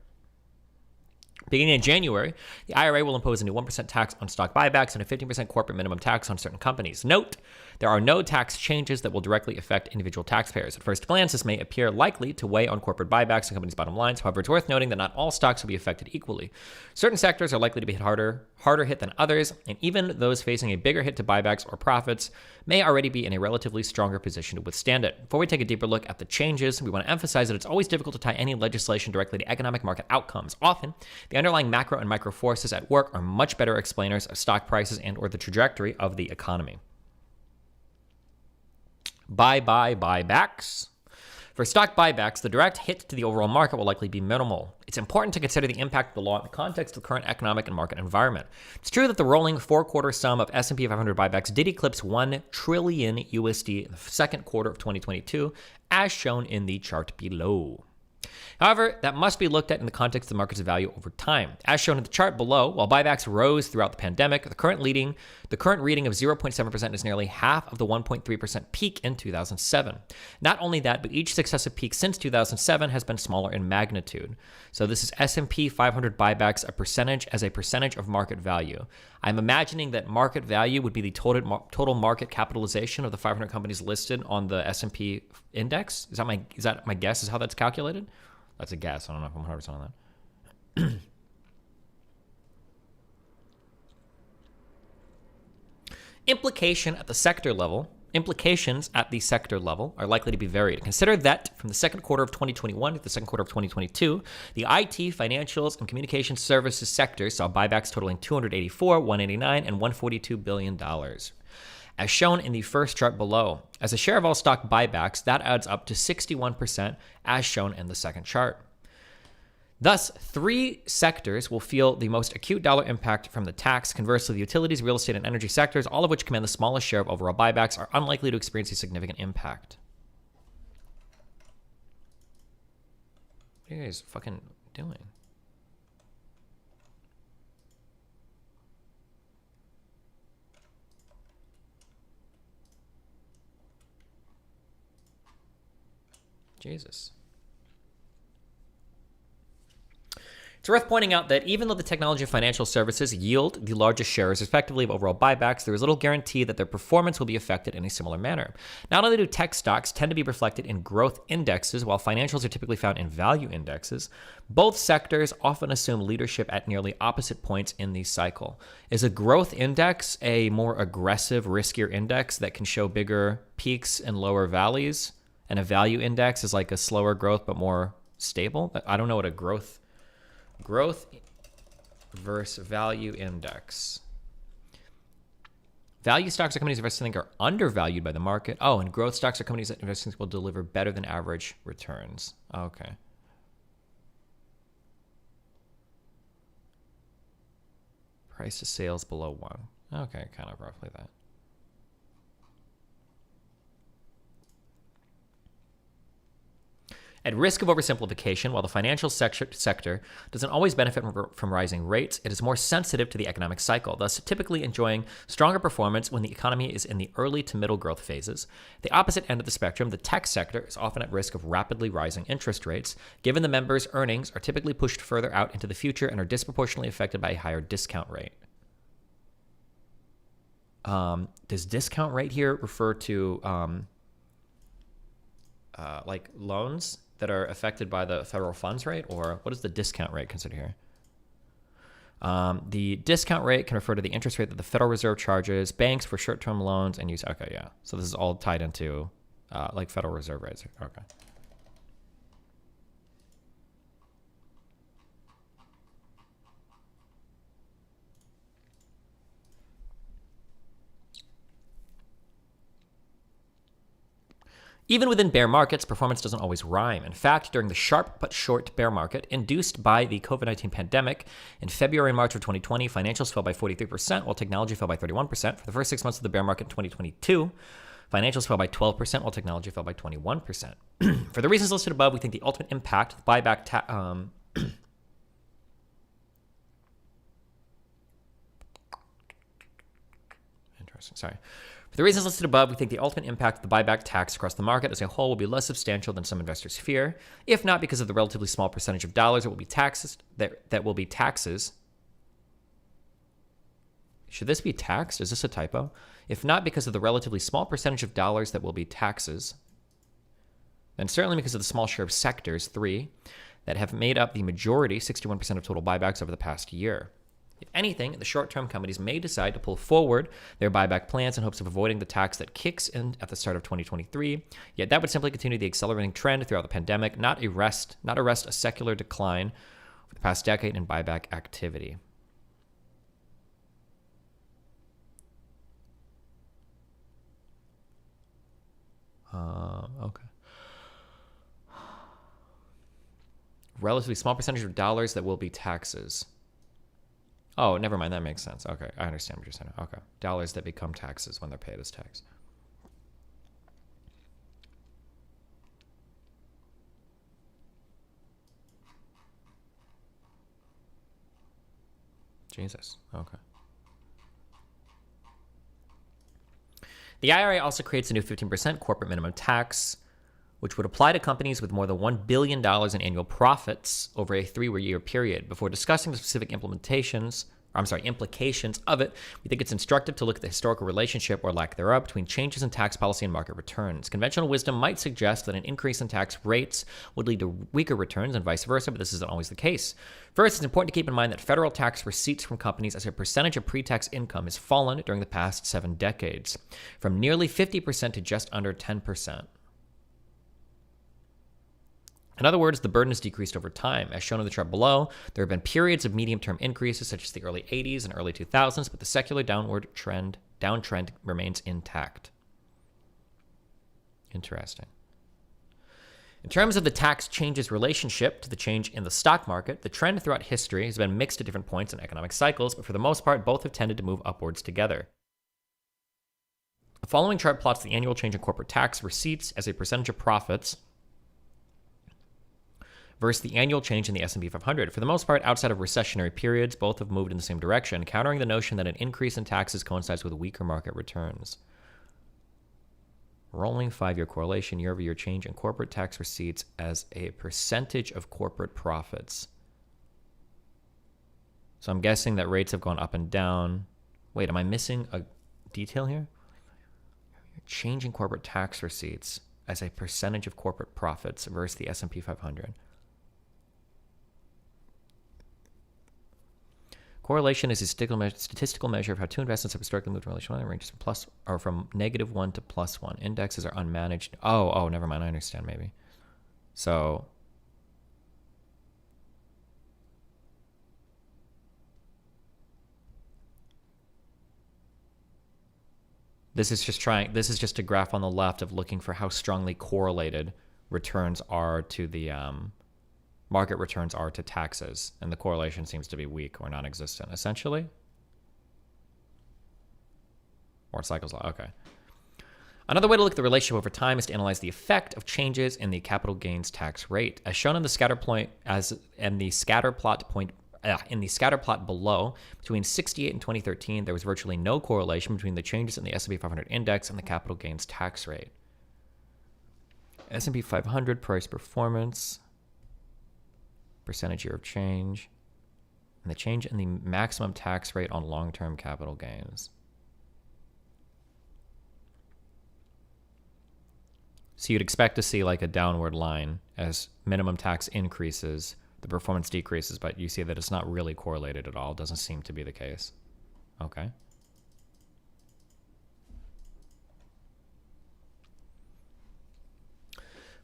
B: Beginning in January, the IRA will impose a new 1% tax on stock buybacks and a 15% corporate minimum tax on certain companies. Note, there are no tax changes that will directly affect individual taxpayers. At first glance, this may appear likely to weigh on corporate buybacks and companies' bottom lines. However, it's worth noting that not all stocks will be affected equally. Certain sectors are likely to be harder hit than others, and even those facing a bigger hit to buybacks or profits may already be in a relatively stronger position to withstand it. Before we take a deeper look at the changes, we want to emphasize that it's always difficult to tie any legislation directly to economic market outcomes. Often, the underlying macro and micro forces at work are much better explainers of stock prices and or the trajectory of the economy. Buybacks. For stock buybacks, the direct hit to the overall market will likely be minimal. It's important to consider the impact of the law in the context of the current economic and market environment. It's true that the rolling 4-quarter sum of S&P 500 buybacks did eclipse $1 trillion USD in the second quarter of 2022, as shown in the chart below. However, that must be looked at in the context of the market's value over time. As shown in the chart below, while buybacks rose throughout the pandemic, the current reading of 0.7% is nearly half of the 1.3% peak in 2007. Not only that, but each successive peak since 2007 has been smaller in magnitude. So this is S&P 500 buybacks as a percentage of market value. I'm imagining that market value would be the total market capitalization of the 500 companies listed on the S&P index. Is that my guess is how that's calculated? That's a guess. I don't know if I'm 100% on that. Implication at the sector level. Implications at the sector level are likely to be varied. Consider that from the second quarter of 2021 to the second quarter of 2022, the IT, financials, and communication services sectors saw buybacks totaling $284, $189, and $142 billion. As shown in the first chart below, as a share of all stock buybacks, that adds up to 61%, as shown in the second chart. Thus, 3 sectors will feel the most acute dollar impact from the tax. Conversely, the utilities, real estate, and energy sectors, all of which command the smallest share of overall buybacks, are unlikely to experience a significant impact. What are you guys fucking doing? Jesus. It's worth pointing out that even though the technology and financial services yield the largest shares, respectively, of overall buybacks, there is little guarantee that their performance will be affected in a similar manner. Not only do tech stocks tend to be reflected in growth indexes, while financials are typically found in value indexes, both sectors often assume leadership at nearly opposite points in the cycle. Is a growth index a more aggressive, riskier index that can show bigger peaks and lower valleys? And a value index is like a slower growth but more stable? I don't know what a growth versus value index. Value stocks are companies investors think are undervalued by the market. Oh, and growth stocks are companies that investors think will deliver better than average returns. Okay. Price to sales below 1. Okay, kind of roughly that. At risk of oversimplification, while the financial sector doesn't always benefit from rising rates, it is more sensitive to the economic cycle, thus typically enjoying stronger performance when the economy is in the early to middle growth phases. The opposite end of the spectrum, the tech sector, is often at risk of rapidly rising interest rates, given the members' earnings are typically pushed further out into the future and are disproportionately affected by a higher discount rate. Does discount rate here refer to like loans that are affected by the federal funds rate, or what is the discount rate considered here? The discount rate can refer to the interest rate that the Federal Reserve charges banks for short-term loans and use. Okay, yeah. So this is all tied into like Federal Reserve rates. Okay. Even within bear markets, performance doesn't always rhyme. In fact, during the sharp but short bear market induced by the COVID-19 pandemic, in February and March of 2020, financials fell by 43%, while technology fell by 31%. For the first 6 months of the bear market in 2022, financials fell by 12%, while technology fell by 21%. For the reasons listed above, we think the ultimate impact of buyback interesting, sorry. For the reasons listed above, we think the ultimate impact of the buyback tax across the market as a whole will be less substantial than some investors fear, if not because of the relatively small percentage of dollars that will be taxes. That will be taxes. Should this be taxed? Is this a typo? If not because of the relatively small percentage of dollars that will be taxes, then certainly because of the small share of sectors, 3, that have made up the majority, 61% of total buybacks over the past year. If anything, the short-term companies may decide to pull forward their buyback plans in hopes of avoiding the tax that kicks in at the start of 2023. Yet that would simply continue the accelerating trend throughout the pandemic, not arrest a secular decline for the past decade in buyback activity. Okay. Relatively small percentage of dollars that will be taxes. Oh, never mind. That makes sense. Okay, I understand what you're saying. Okay. Dollars that become taxes when they're paid as tax. Jesus. Okay. The IRA also creates a new 15% corporate minimum tax, which would apply to companies with more than $1 billion in annual profits over a 3-year period. Before discussing the specific implementations implications of it, we think it's instructive to look at the historical relationship or lack thereof between changes in tax policy and market returns. Conventional wisdom might suggest that an increase in tax rates would lead to weaker returns and vice versa, but this isn't always the case. First, it's important to keep in mind that federal tax receipts from companies as a percentage of pre-tax income has fallen during the past 7 decades, from nearly 50% to just under 10%. In other words, the burden has decreased over time. As shown in the chart below, there have been periods of medium-term increases, such as the early 80s and early 2000s, but the secular downtrend remains intact. Interesting. In terms of the tax change's relationship to the change in the stock market, the trend throughout history has been mixed at different points in economic cycles, but for the most part, both have tended to move upwards together. The following chart plots the annual change in corporate tax receipts as a percentage of profits versus the annual change in the S&P 500. For the most part, outside of recessionary periods, both have moved in the same direction, countering the notion that an increase in taxes coincides with weaker market returns. Rolling 5-year correlation, year-over-year change in corporate tax receipts as a percentage of corporate profits. So I'm guessing that rates have gone up and down. Wait, am I missing a detail here? Change in corporate tax receipts as a percentage of corporate profits versus the S&P 500. Correlation is a statistical measure of how two investments have historically moved in relation to one, ranges from -1 to +1. Indexes are unmanaged. Oh, never mind. I understand maybe. So this is just a graph on the left of looking for how strongly correlated returns are to the market returns are to taxes, and the correlation seems to be weak or non-existent, essentially. Or cycles law, okay. Another way to look at the relationship over time is to analyze the effect of changes in the capital gains tax rate. As shown in the scatter plot below, between 1968 and 2013, there was virtually no correlation between the changes in the S&P 500 index and the capital gains tax rate. S&P 500 price performance, percentage year of change, and the change in the maximum tax rate on long-term capital gains. So you'd expect to see like a downward line as minimum tax increases, the performance decreases, but you see that it's not really correlated at all. It doesn't seem to be the case. Okay.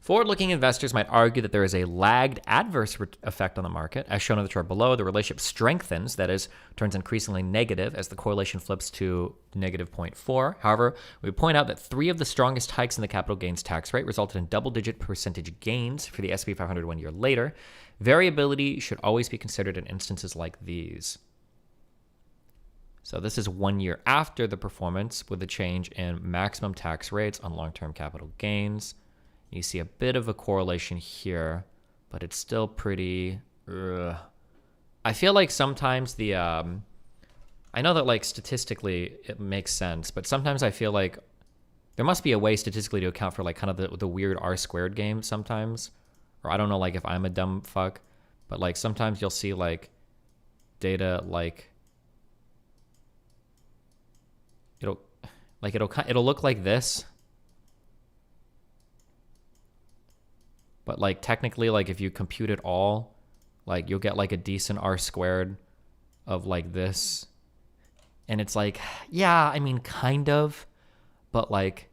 B: Forward-looking investors might argue that there is a lagged adverse effect on the market. As shown in the chart below, the relationship strengthens, that is, turns increasingly negative as the correlation flips to -0.4. However, we point out that 3 of the strongest hikes in the capital gains tax rate resulted in double-digit percentage gains for the S&P 500 1 year later. Variability should always be considered in instances like these. So this is 1 year after the performance with a change in maximum tax rates on long-term capital gains. You see a bit of a correlation here, but it's still pretty... I feel like sometimes the... I know that like statistically it makes sense, but sometimes I feel like there must be a way statistically to account for like kind of the weird R-squared game sometimes. Or I don't know like if I'm a dumb fuck, but like sometimes you'll see like data like... It'll look like this. But like technically, like if you compute it all, like you'll get like a decent R-squared of like this. And it's like, yeah, I mean, kind of, but like,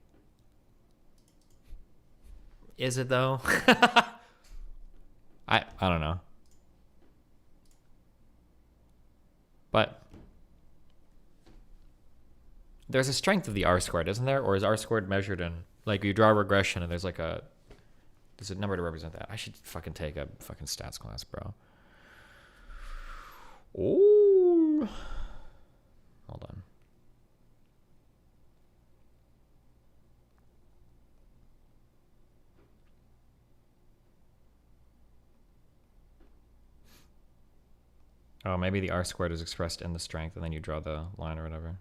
B: is it though? I don't know. But there's a strength of the R-squared, isn't there? Or is R-squared measured in, like you draw a regression and there's like a number to represent that. I should fucking take a fucking stats class, bro. Oh. Hold on. Oh, maybe the R-squared is expressed in the strength and then you draw the line or whatever.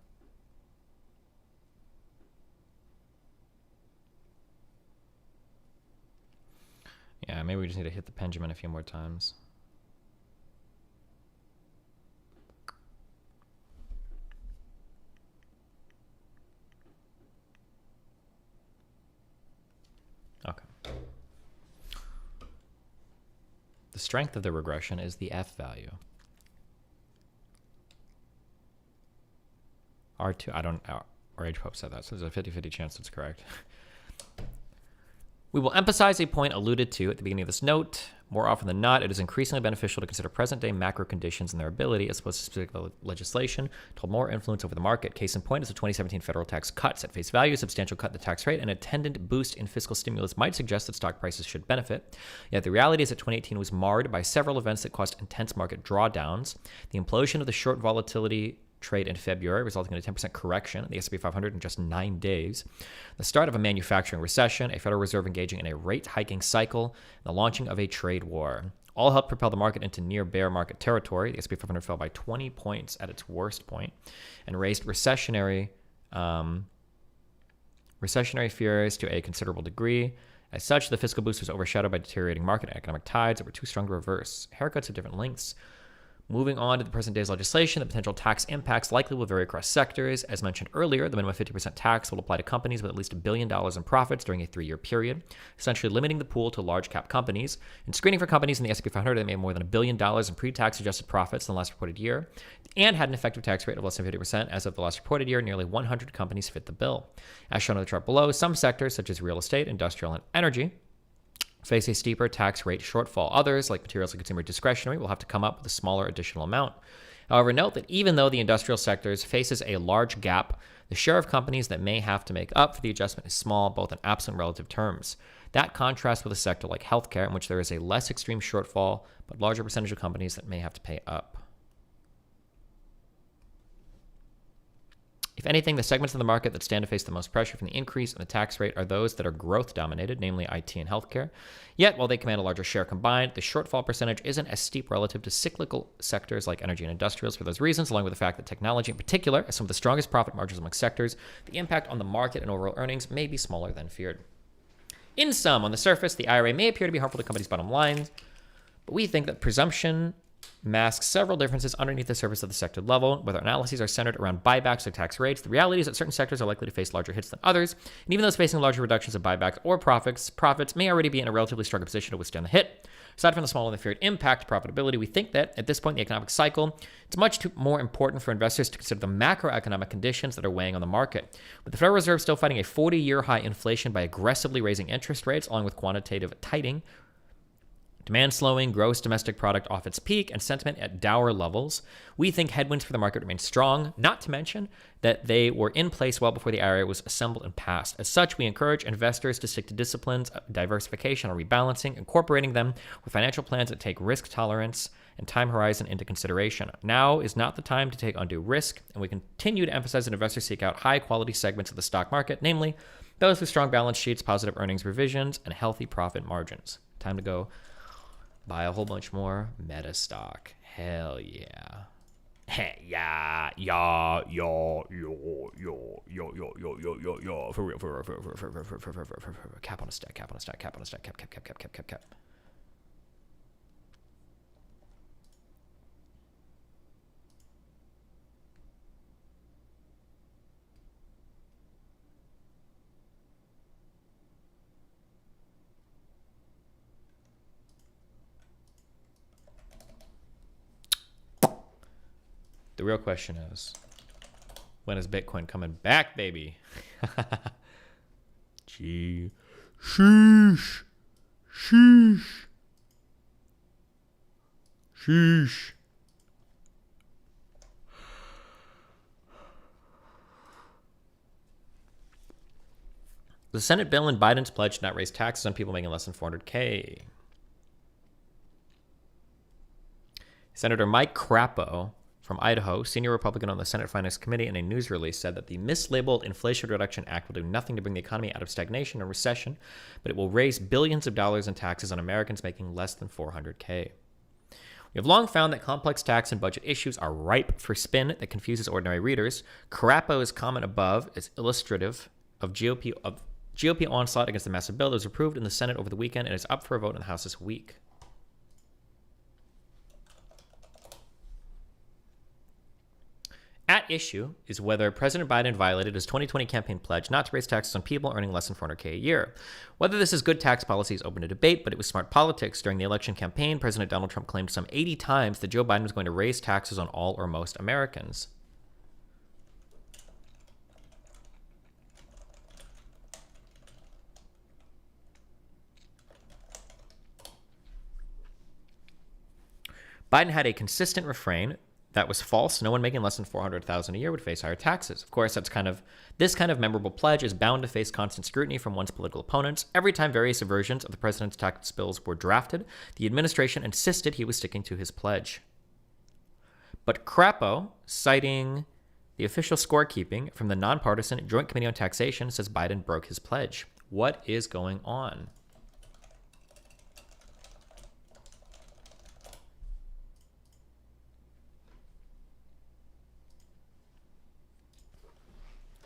B: Yeah, maybe we just need to hit the pendulum a few more times. strength of the regression is the F value. R2, I don't, RH Pope said that, so there's a 50-50 chance that's correct. We will emphasize a point alluded to at the beginning of this note. More often than not, it is increasingly beneficial to consider present-day macro conditions and their ability, as opposed to specific legislation, to hold more influence over the market. Case in point is the 2017 federal tax cuts. At face value, a substantial cut in the tax rate and attendant boost in fiscal stimulus might suggest that stock prices should benefit. Yet the reality is that 2018 was marred by several events that caused intense market drawdowns. The implosion of the short volatility trade in February, resulting in a 10% correction in the S&P 500 in just 9 days. The start of a manufacturing recession, a Federal Reserve engaging in a rate hiking cycle, and the launching of a trade war all helped propel the market into near bear market territory. The S&P 500 fell by 20 points at its worst point and raised recessionary fears to a considerable degree. As such, the fiscal boost was overshadowed by deteriorating market and economic tides that were too strong to reverse. Haircuts of different lengths. Moving on to the present day's legislation, the potential tax impacts likely will vary across sectors. As mentioned earlier, the minimum 50% tax will apply to companies with at least $1 billion in profits during a 3-year period, essentially limiting the pool to large cap companies. And screening for companies in the S&P 500 that made more than $1 billion in pre-tax adjusted profits in the last reported year, and had an effective tax rate of less than 50% as of the last reported year, nearly 100 companies fit the bill. As shown on the chart below, some sectors, such as real estate, industrial, and energy, face a steeper tax rate shortfall. Others, like materials and consumer discretionary, will have to come up with a smaller additional amount. However, note that even though the industrial sectors faces a large gap, the share of companies that may have to make up for the adjustment is small, both in absolute and relative terms. That contrasts with a sector like healthcare, in which there is a less extreme shortfall, but larger percentage of companies that may have to pay up. If anything, the segments of the market that stand to face the most pressure from the increase in the tax rate are those that are growth-dominated, namely IT and healthcare. Yet, while they command a larger share combined, the shortfall percentage isn't as steep relative to cyclical sectors like energy and industrials. For those reasons, along with the fact that technology in particular has some of the strongest profit margins among sectors, the impact on the market and overall earnings may be smaller than feared. In sum, on the surface, the IRA may appear to be harmful to companies' bottom lines, but we think that presumption masks several differences underneath the surface of the sector level. Whether analyses are centered around buybacks or tax rates, the reality is that certain sectors are likely to face larger hits than others, and even those facing larger reductions of buybacks or profits may already be in a relatively stronger position to withstand the hit. Aside from the small and the feared impact to profitability, we think that at this point in the economic cycle, it's much more important for investors to consider the macroeconomic conditions that are weighing on the market. With the Federal Reserve still fighting a 40-year high inflation by aggressively raising interest rates along with quantitative tightening, demand slowing, gross domestic product off its peak, and sentiment at dour levels, we think headwinds for the market remain strong, not to mention that they were in place well before the IRA was assembled and passed. As such, we encourage investors to stick to disciplines of diversification or rebalancing, incorporating them with financial plans that take risk tolerance and time horizon into consideration. Now is not the time to take undue risk, and we continue to emphasize that investors seek out high-quality segments of the stock market, namely those with strong balance sheets, positive earnings revisions, and healthy profit margins. Time to go buy a whole bunch more meta stock. Hell yeah. Yeah, for real. Cap on a stack. The real question is, when is Bitcoin coming back, baby? Gee. Sheesh. The Senate bill and Biden's pledge to not raise taxes on people making less than $400K. Senator Mike Crapo from Idaho, senior Republican on the Senate Finance Committee, in a news release said that the mislabeled Inflation Reduction Act will do nothing to bring the economy out of stagnation or recession, but it will raise billions of dollars in taxes on Americans making less than $400K. We have long found that complex tax and budget issues are ripe for spin that confuses ordinary readers. Crapo's comment above is illustrative of GOP onslaught against the massive bill that was approved in the Senate over the weekend and is up for a vote in the House this week. At issue is whether President Biden violated his 2020 campaign pledge not to raise taxes on people earning less than $400K a year. Whether this is good tax policy is open to debate, but it was smart politics. During the election campaign, President Donald Trump claimed some 80 times that Joe Biden was going to raise taxes on all or most Americans. Biden had a consistent refrain that was false. No one making less than $400,000 a year would face higher taxes. Of course, this kind of memorable pledge is bound to face constant scrutiny from one's political opponents. Every time various versions of the president's tax bills were drafted, the administration insisted he was sticking to his pledge. But Crapo, citing the official scorekeeping from the nonpartisan Joint Committee on Taxation, says Biden broke his pledge. What is going on?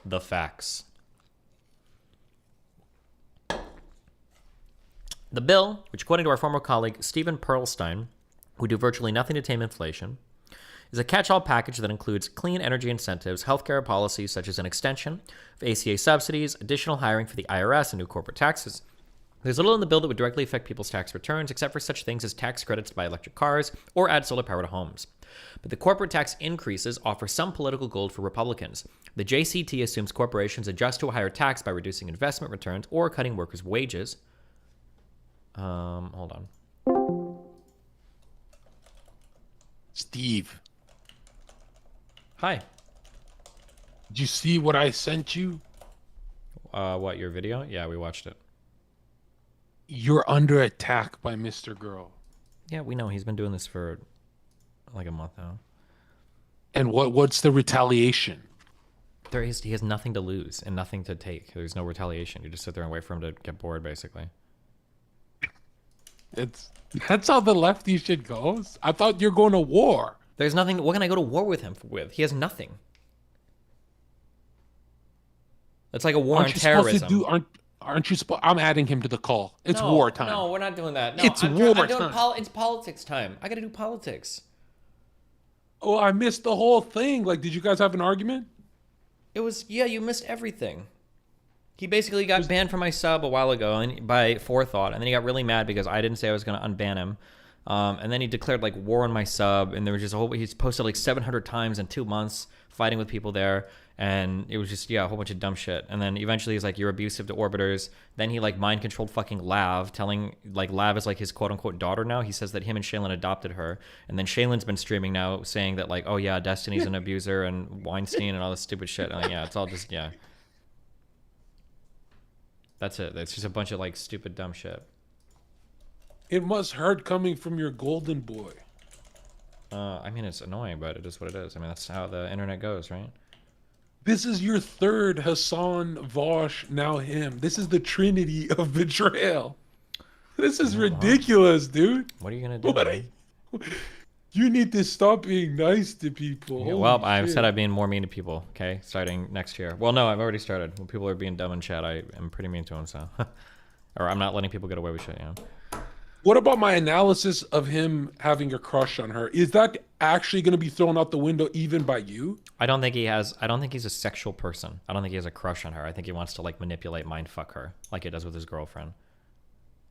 B: The facts. The bill, which according to our former colleague Stephen Perlstein, would do virtually nothing to tame inflation, is a catch-all package that includes clean energy incentives, healthcare policies such as an extension of ACA subsidies, additional hiring for the IRS, and new corporate taxes. There's little in the bill that would directly affect people's tax returns, except for such things as tax credits to buy electric cars or add solar power to homes. But the corporate tax increases offer some political gold for Republicans. The JCT assumes corporations adjust to a higher tax by reducing investment returns or cutting workers' wages. Hold on.
E: Steve.
B: Hi.
E: Did you see what I sent you?
B: What, your video? Yeah, we watched it.
E: You're under attack by Mr. Girl.
B: Yeah, we know. He's been doing this for like a month now.
E: And what's the retaliation?
B: He has nothing to lose and nothing to take. There's no retaliation. You just sit there and wait for him to get bored, basically.
E: That's how the lefty shit goes. I thought you're going to war.
B: There's nothing. What can I go to war with him with? He has nothing. It's like a war on terrorism.
E: Aren't you supposed? I'm adding him to the call. It's wartime.
B: No, we're not doing that. No,
E: it's wartime.
B: It's politics time. I got to do politics.
E: Oh, I missed the whole thing. Like, did you guys have an argument?
B: It was, yeah, you missed everything. He basically got banned from my sub a while ago and by forethought, and then he got really mad because I didn't say I was going to unban him. And then he declared like war on my sub, and there was just a whole, he's posted like 700 times in 2 months fighting with people there, and it was just, yeah, a whole bunch of dumb shit. And then eventually he's like, you're abusive to orbiters. Then he like mind controlled fucking Lav, telling like Lav is like his quote unquote daughter now. He says that him and Shaylin adopted her, and then Shaylin's been streaming now saying that like, oh yeah, Destiny's an abuser and Weinstein and all this stupid shit. And like, yeah, it's all just, yeah. That's it. It's just a bunch of like stupid dumb shit.
E: It must hurt coming from your golden boy.
B: I mean, it's annoying, but it is what it is. I mean, that's how the internet goes, right?
E: This is your third Hassan, Vosh, now him. This is the trinity of betrayal. This is ridiculous, dude.
B: What are you gonna do?
E: You need to stop being nice to people.
B: Yeah, well, I've said I'm being more mean to people, okay? Starting next year. Well, no, I've already started. When people are being dumb in chat, I am pretty mean to them, so. Or I'm not letting people get away with shit, you know?
E: What about my analysis of him having a crush on her? Is that actually going to be thrown out the window even by you?
B: I don't think he's a sexual person. I don't think he has a crush on her. I think he wants to like manipulate, mind fuck her like he does with his girlfriend.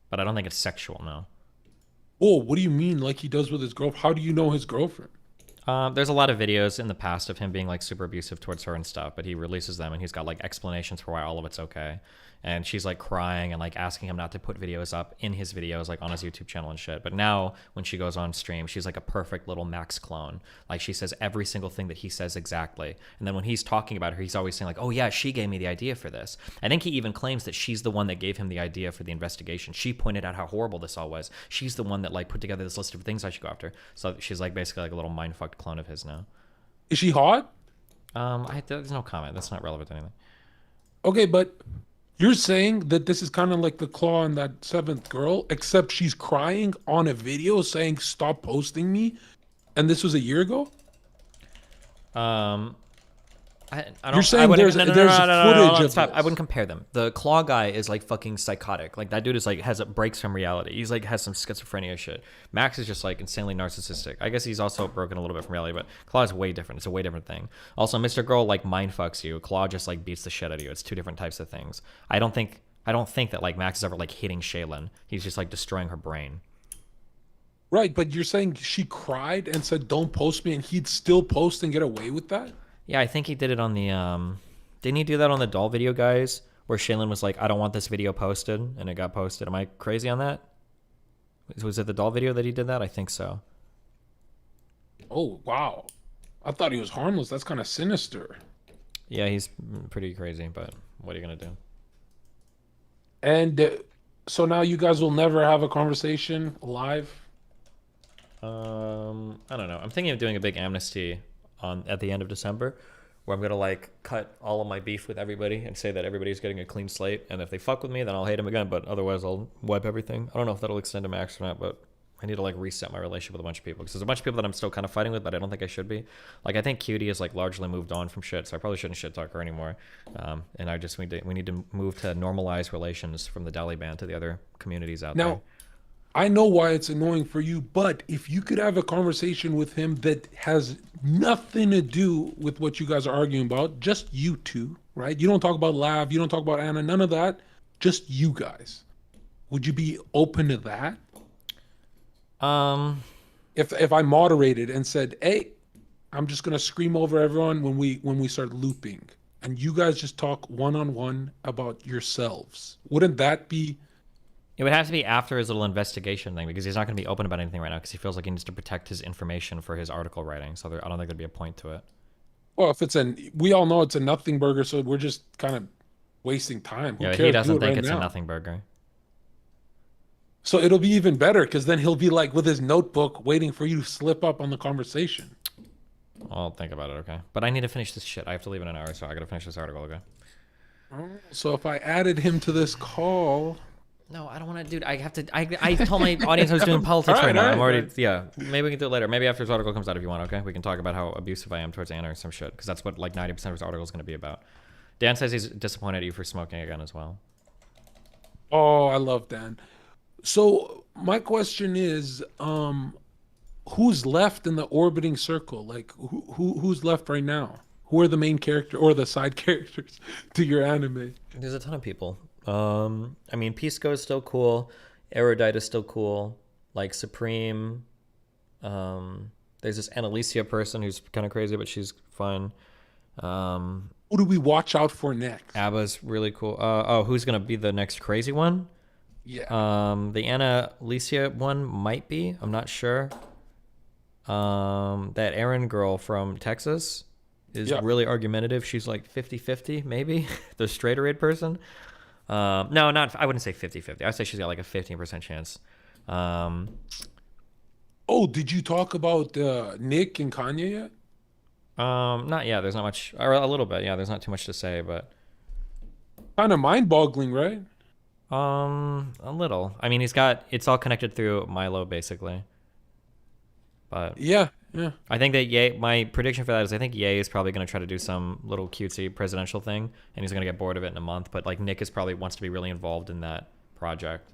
B: But I don't think it's sexual, no.
E: Oh, what do you mean like he does with his girlfriend? How do you know his girlfriend?
B: There's a lot of videos in the past of him being like super abusive towards her and stuff, but he releases them and he's got like explanations for why all of it's okay. And she's like crying and like asking him not to put videos up in his videos, like on his YouTube channel and shit. But now when she goes on stream, she's like a perfect little Max clone. Like she says every single thing that he says exactly. And then when he's talking about her, he's always saying like, oh yeah, she gave me the idea for this. I think he even claims that she's the one that gave him the idea for the investigation. She pointed out how horrible this all was. She's the one that like put together this list of things I should go after. So she's like basically like a little mind-fucked clone of his now.
E: Is she hot?
B: There's no comment. That's not relevant to anything.
E: Okay, but you're saying that this is kind of like the claw on that seventh girl, except she's crying on a video saying, stop posting me. And this was a year ago?
B: I I
E: You're saying there's footage of
B: stop.
E: this.
B: I wouldn't compare them. The Claw guy is like fucking psychotic. Like that dude is like breaks from reality. He's like has some schizophrenia shit. Max is just like insanely narcissistic. I guess he's also broken a little bit from reality, but Claw is way different. It's a way different thing. Also, Mr. Girl like mind fucks you. Claw just like beats the shit out of you. It's two different types of things. I don't think that like Max is ever like hitting Shaylin. He's just like destroying her brain.
E: Right, but you're saying she cried and said, "Don't post me," and he'd still post and get away with that?
B: Yeah, I think he did it on the didn't he do that on the doll video guys where Shaylin was like, I don't want this video posted, and it got posted. Am I crazy on that? Was it the doll video that he did that? I think so.
E: Oh, wow. I thought he was harmless. That's kind of sinister.
B: Yeah, he's pretty crazy, but what are you going to do?
E: And so now you guys will never have a conversation live?
B: I don't know. I'm thinking of doing a big amnesty at the end of December, where I'm gonna like cut all of my beef with everybody and say that everybody's getting a clean slate, and if they fuck with me, then I'll hate them again. But otherwise, I'll wipe everything. I don't know if that'll extend to Max or not, but I need to like reset my relationship with a bunch of people because there's a bunch of people that I'm still kind of fighting with, but I don't think I should be. Like I think Cutie has like largely moved on from shit, so I probably shouldn't shit talk her anymore. And we need to move to normalize relations from the Dali band to the other communities out there.
E: Now, I know why it's annoying for you, but if you could have a conversation with him that has nothing to do with what you guys are arguing about, just you two, right? You don't talk about Lav, you don't talk about Anna, none of that, just you guys. Would you be open to that? If I moderated and said, "Hey, I'm just gonna scream over everyone when we start looping, and you guys just talk one-on-one about yourselves," wouldn't that be?
B: It would have to be after his little investigation thing because he's not going to be open about anything right now because he feels like he needs to protect his information for his article writing. So I don't think there'd be a point to it.
E: Well, if we all know it's a nothing burger, so we're just kind of wasting time. Who
B: Yeah,
E: cares?
B: he doesn't think
E: right
B: it's
E: now.
B: a nothing burger.
E: So it'll be even better because then he'll be like with his notebook waiting for you to slip up on the conversation.
B: I'll think about it, okay? But I need to finish this shit. I have to leave in an hour, so I got to finish this article, okay?
E: So if I added him to this call...
B: No, I don't want to, dude. I have to. I told my audience I was doing politics right now. I'm already. Yeah, maybe we can do it later. Maybe after his article comes out, if you want. Okay, we can talk about how abusive I am towards Anna or some shit, because that's what like 90% of his article is going to be about. Dan says he's disappointed at you for smoking again as well.
E: Oh, I love Dan. So my question is, who's left in the orbiting circle? Like, who's left right now? Who are the main character or the side characters to your anime?
B: There's a ton of people. I mean, Pisco is still cool. Erudite is still cool. Like Supreme. There's this Annalicia person who's kind of crazy, but she's fun.
E: Who do we watch out for next?
B: Abba's really cool. Oh, who's gonna be the next crazy one?
E: Yeah.
B: The Annalicia one might be. I'm not sure. That Erin girl from Texas is really argumentative. She's like 50-50, maybe. The straighter id person. No, not. I wouldn't say 50-50. I'd say she's got like a 15% chance.
E: Oh, did you talk about Nick and Kanye yet?
B: Not yet. There's not much, or a little bit. Yeah, there's not too much to say, but
E: kind of mind-boggling, right?
B: A little. I mean, it's all connected through Milo, basically. But
E: yeah.
B: I think that Ye. My prediction for that is I think Ye is probably going to try to do some little cutesy presidential thing, and he's going to get bored of it in a month. But like Nick is probably wants to be really involved in that project.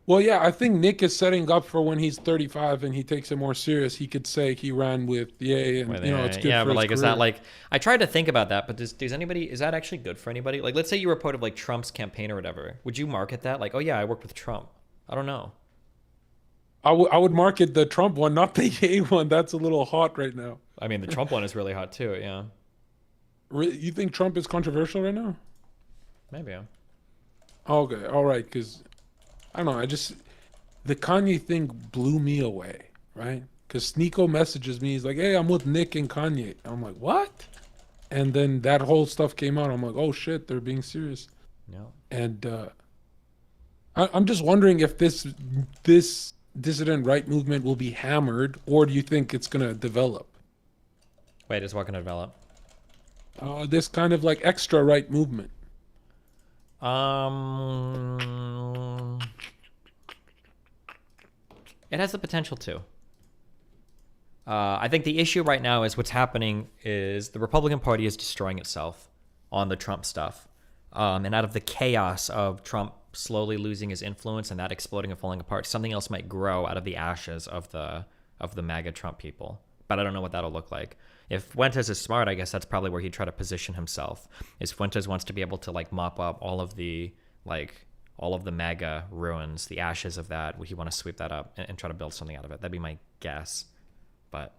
E: Well, yeah, I think Nick is setting up for when he's 35 and he takes it more serious. He could say he ran with Ye, and it's good for
B: but
E: his
B: like,
E: career.
B: is that like? I tried to think about that, but does anybody? Is that actually good for anybody? Like, let's say you were part of like Trump's campaign or whatever. Would you market that? Like, oh yeah, I worked with Trump. I don't know.
E: I would market the Trump one, not the Ye one. That's a little hot right now.
B: I mean, the Trump one is really hot too. Yeah.
E: You think Trump is controversial right now?
B: Maybe. Yeah.
E: Okay, all right. Because I don't know. The Kanye thing blew me away, right? Because Sneako messages me. He's like, "Hey, I'm with Nick and Kanye." I'm like, "What?" And then that whole stuff came out. I'm like, "Oh shit, they're being serious."
B: Yeah.
E: And I'm just wondering if this dissident right movement will be hammered, or do you think it's gonna develop?
B: Wait, is what gonna develop?
E: This kind of like extra right movement.
B: It has the potential to. I think the issue right now is what's happening is the Republican Party is destroying itself on the Trump stuff. And out of the chaos of Trump slowly losing his influence and that exploding and falling apart, something else might grow out of the ashes of the MAGA Trump people. But I don't know what that'll look like. If Fuentes is smart, I guess that's probably where he'd try to position himself. Is Fuentes wants to be able to like mop up all of the MAGA ruins, the ashes of that. He want to sweep that up and try to build something out of it. That'd be my guess. But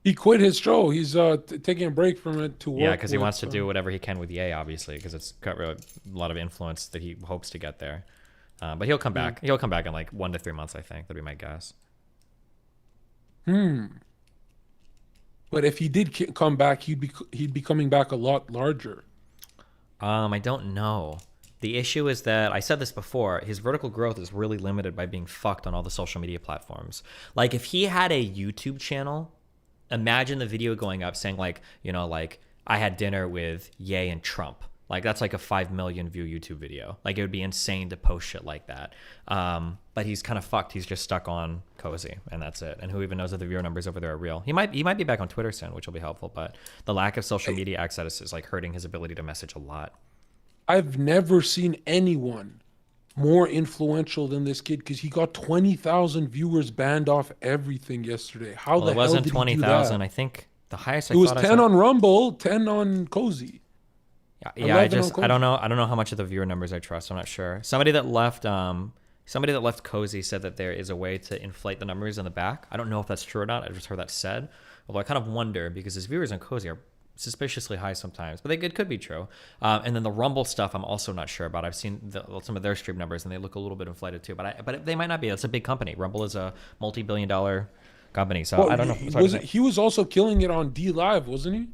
E: he quit his show. He's taking a break from it to work.
B: Yeah, because he wants to do whatever he can with Ye, obviously, because it's got a lot of influence that he hopes to get there. But he'll come back. He'll come back in like 1 to 3 months, I think. That'd be my guess.
E: But if he did come back, he'd be coming back a lot larger.
B: I don't know. The issue is that, I said this before, his vertical growth is really limited by being fucked on all the social media platforms. Like, if he had a YouTube channel, imagine the video going up saying, like, you know, like, I had dinner with Ye and Trump. Like, that's like a 5 million view YouTube video. Like, it would be insane to post shit like that. But he's kind of fucked. He's just stuck on Cozy, and that's it. And who even knows if the viewer numbers over there are real? He might be back on Twitter soon, which will be helpful. But the lack of social media access is like hurting his ability to message a lot.
E: I've never seen anyone more influential than this kid, because he got 20,000 viewers banned off everything yesterday. How the hell did he do that?
B: It wasn't 20,000. I think the highest I
E: was
B: thought
E: 10 on Rumble, 10 on Cozy.
B: Yeah, I don't know how much of the viewer numbers I trust. I'm not sure. Somebody that left Cozy said that there is a way to inflate the numbers in the back. I don't know if that's true or not. I just heard that said. Although I kind of wonder, because his viewers on Cozy are suspiciously high sometimes, but it could be true. And then the Rumble stuff, I'm also not sure about. I've seen some of their stream numbers, and they look a little bit inflated too. But they might not be. It's a big company. Rumble is a multi-billion-dollar company, so I don't know.
E: He was also killing it on D Live, wasn't he?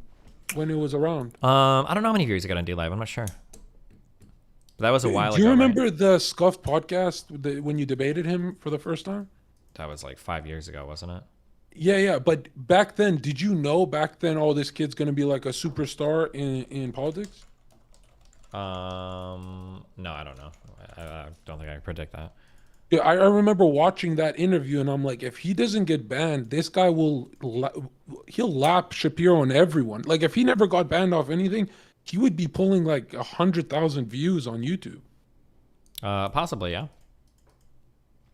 E: When it was around.
B: I don't know how many viewers he got on D Live. I'm not sure. But that was a while ago.
E: Do you remember the Scuff podcast when you debated him for the first time?
B: That was like 5 years ago, wasn't it?
E: Yeah. But back then, did you know this kid's going to be like a superstar in politics?
B: No, I don't know. I don't think I can predict that.
E: Yeah, I remember watching that interview, and I'm like, if he doesn't get banned, this guy he'll lap Shapiro and everyone. Like, if he never got banned off anything, he would be pulling like 100,000 views on YouTube.
B: Possibly, yeah.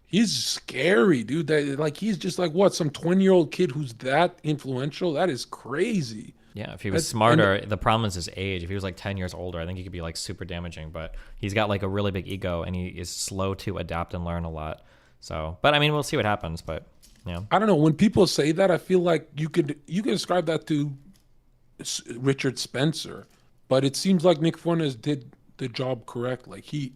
E: He's scary, dude. He's just like some 20-year-old kid who's that influential. That is crazy.
B: Yeah, if he was smarter, the problem is his age. If he was like 10 years older, I think he could be like super damaging. But he's got like a really big ego, and he is slow to adapt and learn a lot. So, but I mean, we'll see what happens. But yeah,
E: I don't know. When people say that, I feel like you could ascribe that to Richard Spencer, but it seems like Nick Fuentes did the job correct. Like he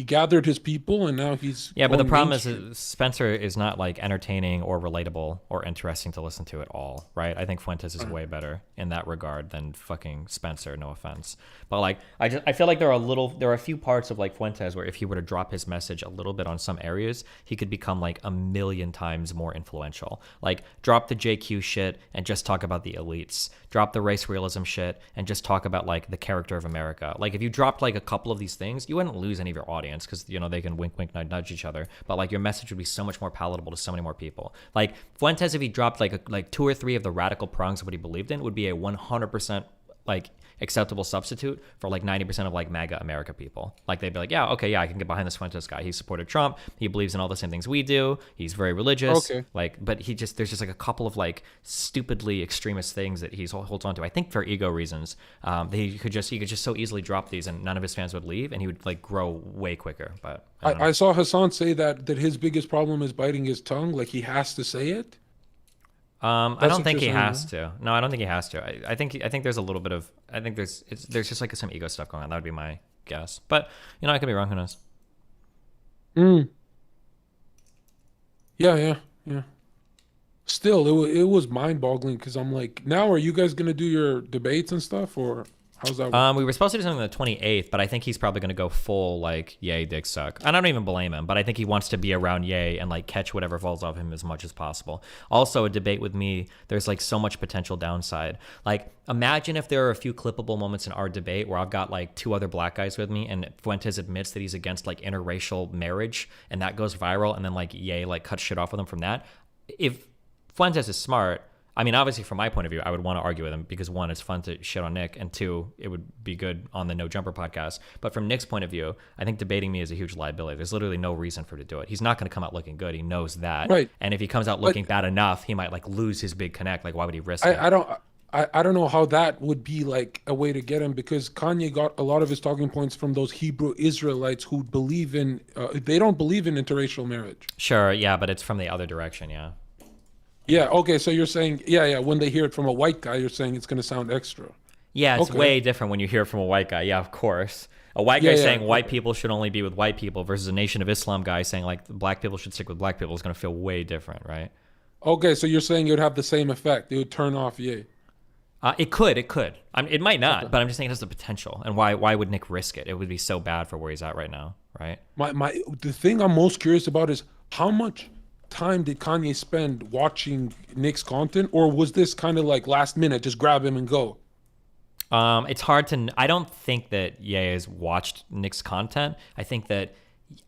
E: gathered his people, and now he's
B: but the problem is Spencer is not like entertaining or relatable or interesting to listen to at all, right? I think Fuentes is way better in that regard than fucking Spencer. No offense, but like I feel like there are a few parts of like Fuentes where if he were to drop his message a little bit on some areas, he could become like a million times more influential. Like drop the JQ shit and just talk about the elites. Drop the race realism shit and just talk about like the character of America. Like if you dropped like a couple of these things, you wouldn't lose any of your audience, because they can wink nudge each other, but like your message would be so much more palatable to so many more people. Like Fuentes, if he dropped like 2 or 3 of the radical prongs of what he believed in, would be a 100% like acceptable substitute for like 90% of like MAGA America people. Like they'd be like, yeah, okay, yeah, I can get behind this Fuentes guy. He supported Trump. He believes in all the same things we do. He's very religious.
E: Okay.
B: Like, but there's just like a couple of like stupidly extremist things that he holds on to. I think for ego reasons, he could just so easily drop these, and none of his fans would leave, and he would like grow way quicker. But
E: I saw Hassan say that his biggest problem is biting his tongue. Like he has to say it.
B: I don't think he has to. No, I don't think he has to. I think there's a little bit of. I think there's just like some ego stuff going on. That would be my guess. But I could be wrong. Who knows?
E: Yeah. Still, it was mind-boggling, because I'm like, now are you guys gonna do your debates and stuff, or how's that work?
B: We were supposed to do something on the 28th, but I think he's probably going to go full like Ye dick suck. And I don't even blame him, but I think he wants to be around Ye and like catch whatever falls off him as much as possible. Also, a debate with me, there's like so much potential downside. Like imagine if there are a few clippable moments in our debate where I've got like 2 other black guys with me, and Fuentes admits that he's against like interracial marriage, and that goes viral, and then like Ye like cuts shit off with him from that. if Fuentes is smart, I mean, obviously from my point of view, I would want to argue with him because one, it's fun to shit on Nick, and two, it would be good on the No Jumper podcast. But from Nick's point of view, I think debating me is a huge liability. There's literally no reason for him to do it. He's not going to come out looking good. He knows that.
E: Right.
B: And if he comes out looking bad enough, he might like lose his big connect. Like, why would he risk it?
E: I don't know how that would be like a way to get him, because Kanye got a lot of his talking points from those Hebrew Israelites who believe in they don't believe in interracial marriage.
B: Sure, yeah, but it's from the other direction, yeah.
E: Yeah, okay, so you're saying, yeah, when they hear it from a white guy, you're saying it's going to sound extra.
B: Yeah, it's
E: Okay.
B: way different when you hear it from a white guy. Yeah, of course. A white guy saying white people should only be with white people versus a Nation of Islam guy saying like black people should stick with black people is going to feel way different, right?
E: Okay, so you're saying it would have the same effect. It would turn off Ye.
B: It could. I mean, it might not, but I'm just saying it has the potential. And why would Nick risk it? It would be so bad for where he's at right now, right?
E: The thing I'm most curious about is how much time did Kanye spend watching Nick's content, or was this kind of like last minute, just grab him and go?
B: It's hard to. I don't think that Ye has watched Nick's content. I think that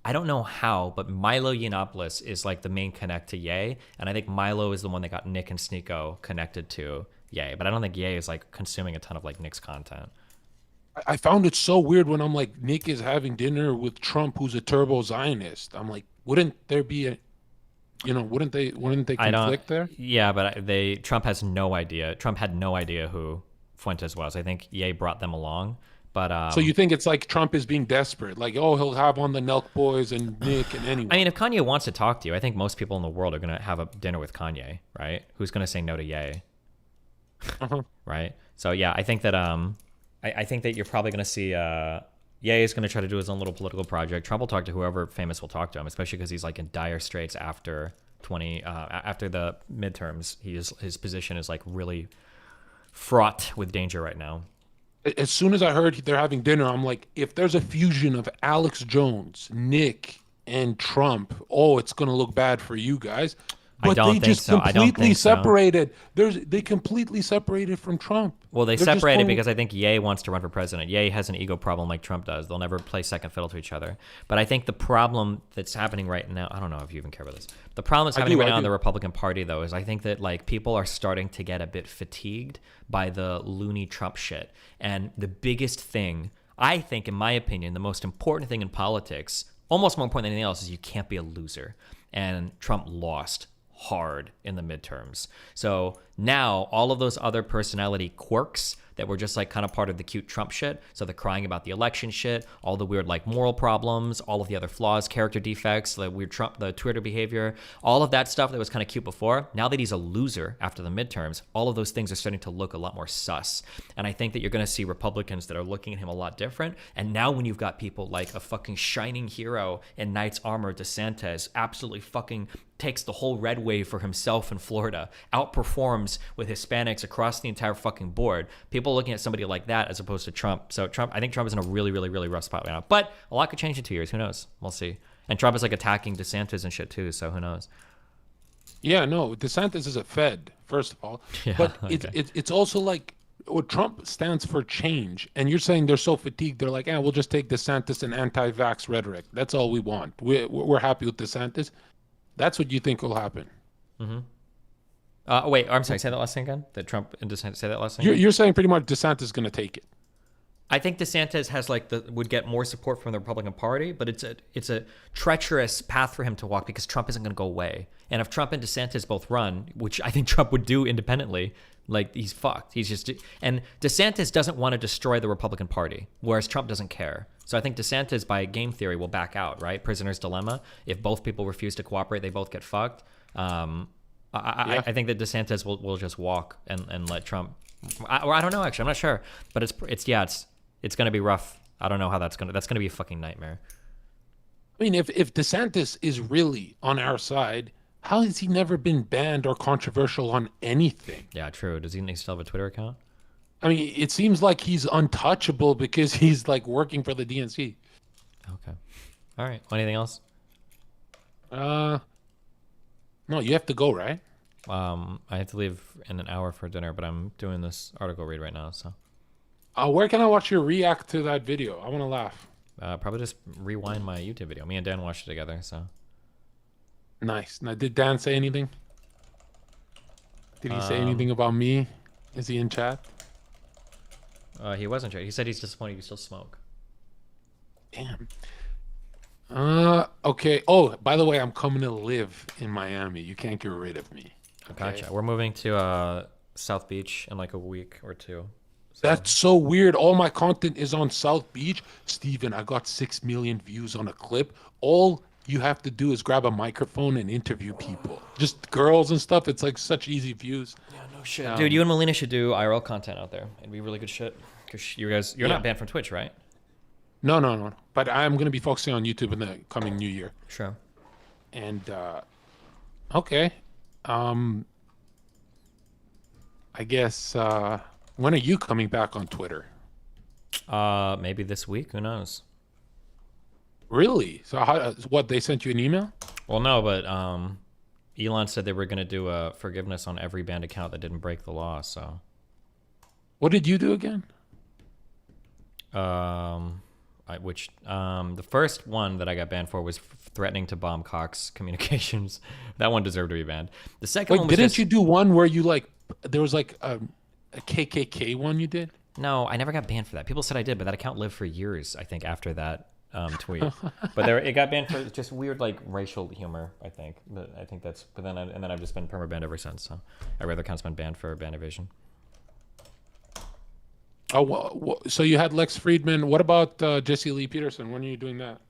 B: I don't know how, but Milo Yiannopoulos is like the main connect to Ye, and I think Milo is the one that got Nick and Sneako connected to Ye. But I don't think Ye is like consuming a ton of like Nick's content.
E: I found it so weird when I'm like, Nick is having dinner with Trump, who's a turbo Zionist. I'm like, wouldn't there be a, wouldn't they conflict there?
B: Yeah, but Trump has no idea. Trump had no idea who Fuentes was. I think Ye brought them along. But
E: so you think it's like Trump is being desperate, like, oh, he'll have on the Nelk boys and Nick and anyone.
B: I mean, if Kanye wants to talk to you, I think most people in the world are going to have a dinner with Kanye, right? Who's going to say no to Ye? Right? So yeah, I think that I think that you're probably going to see Ye is going to try to do his own little political project. Trump will talk to whoever famous will talk to him, especially because he's like in dire straits after after the midterms. His position is like really fraught with danger right now.
E: As soon as I heard they're having dinner, I'm like, if there's a fusion of Alex Jones, Nick, and Trump, oh, it's going to look bad for you guys. But they just completely separated. They completely separated from Trump.
B: Well, they separated because I think Ye wants to run for president. Ye has an ego problem like Trump does. They'll never play second fiddle to each other. But I think the problem that's happening right now, I don't know if you even care about this. The problem that's happening right now in the Republican Party, though, is I think that like people are starting to get a bit fatigued by the loony Trump shit. And the biggest thing, I think, in my opinion, the most important thing in politics, almost more important than anything else, is you can't be a loser. And Trump lost hard in the midterms. So now all of those other personality quirks that were just like kind of part of the cute Trump shit, so the crying about the election shit, all the weird like moral problems, all of the other flaws, character defects, the weird Trump, the Twitter behavior, all of that stuff that was kind of cute before, now that he's a loser after the midterms, all of those things are starting to look a lot more sus. And I think that you're going to see Republicans that are looking at him a lot different. And now when you've got people like a fucking shining hero in Knight's Armor, DeSantis, absolutely fucking takes the whole red wave for himself in Florida, outperforms with Hispanics across the entire fucking board. People looking at somebody like that as opposed to Trump. So I think Trump is in a really, really, really rough spot right now. But a lot could change in 2 years. Who knows? We'll see. And Trump is like attacking DeSantis and shit too. So who knows?
E: Yeah, no, DeSantis is a Fed, first of all.
B: Yeah,
E: but
B: okay.
E: it's also like, well, Trump stands for change. And you're saying they're so fatigued. They're like, we'll just take DeSantis and anti-vax rhetoric. That's all we want. We're happy with DeSantis. That's what you think will happen.
B: Mm-hmm. Wait, I'm sorry. Say that last thing again. That Trump and DeSantis. Say that last thing.
E: You're saying pretty much DeSantis is going to take it.
B: I think DeSantis has would get more support from the Republican Party, but it's a treacherous path for him to walk because Trump isn't going to go away. And if Trump and DeSantis both run, which I think Trump would do independently, like he's fucked. And DeSantis doesn't want to destroy the Republican Party, whereas Trump doesn't care. So I think DeSantis, by game theory, will back out, right? Prisoner's dilemma. If both people refuse to cooperate, they both get fucked. I think that DeSantis will just walk and let Trump. I don't know, actually. I'm not sure, but it's going to be rough. I don't know how that's going to be a fucking nightmare.
E: I mean, if DeSantis is really on our side, how has he never been banned or controversial on anything?
B: Yeah, true. Does he still have a Twitter account?
E: I mean, it seems like he's untouchable because he's like working for the DNC.
B: Okay. All right. Anything else?
E: No, you have to go, right?
B: I have to leave in an hour for dinner, but I'm doing this article read right now, so.
E: Where can I watch your react to that video? I want to laugh.
B: Probably just rewind my YouTube video. Me and Dan watched it together, so.
E: Nice. Now, did Dan say anything? Did he say anything about me? Is he in chat?
B: He wasn't sure. He said he's disappointed you still smoke.
E: Damn. Okay. Oh, by the way, I'm coming to live in Miami. You can't get rid of me. Okay?
B: Gotcha. We're moving to South Beach in like a week or two.
E: That's so weird. All my content is on South Beach. Steven, I got 6 million views on a clip. All you have to do is grab a microphone and interview people. Just girls and stuff. It's like such easy views.
B: Yeah, no shit. Dude, you and Melina should do IRL content out there. It'd be really good shit. Because you're not banned from Twitch, right?
E: No. But I'm going to be focusing on YouTube in the coming new year.
B: Sure.
E: And, okay. I guess, when are you coming back on Twitter?
B: Maybe this week. Who knows?
E: Really? So what, they sent you an email?
B: Well, no, but Elon said they were going to do a forgiveness on every banned account that didn't break the law, so.
E: What did you do again?
B: The first one that I got banned for was threatening to bomb Cox Communications. That one deserved to be banned. The second one was
E: didn't you do one where you there was like a KKK one you did?
B: No, I never got banned for that. People said I did, but that account lived for years, I think, after that tweet. But it got banned for just weird like racial humor, I think. But I think that's. But then I've just been perma-banned ever since. So every other account's been banned for ban evasion.
E: Oh, well, so you had Lex Friedman. What about Jesse Lee Peterson? When are you doing that?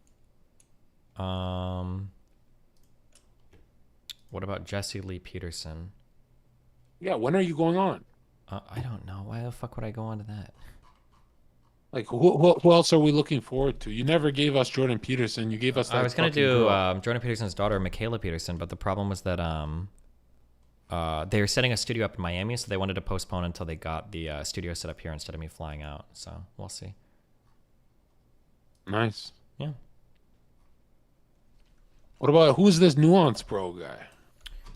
B: What about Jesse Lee Peterson?
E: Yeah, when are you going on?
B: I don't know. Why the fuck would I go on to that?
E: Like, who else are we looking forward to? You never gave us Jordan Peterson. You gave us that
B: I was going to do
E: girl.
B: Jordan Peterson's daughter, Michaela Peterson, but the problem was that they're setting a studio up in Miami, so they wanted to postpone until they got the studio set up here instead of me flying out. So we'll see.
E: Nice.
B: Yeah.
E: What about, who's this Nuance bro guy?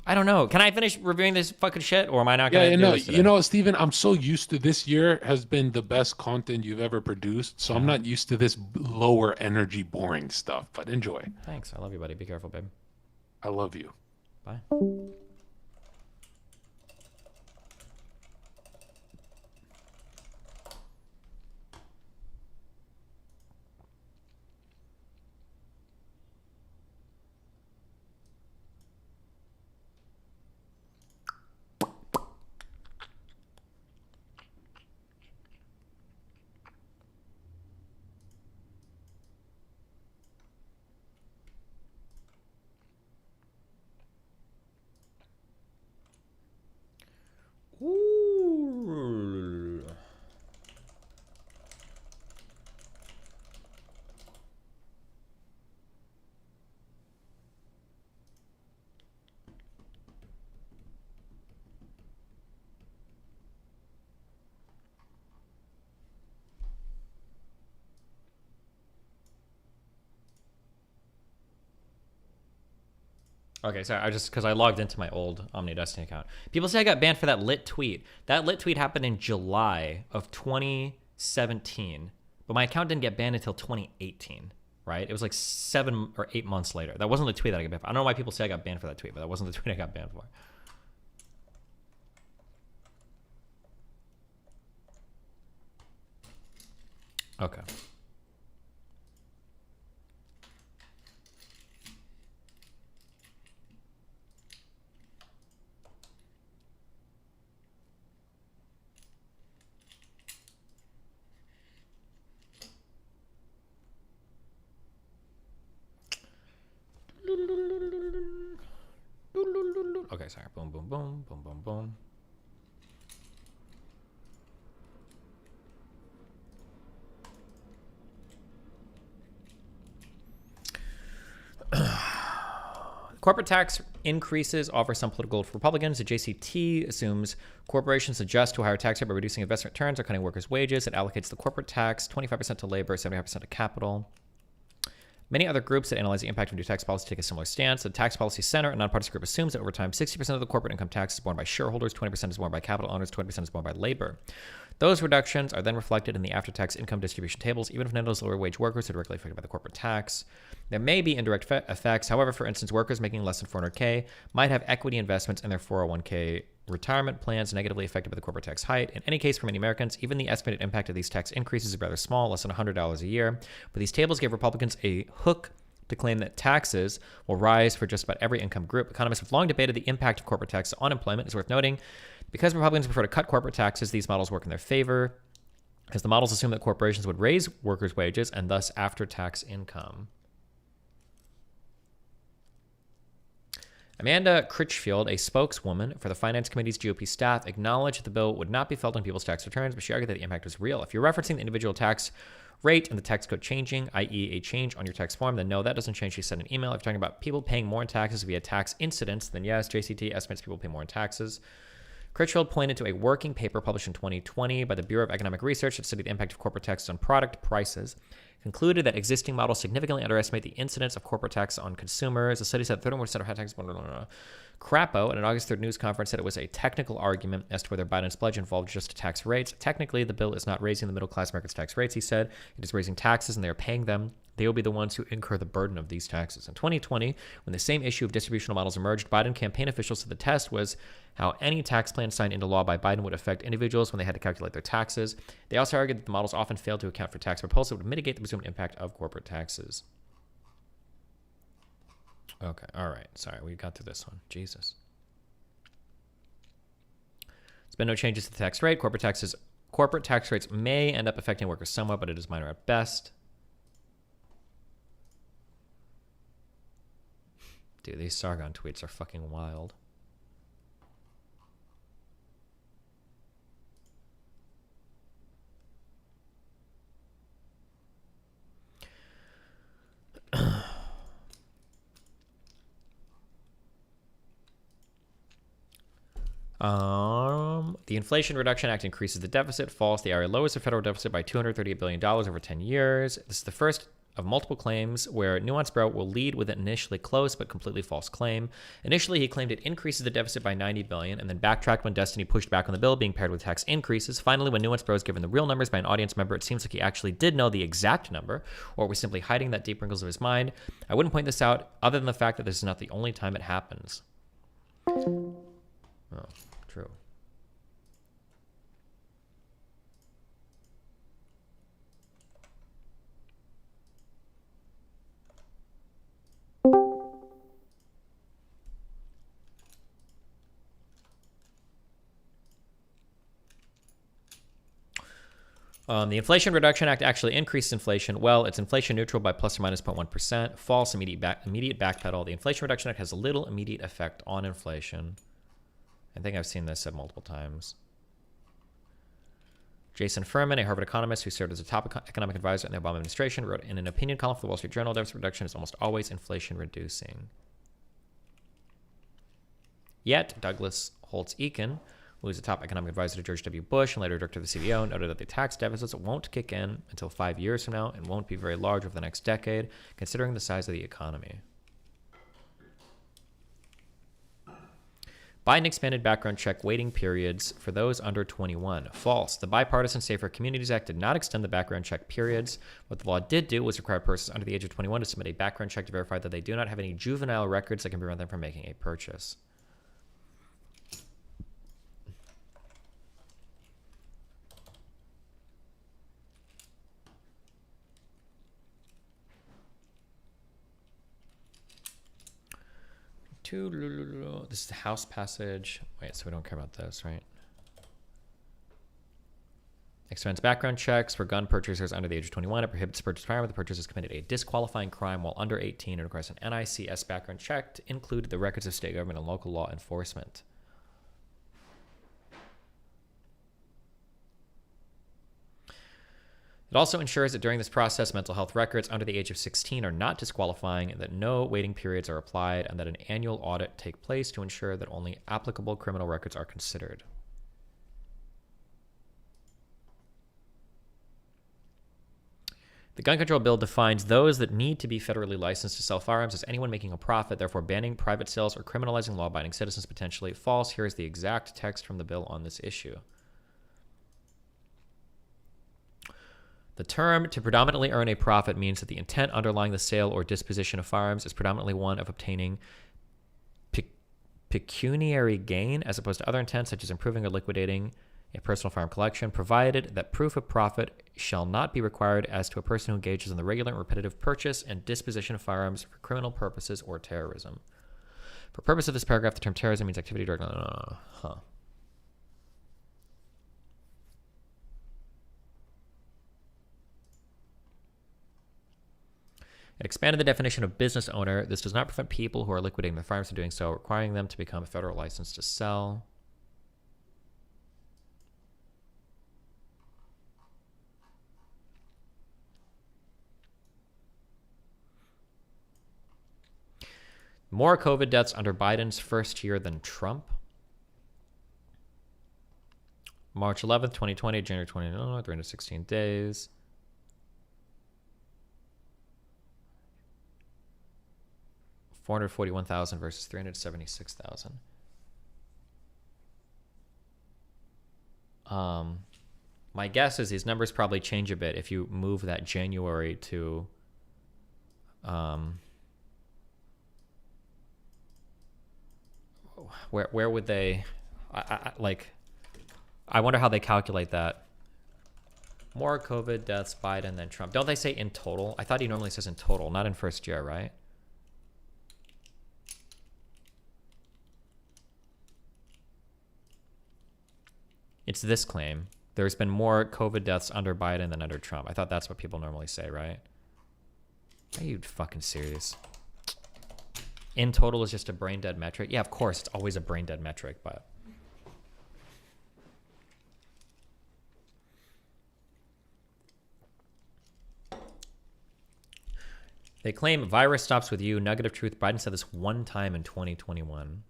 B: I don't know. Can I finish reviewing this fucking shit, or am I not going to do this today?
E: You know, Steven, I'm so used to this year has been the best content you've ever produced, so I'm not used to this lower energy, boring stuff, but enjoy.
B: Thanks. I love you, buddy. Be careful, babe.
E: I love you.
B: Bye. Ooh. Okay, sorry. Because I logged into my old Omni Destiny account. People say I got banned for that lit tweet. That lit tweet happened in July of 2017, but my account didn't get banned until 2018. Right? It was like 7 or 8 months later. That wasn't the tweet that I got banned for. I don't know why people say I got banned for that tweet, but that wasn't the tweet I got banned for. Okay. Okay, sorry. Boom, boom, boom, boom, boom, boom. Corporate tax increases offer some political gold for Republicans. The JCT assumes corporations adjust to a higher tax rate by reducing investment returns or cutting workers' wages. It allocates the corporate tax 25% to labor, 75% to capital. Many other groups that analyze the impact of new tax policy take a similar stance. The Tax Policy Center, a nonpartisan group, assumes that over time, 60% of the corporate income tax is borne by shareholders, 20% is borne by capital owners, 20% is borne by labor. Those reductions are then reflected in the after-tax income distribution tables, even if none of those lower-wage workers are directly affected by the corporate tax. There may be indirect effects. However, for instance, workers making less than $400K might have equity investments in their 401k retirement plans negatively affected by the corporate tax hike. In any case, for many Americans, even the estimated impact of these tax increases is rather small, less than $100 a year. But these tables gave Republicans a hook to claim that taxes will rise for just about every income group. Economists have long debated the impact of corporate tax on employment. It's worth noting, because Republicans prefer to cut corporate taxes, these models work in their favor, as the models assume that corporations would raise workers' wages and thus after-tax income. Amanda Critchfield, a spokeswoman for the Finance Committee's GOP staff, acknowledged that the bill would not be felt on people's tax returns, but she argued that the impact was real. If you're referencing the individual tax rate and the tax code changing, i.e. a change on your tax form, then no, that doesn't change, she said in an email. If you're talking about people paying more in taxes via tax incidents, then yes, JCT estimates people pay more in taxes. Critchfield pointed to a working paper published in 2020 by the Bureau of Economic Research that studied the impact of corporate taxes on product prices, concluded that existing models significantly underestimate the incidence of corporate tax on consumers. The study said 31% of high tax. Crapo, at an August 3rd news conference, said it was a technical argument as to whether Biden's pledge involved just tax rates. Technically, the bill is not raising the middle-class Americans' tax rates, he said. It is raising taxes, and they are paying them. They will be the ones who incur the burden of these taxes. In 2020, when the same issue of distributional models emerged, Biden campaign officials said the test was how any tax plan signed into law by Biden would affect individuals when they had to calculate their taxes. They also argued that the models often failed to account for tax proposals that would mitigate the presumed impact of corporate taxes. Okay, all right. Sorry, we got through this one. Jesus. There's been no changes to the tax rate. Corporate tax rates may end up affecting workers somewhat, but it is minor at best. Dude, these Sargon tweets are fucking wild. The Inflation Reduction Act increases the deficit, falls the IRA lowers the federal deficit by $238 billion over 10 years. This is the first of multiple claims where Nuance Bro will lead with an initially close but completely false claim. Initially, he claimed it increases the deficit by $90 billion and then backtracked when Destiny pushed back on the bill being paired with tax increases. Finally, when Nuance Bro is given the real numbers by an audience member, it seems like he actually did know the exact number, or was simply hiding that deep wrinkles of his mind. I wouldn't point this out other than the fact that this is not the only time it happens. Oh, true. The Inflation Reduction Act actually increased inflation. Well, it's inflation neutral by plus or minus 0.1%. False, immediate backpedal. The Inflation Reduction Act has a little immediate effect on inflation. I think I've seen this said multiple times. Jason Furman, a Harvard economist who served as a top economic advisor in the Obama administration, wrote in an opinion column for the Wall Street Journal, deficit reduction is almost always inflation reducing. Yet, Douglas Holtz-Eakin, who is a top economic advisor to George W. Bush and later director of the CBO, noted that the tax deficits won't kick in until 5 years from now and won't be very large over the next decade, considering the size of the economy. Biden expanded background check waiting periods for those under 21. False. The Bipartisan Safer Communities Act did not extend the background check periods. What the law did do was require persons under the age of 21 to submit a background check to verify that they do not have any juvenile records that can prevent them from making a purchase. This is the House passage. Wait, so we don't care about this, right? Extends background checks for gun purchasers under the age of 21. It prohibits purchase firearm if the purchaser has committed a disqualifying crime while under 18 and requires an NICS background check to include the records of state government and local law enforcement. It also ensures that during this process, mental health records under the age of 16 are not disqualifying, that no waiting periods are applied, and that an annual audit take place to ensure that only applicable criminal records are considered. The gun control bill defines those that need to be federally licensed to sell firearms as anyone making a profit, therefore banning private sales or criminalizing law-abiding citizens potentially. False. Here is the exact text from the bill on this issue. The term to predominantly earn a profit means that the intent underlying the sale or disposition of firearms is predominantly one of obtaining pecuniary gain as opposed to other intents such as improving or liquidating a personal firearm collection, provided that proof of profit shall not be required as to a person who engages in the regular and repetitive purchase and disposition of firearms for criminal purposes or terrorism. For purpose of this paragraph, the term terrorism means activity directly. Huh. It expanded the definition of business owner. This does not prevent people who are liquidating their firearms from doing so, requiring them to become a federal license to sell. More COVID deaths under Biden's first year than Trump. March 11th, 2020, January 29th, 316 days. $441,000 versus $376,000. My guess is these numbers probably change a bit if you move that January to where would they I wonder how they calculate that. More COVID deaths Biden than Trump. Don't they say in total? I thought he normally says in total, not in first year, right? It's this claim. There's been more COVID deaths under Biden than under Trump. I thought that's what people normally say, right? Are you fucking serious? In total is just a brain dead metric? Yeah, of course, it's always a brain dead metric, but... They claim virus stops with you. Nugget of truth. Biden said this one time in 2021.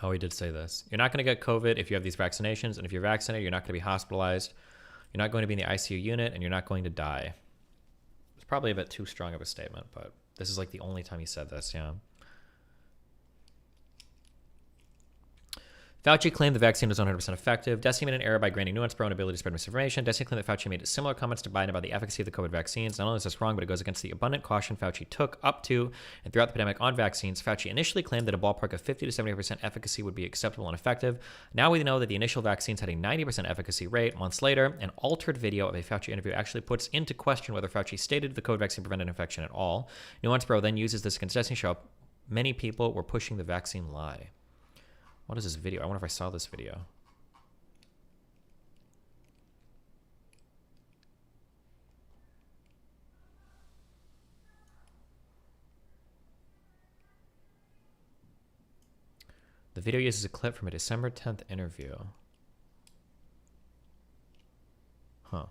B: Oh, he did say this. You're not going to get COVID if you have these vaccinations, and if you're vaccinated, you're not going to be hospitalized. You're not going to be in the ICU unit, and you're not going to die. It's probably a bit too strong of a statement, but this is like the only time he said this, yeah. Fauci claimed the vaccine was 100% effective. Destiny made an error by granting Nuance Pro an ability to spread misinformation. Destiny claimed that Fauci made similar comments to Biden about the efficacy of the COVID vaccines. Not only is this wrong, but it goes against the abundant caution Fauci took up to and throughout the pandemic on vaccines. Fauci initially claimed that a ballpark of 50 to 70% efficacy would be acceptable and effective. Now we know that the initial vaccines had a 90% efficacy rate. Months later, an altered video of a Fauci interview actually puts into question whether Fauci stated the COVID vaccine prevented infection at all. Nuance Pro then uses this against Destiny to show up many people were pushing the vaccine lie. What is this video? I wonder if I saw this video. The video uses a clip from a December 10th interview. Huh.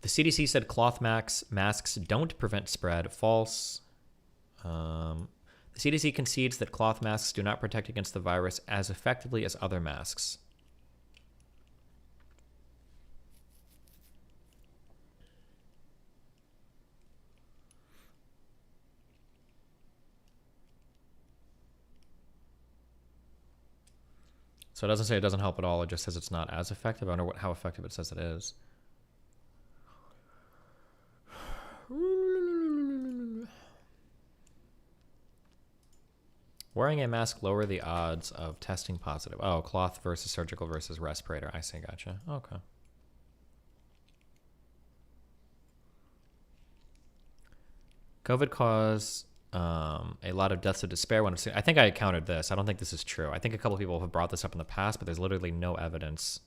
B: The CDC said cloth masks don't prevent spread. False. The CDC concedes that cloth masks do not protect against the virus as effectively as other masks. So it doesn't say it doesn't help at all. It just says it's not as effective. I wonder how effective it says it is. Wearing a mask lower the odds of testing positive. Oh, cloth versus surgical versus respirator. I see, gotcha. Okay. COVID caused a lot of deaths of despair. I think I counted this. I don't think this is true. I think a couple of people have brought this up in the past, but there's literally no evidence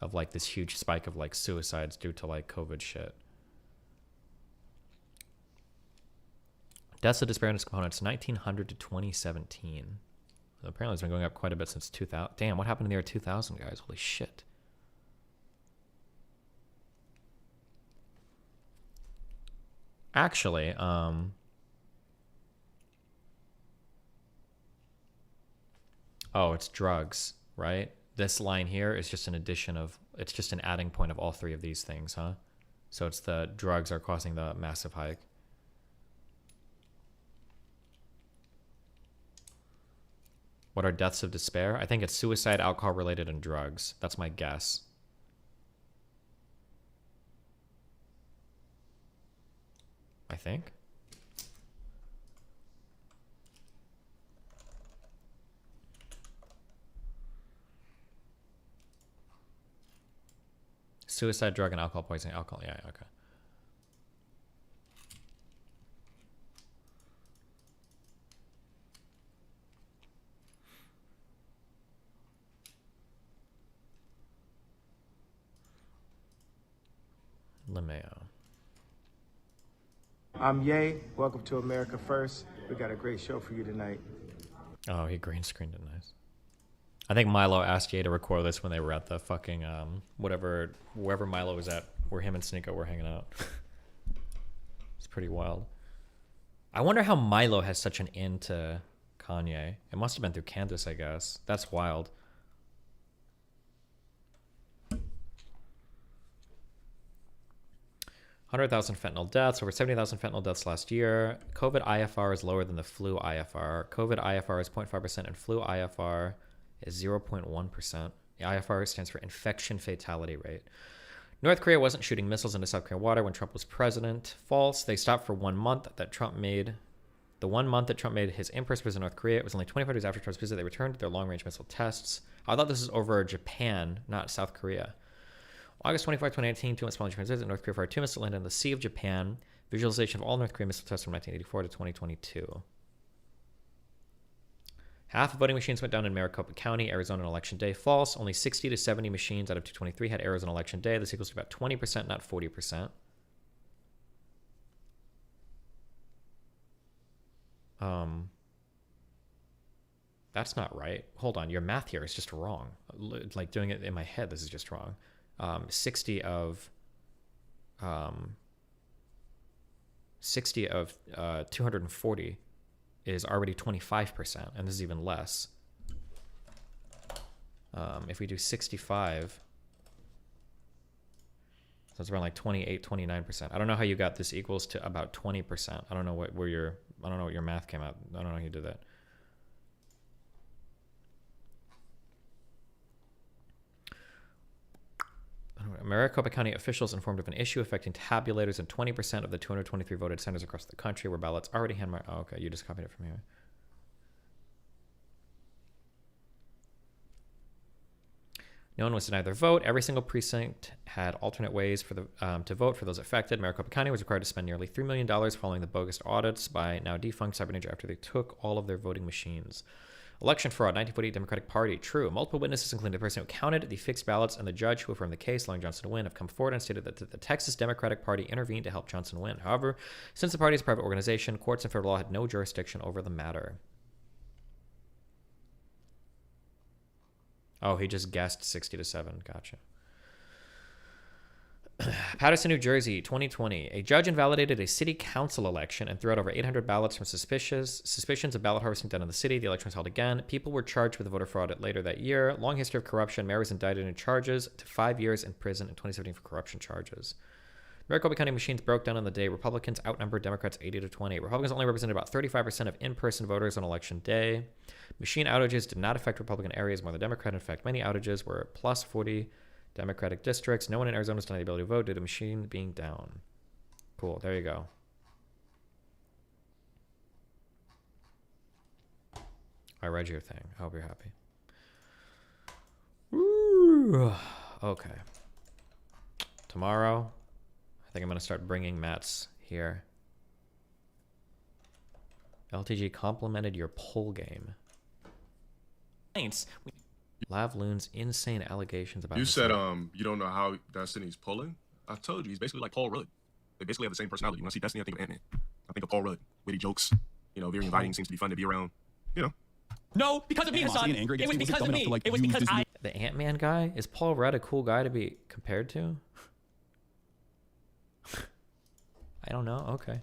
B: of like this huge spike of like suicides due to like COVID shit. Deaths of despair in its components, 1900 to 2017. Apparently it's been going up quite a bit since 2000. Damn, what happened in the year 2000, guys? Holy shit. Actually, oh, it's drugs, right? This line here is just an addition of, it's just an adding point of all three of these things, huh? So it's the drugs are causing the massive hike. What are deaths of despair? I think it's suicide, alcohol related, and drugs. That's my guess. I think. Suicide, drug, and alcohol poisoning. Alcohol, yeah, okay. LeMayo.
O: I'm Ye. Welcome to America First. We got a great show for you tonight.
B: Oh, he green screened it nice. I think Milo asked Ye to record this when they were at the fucking wherever Milo was at, where him and Sneako were hanging out. It's pretty wild. I wonder how Milo has such an into Kanye. It must have been through Candace, I guess. That's wild. $100,000 fentanyl deaths, over 70,000 fentanyl deaths last year. COVID IFR is lower than the flu IFR. COVID IFR is 0.5% and flu IFR is 0.1%. The IFR stands for infection fatality rate. North Korea wasn't shooting missiles into South Korean water when Trump was president. False. They stopped for 1 month that Trump made. The 1 month that Trump made his in-person visit to North Korea, it was only 25 days after Trump's visit they returned to their long-range missile tests. I thought this was over Japan, not South Korea. August 25, 2019, 2 months following Japan's visit, North Korea fired 2 missiles landed in the Sea of Japan. Visualization of all North Korean missile tests from 1984 to 2022. Half of voting machines went down in Maricopa County, Arizona on election day. False. Only 60 to 70 machines out of 223 had errors on election day. This equals to about 20%, not 40%. That's not right. Hold on. Your math here is just wrong. Like doing it in my head, this is just wrong. 60 of 240 is already 25%, and this is even less. If we do 65, so it's around like 28, 29%. I don't know how you got this equals to about 20%. I don't know what your math came out. I don't know how you did that. Maricopa County officials informed of an issue affecting tabulators in 20% of the 223 voted centers across the country where ballots already hand-marked. Oh, okay, you just copied it from here. No one was denied their vote. Every single precinct had alternate ways for to vote for those affected. Maricopa County was required to spend nearly $3 million following the bogus audits by now defunct Cyberninja after they took all of their voting machines. Election fraud, 1948 Democratic Party. True. Multiple witnesses, including the person who counted the fixed ballots and the judge who affirmed the case, allowing Johnson to win, have come forward and stated that the Texas Democratic Party intervened to help Johnson win. However, since the party is a private organization, courts and federal law had no jurisdiction over the matter. Oh, he just guessed 60 to 7. Gotcha. Patterson, New Jersey, 2020. A judge invalidated a city council election and threw out over 800 ballots from suspicions of ballot harvesting done in the city. The election was held again. People were charged with voter fraud later that year. Long history of corruption. Mayor was indicted in charges to 5 years in prison in 2017 for corruption charges. Maricopa County machines broke down on the day. Republicans outnumbered Democrats 80 to 20. Republicans only represented about 35% of in-person voters on election day. Machine outages did not affect Republican areas more than Democrat. In fact, many outages were plus 40 Democratic districts. No one in Arizona was denied the ability to vote due to machine being down. Cool. There you go. I read your thing. I hope you're happy. Woo. Okay. Tomorrow, I think I'm going to start bringing mats here. LTG complimented your poll game. Thanks. Lavloon's insane allegations about...
P: You said you don't know how Destiny's pulling? I told you, he's basically like Paul Rudd. They basically have the same personality. You want to see Destiny, I think of Ant-Man. I think of Paul Rudd. Witty jokes. You know, very inviting, seems to be fun to be around. You know.
Q: No, because of me, Hassan. It was because of me. It was because I...
B: The Ant-Man guy? Is Paul Rudd a cool guy to be compared to? I don't know. Okay.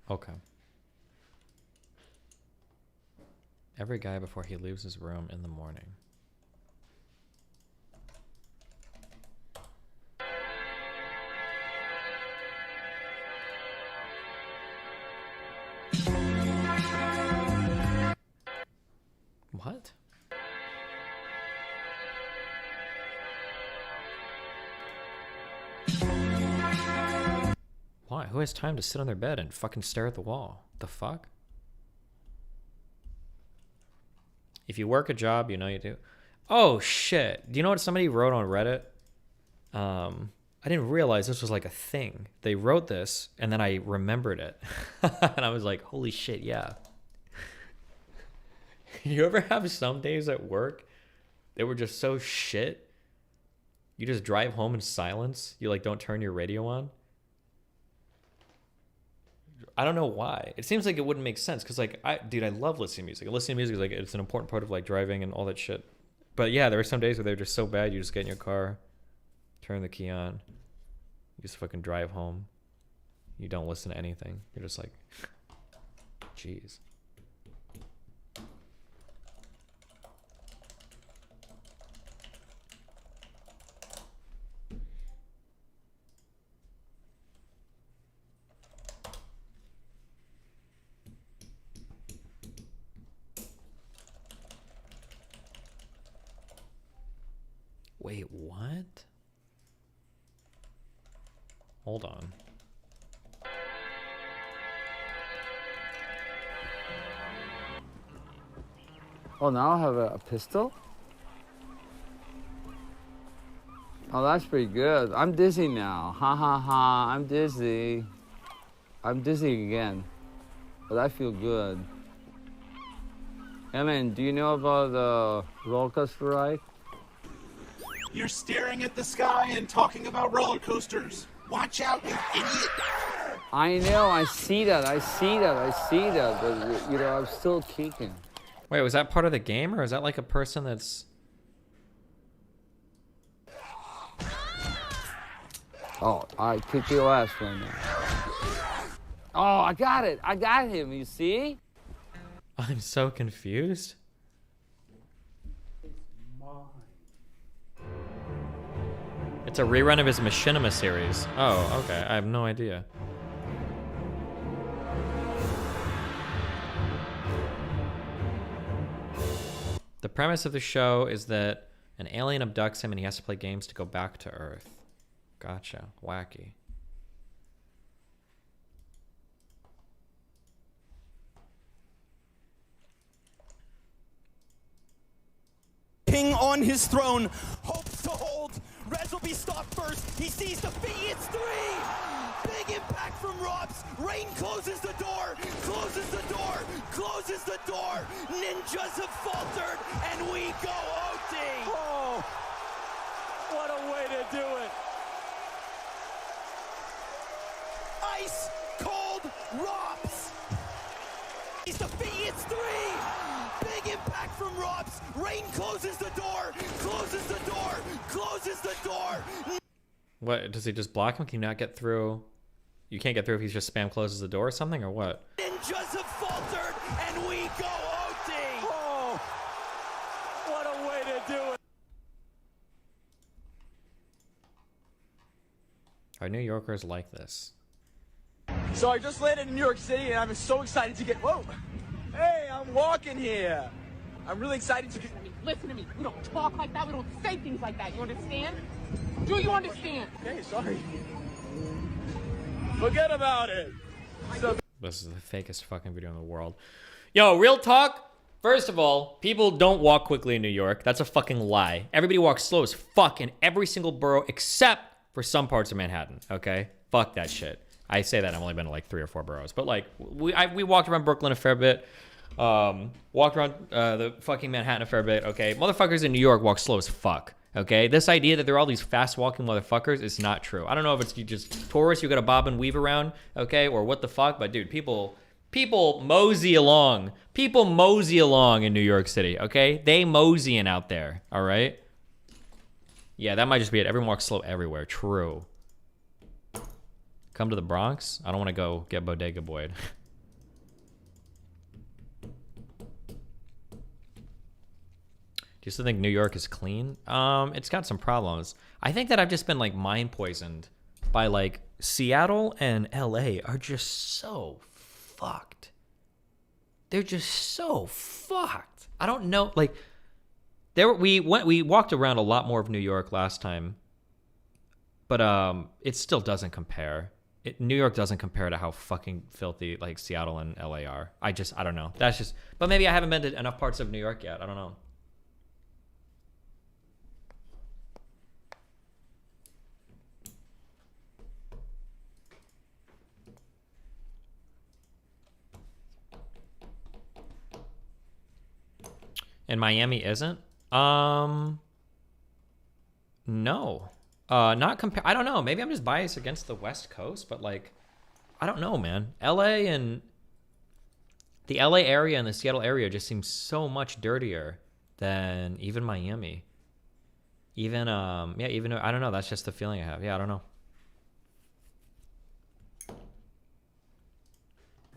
B: Okay. Every guy before he leaves his room in the morning. What? Who has time to sit on their bed and fucking stare at the wall? The fuck? If you work a job, you know you do. Oh shit! Do you know what somebody wrote on Reddit? I didn't realize this was like a thing. They wrote this, and then I remembered it, and I was like, "Holy shit, yeah." You ever have some days at work that were just so shit? You just drive home in silence. You like don't turn your radio on. I don't know why. It seems like it wouldn't make sense because like I love listening to music. Listening to music is like it's an important part of like driving and all that shit. But yeah, there are some days where they're just so bad you just get in your car, turn the key on, you just fucking drive home. You don't listen to anything. You're just like, jeez. Wait, what? Hold on.
R: Oh, now I have a pistol? Oh, that's pretty good. I'm dizzy now. Ha ha ha, I'm dizzy. I'm dizzy again. But I feel good. Ellen, do you know about the roller coaster ride?
S: You're staring at the sky and talking about roller coasters. Watch out, you idiot.
R: I know, I see that, but, you know, I'm still kicking.
B: Wait, was that part of the game, or is that like a person that's...
R: Oh, I kicked your ass right now. Oh, I got it. I got him, you see?
B: I'm so confused. It's a rerun of his Machinima series. Oh, okay. I have no idea. The premise of the show is that an alien abducts him and he has to play games to go back to Earth. Gotcha. Wacky.
S: King on his throne hopes to hold. Rez will be stopped first. He sees defeat. It's 3. Big impact from Robs. Rain closes the door. Closes the door. Closes the door. Ninjas have faltered, and we go OT.
T: Oh, what a way to do it.
S: Ice cold Robs. He's defeat. It's 3. Big impact from Robs. Rain closes the door. Closes the door. Closes the door.
B: What, does he just block him? Can you not get through? You can't get through if he's just spam closes the door or something, or what?
S: Ninjas have faltered, and we go OT.
T: Oh, what a way to do it.
B: Are New Yorkers like this?
T: So I just landed in New York City, and I'm so excited to get... Whoa! Hey, I'm walking here. I'm really excited to get...
U: Listen to me. We don't talk like that. We don't say things like that. You understand? Do you understand?
T: Okay, sorry. Forget about it. So
B: This is the fakest fucking video in the world. Yo, real talk. First of all, people don't walk quickly in New York. That's a fucking lie. Everybody walks slow as fuck in every single borough except for some parts of Manhattan, okay? Fuck that shit. I say that I've only been to like 3 or 4 boroughs, but like we walked around Brooklyn a fair bit. Walked around the fucking Manhattan a fair bit, okay? Motherfuckers in New York walk slow as fuck, okay? This idea that there are all these fast-walking motherfuckers is not true. I don't know if it's you just tourists you gotta bob and weave around, okay? Or what the fuck, but dude, people mosey along. People mosey along in New York City, okay? They moseying out there, all right? Yeah, that might just be it. Everyone walks slow everywhere. True. Come to the Bronx? I don't want to go get Bodega Boyed. Do you still think New York is clean? It's got some problems. I think that I've just been like mind poisoned by like Seattle and LA are just so fucked. They're just so fucked. I don't know, like we walked around a lot more of New York last time, but it still doesn't compare. New York doesn't compare to how fucking filthy like Seattle and LA are. I don't know. That's just, but maybe I haven't been to enough parts of New York yet. I don't know. And Miami isn't? No. Not compare. I don't know. Maybe I'm just biased against the West Coast, but like, I don't know, man. LA and the LA area and the Seattle area just seems so much dirtier than even Miami. Even even I don't know. That's just the feeling I have. Yeah, I don't know.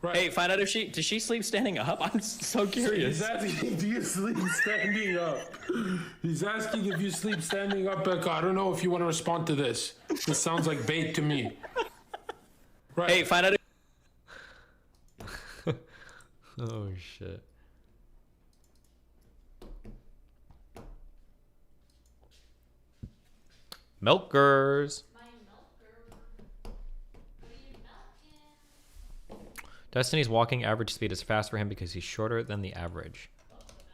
A: Right. Hey, find out if does she sleep standing up? I'm so curious.
E: He's asking, do you sleep standing up? He's asking if you sleep standing up, Becca. I don't know if you want to respond to this. This sounds like bait to me. Right.
A: Hey, find out if
B: Oh shit. Milkers. Destiny's walking average speed is fast for him because he's shorter than the average.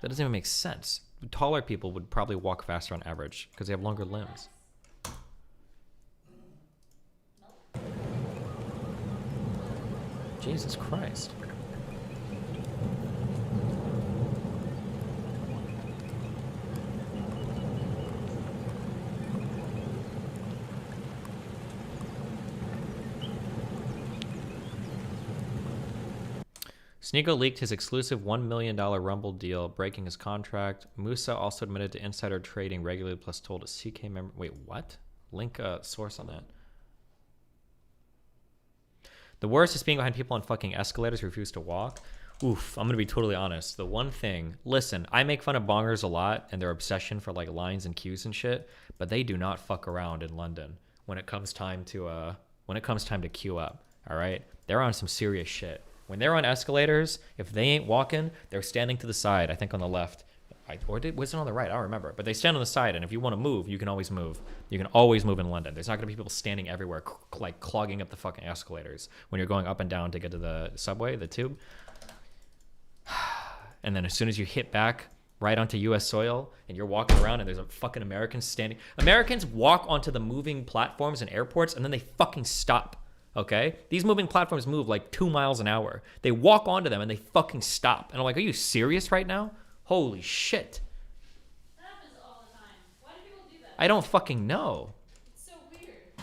B: That doesn't even make sense. Taller people would probably walk faster on average because they have longer limbs. Jesus Christ. Sneako leaked his exclusive $1 million Rumble deal, breaking his contract. Musa also admitted to insider trading regularly, plus told a CK member... Wait, what? Link a source on that. The worst is being behind people on fucking escalators who refuse to walk. Oof, I'm gonna be totally honest. The one thing... Listen, I make fun of bongers a lot and their obsession for like lines and queues and shit, but they do not fuck around in London when it comes time to queue up, all right? They're on some serious shit. When they're on escalators, if they ain't walking, they're standing to the side, I think on the left. Was it on the right? I don't remember. But they stand on the side, and if you want to move, you can always move. You can always move in London. There's not going to be people standing everywhere, like clogging up the fucking escalators when you're going up and down to get to the subway, the tube. And then as soon as you hit back right onto U.S. soil, and you're walking around, and there's a fucking American standing. Americans walk onto the moving platforms in airports, and then they fucking stop. Okay? These moving platforms move like 2 miles an hour. They walk onto them and they fucking stop. And I'm like, are you serious right now? Holy shit.
D: That happens all the time. Why do people do that?
B: I don't fucking know.
D: It's so weird.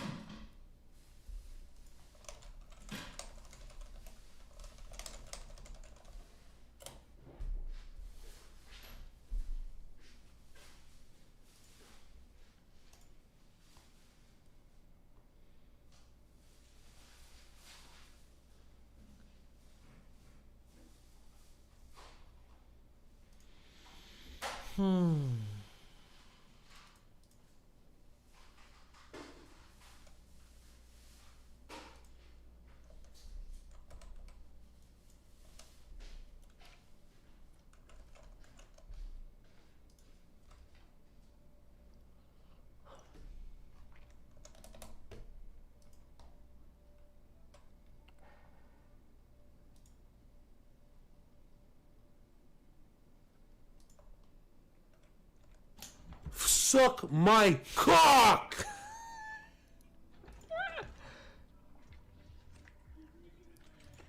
E: Suck my cock!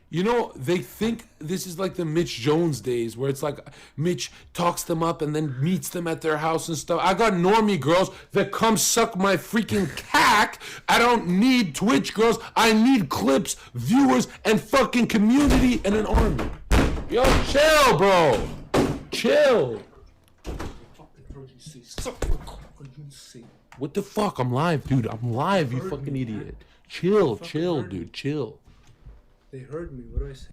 E: You know, they think this is like the Mitch Jones days where it's like Mitch talks them up and then meets them at their house and stuff. I got normie girls that come suck my freaking cack. I don't need Twitch girls. I need clips, viewers, and fucking community and an army. Yo, chill, bro. Chill. What the fuck? I'm live, dude. I'm live, you fucking idiot. Chill, dude. Chill.
F: They heard me. What do I say?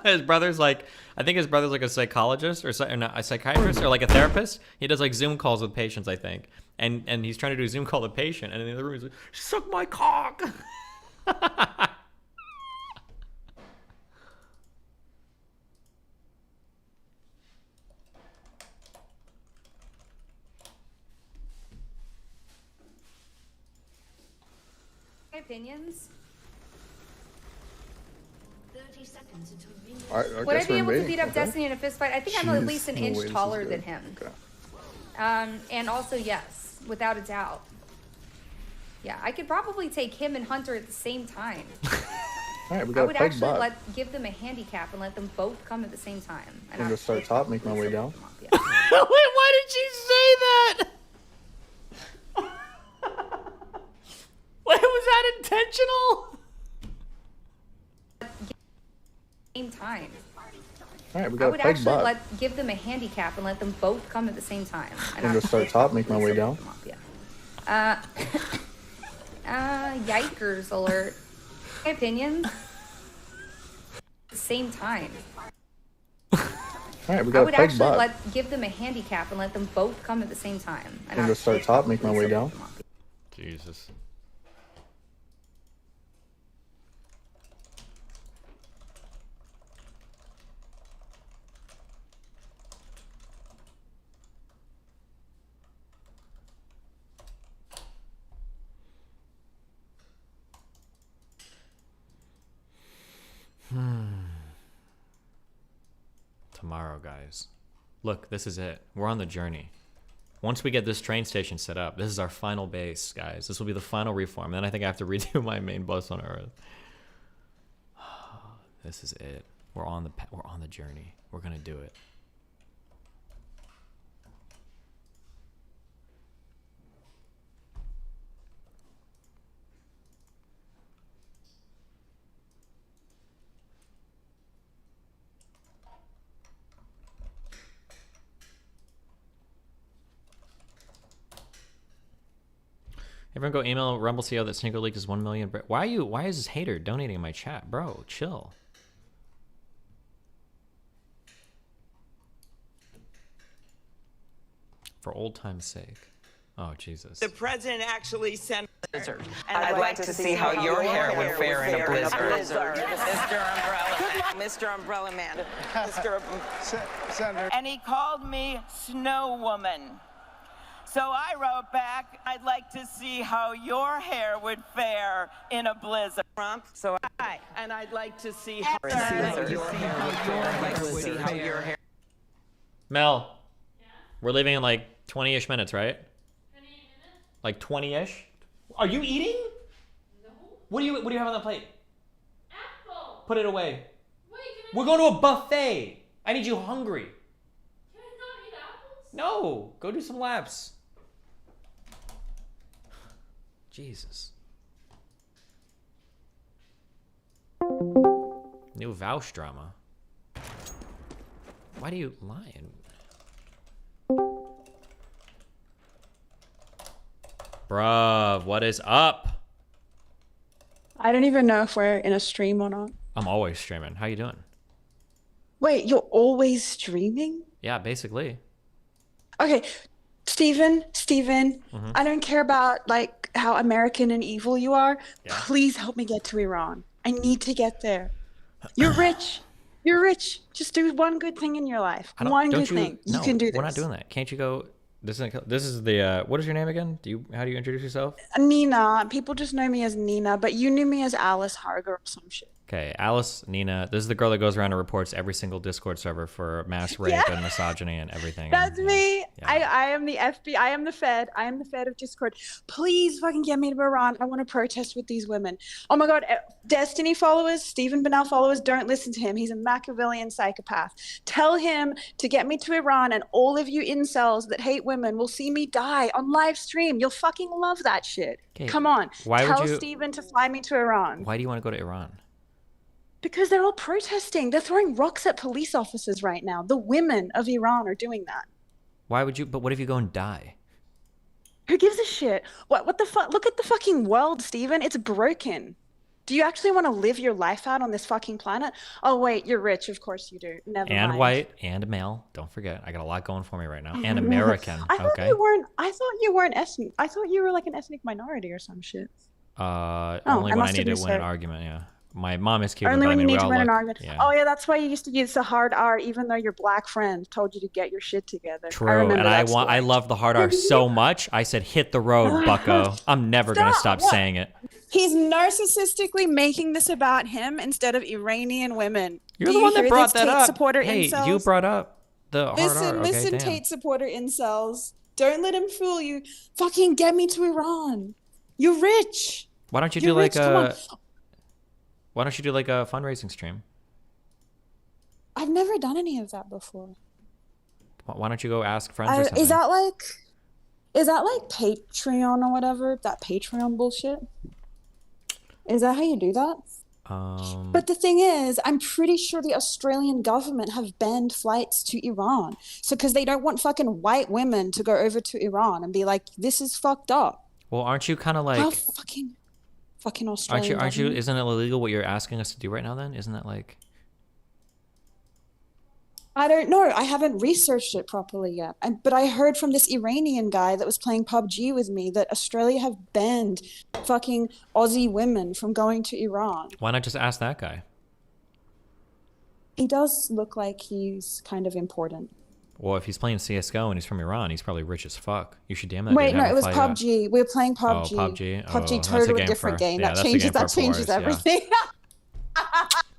B: His brother's like, I think his brother's like a psychologist or not, a psychiatrist or like a therapist. He does like Zoom calls with patients, I think. And he's trying to do a Zoom call with a patient. And in the other room, he's like, suck my cock.
G: Opinions?
V: 30 seconds until
G: Would I be able to beat up Destiny in a fist fight? I think I'm at least an inch taller than him. And also, yes, without a doubt. Yeah, I could probably take him and Hunter at the same time.
H: Alright, we
G: I
H: got
G: would
H: a peg
G: actually
H: bot.
G: give them a handicap and let them both come at the same time.
H: I'm gonna start top, make my way down.
B: Wait, why did she say that? Wait, was that intentional?
G: Same time.
H: Alright, we
G: I
H: got a
G: would
H: peg
G: actually
H: bot.
G: give them a handicap and let them both come at the same time.
H: I'm gonna start top, make my way down.
G: Yikers alert. My opinions? Same time.
H: Alright, we
G: I
H: got a
G: would
H: peg
G: actually
H: bot.
G: give them a handicap and let them both come at the same time.
H: I'm gonna start top, make my way down.
B: Jesus. Tomorrow, guys. Look, this is it. We're on the journey. Once we get this train station set up, this is our final base, guys. This will be the final reform. Then I think I have to redo my main bus on Earth. This is it. We're on the journey. We're gonna do it. Everyone go email Rumble CEO that Sneako leaked his 1 million. Why is this hater donating in my chat? Bro, chill. For old time's sake. Oh, Jesus.
J: The president actually sent a blizzard. And I'd like to see how your hair would fare in a blizzard. Mr. Umbrella. Mr. Umbrella Man. Mr. Senator. And he called me Snow Woman. So I wrote back, I'd like to see how your hair would fare in a blizzard. Trump. So and I'd like to see how your hair would fare.
B: Mel, we're leaving in like 20-ish minutes, right? 28 minutes? Like 20-ish? Are you eating? No. What do you have on the plate?
D: Apple.
B: Put it away.
D: Wait,
B: We're going to a buffet. I need you hungry.
D: Can I not eat apples?
B: No, go do some laps. Jesus. New Vouch drama. Why do you lie? Bruv, what is up?
W: I don't even know if we're in a stream or not.
B: I'm always streaming. How you doing?
W: Wait, you're always streaming?
B: Yeah, basically.
W: Okay, Steven,
B: Mhm.
W: I don't care about like how American and evil you are.
B: Yeah.
W: Please help me get to Iran. I need to get there. You're rich. You're rich. Just do one good thing in your life. One good thing. You can do this.
B: We're not doing that. Can't you go? This is the what is your name again? How do you introduce yourself?
W: Nina. People just know me as Nina, but you knew me as Alice Harger or some shit.
B: Okay, Alice, Nina. This is the girl that goes around and reports every single Discord server for mass rape and misogyny and everything.
W: That's me. I am the FBI. I am the Fed. I am the Fed of Discord. Please fucking get me to Iran. I want to protest with these women. Oh my God. Destiny followers, Stephen Bernal followers, don't listen to him. He's a Machiavellian psychopath. Tell him to get me to Iran, and all of you incels that hate women will see me die on live stream. You'll fucking love that shit.
B: Okay,
W: Come on.
B: why would
W: Tell
B: you-
W: Stephen to fly me to Iran.
B: Why do you want to go to Iran?
W: Because they're all protesting. They're throwing rocks at police officers right now. The women of Iran are doing that.
B: Why would you? But what if you go and die?
W: Who gives a shit? What the fuck? Look at the fucking world, Steven. It's broken. Do you actually want to live your life out on this fucking planet? Oh, wait, you're rich. Of course you do. Never
B: And
W: mind.
B: white and male. Don't forget, I got a lot going for me right now. And American.
W: I thought
B: Okay.
W: you weren't ethnic. I thought you were like an ethnic minority or some shit.
B: Only
W: I
B: when I
W: must
B: need
W: have
B: to win an
W: misheard.
B: argument. Yeah. My mom is Cuban.
W: Only
B: but I
W: when you
B: mean,
W: need
B: we
W: to
B: all
W: win an
B: look-
W: argument.
B: Yeah.
W: Oh yeah, that's why you used to use the hard R, even though your black friend told you to get your shit together. I
B: True,
W: remember
B: and
W: that
B: I love the hard R so much. I said, "Hit the road, Bucko." I'm never gonna stop saying it.
W: He's narcissistically making this about him instead of Iranian women.
B: You're
W: Do
B: the
W: you
B: one that
W: hear
B: brought
W: this,
B: that
W: Tate
B: up.
W: supporter
B: Hey,
W: incels?
B: you brought up the hard
W: Listen,
B: R. Okay,
W: listen,
B: damn.
W: Tate supporter incels. Don't let him fool you. Fucking get me to Iran. You're rich.
B: Why don't you
W: You're
B: do like
W: rich. Come on.
B: Why don't you do like a fundraising stream?
W: I've never done any of that before.
B: Why don't you go ask friends or something?
W: Is that like Patreon or whatever? That Patreon bullshit? Is that how you do that? But the thing is, I'm pretty sure the Australian government have banned flights to Iran. So, because they don't want fucking white women to go over to Iran and be like, this is fucked up.
B: Well, aren't you kind of like...
W: How fucking Australian
B: Aren't you?
W: government.
B: Isn't it illegal what you're asking us to do right now then? Isn't that like...
W: I don't know. I haven't researched it properly yet. But I heard from this Iranian guy that was playing PUBG with me that Australia have banned fucking Aussie women from going to Iran.
B: Why not just ask that guy?
W: He does look like he's kind of important.
B: Well, if he's playing CSGO and he's from Iran, he's probably rich as fuck. You should damn that.
W: Wait,
B: dude
W: no,
B: have
W: it
B: a
W: was
B: fight,
W: PUBG. We were playing PUBG.
B: Oh, PUBG.
W: PUBG,
B: That's a
W: totally
B: game
W: different
B: for-
W: game.
B: yeah,
W: That
B: that's a game
W: changes
B: for whores, yeah.
W: everything.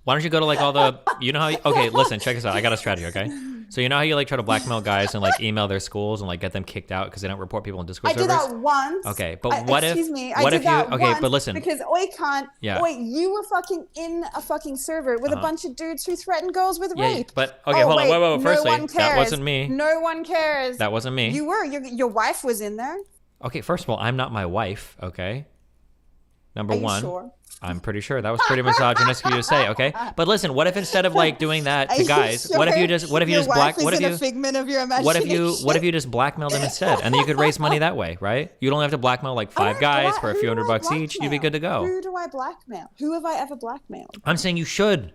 B: Why don't you go to like all the, you know how, okay, listen, check this out. I got a strategy, okay? So you know how you like try to blackmail guys and like email their schools and like get them kicked out because they don't report people in Discord
W: I did
B: servers?
W: that once.
B: Okay, but what if,
W: Excuse me,
B: what
W: I
B: if
W: did that
B: you, okay,
W: once
B: but listen.
W: because Oi can't.
B: Yeah.
W: Wait, you were fucking in a fucking server with a bunch of dudes who threatened girls with
B: Yeah,
W: rape.
B: but, okay,
W: Oh,
B: hold on,
W: wait,
B: wait,
W: no
B: firstly,
W: one
B: that
W: cares.
B: wasn't me.
W: No one cares.
B: That wasn't me.
W: You were. Your wife was in there.
B: Okay, first of all, I'm not my wife, okay? Number
W: Are you
B: one.
W: sure?
B: I'm pretty sure that was pretty misogynistic of you to say, okay? But listen, what if instead of like doing that
W: Are
B: to
W: you
B: guys, what if
W: sure
B: you just what if you
W: your
B: just black
W: wife
B: what if
W: isn't
B: you
W: a figment of your
B: what if
W: imagination?
B: you just blackmail them instead and then you could raise money that way, right? You don't have to blackmail like 5 guys for a few $100 each. You'd be good to go.
W: Who do I blackmail? Who have I ever blackmailed?
B: I'm saying you should.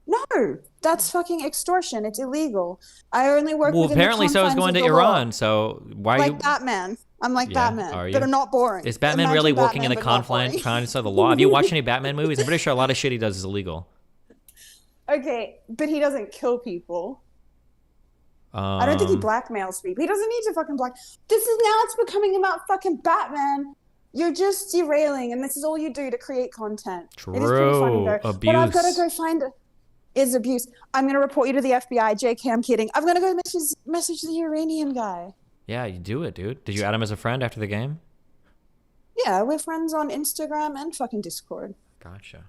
W: No, that's fucking extortion. It's illegal. I only work
B: Well,
W: within the
B: apparently so is
W: confines
B: going to
W: of the law.
B: Iran. So why are
W: Like
B: you
W: Batman. I'm like
B: Yeah,
W: Batman,
B: are
W: but
B: you?
W: I'm not boring.
B: Is Batman
W: Imagine
B: really working in
W: Batman,
B: the
W: but not boring.
B: confines of the law? Have you watched any Batman movies? I'm pretty sure a lot of shit he does is illegal.
W: Okay, but he doesn't kill people. I don't think he blackmails people. He doesn't need to fucking black. This is now it's becoming about fucking Batman. You're just derailing, and this is all you do to create content. It is pretty funny though.
B: True.
W: But I've got to
B: Abuse.
W: go find it. Is abuse. I'm gonna report you to the FBI. JK, I'm kidding. I'm gonna go message the Iranian guy.
B: Yeah, you do it, dude. Did you add him as a friend after the game?
W: Yeah, we're friends on Instagram and fucking Discord.
B: Gotcha.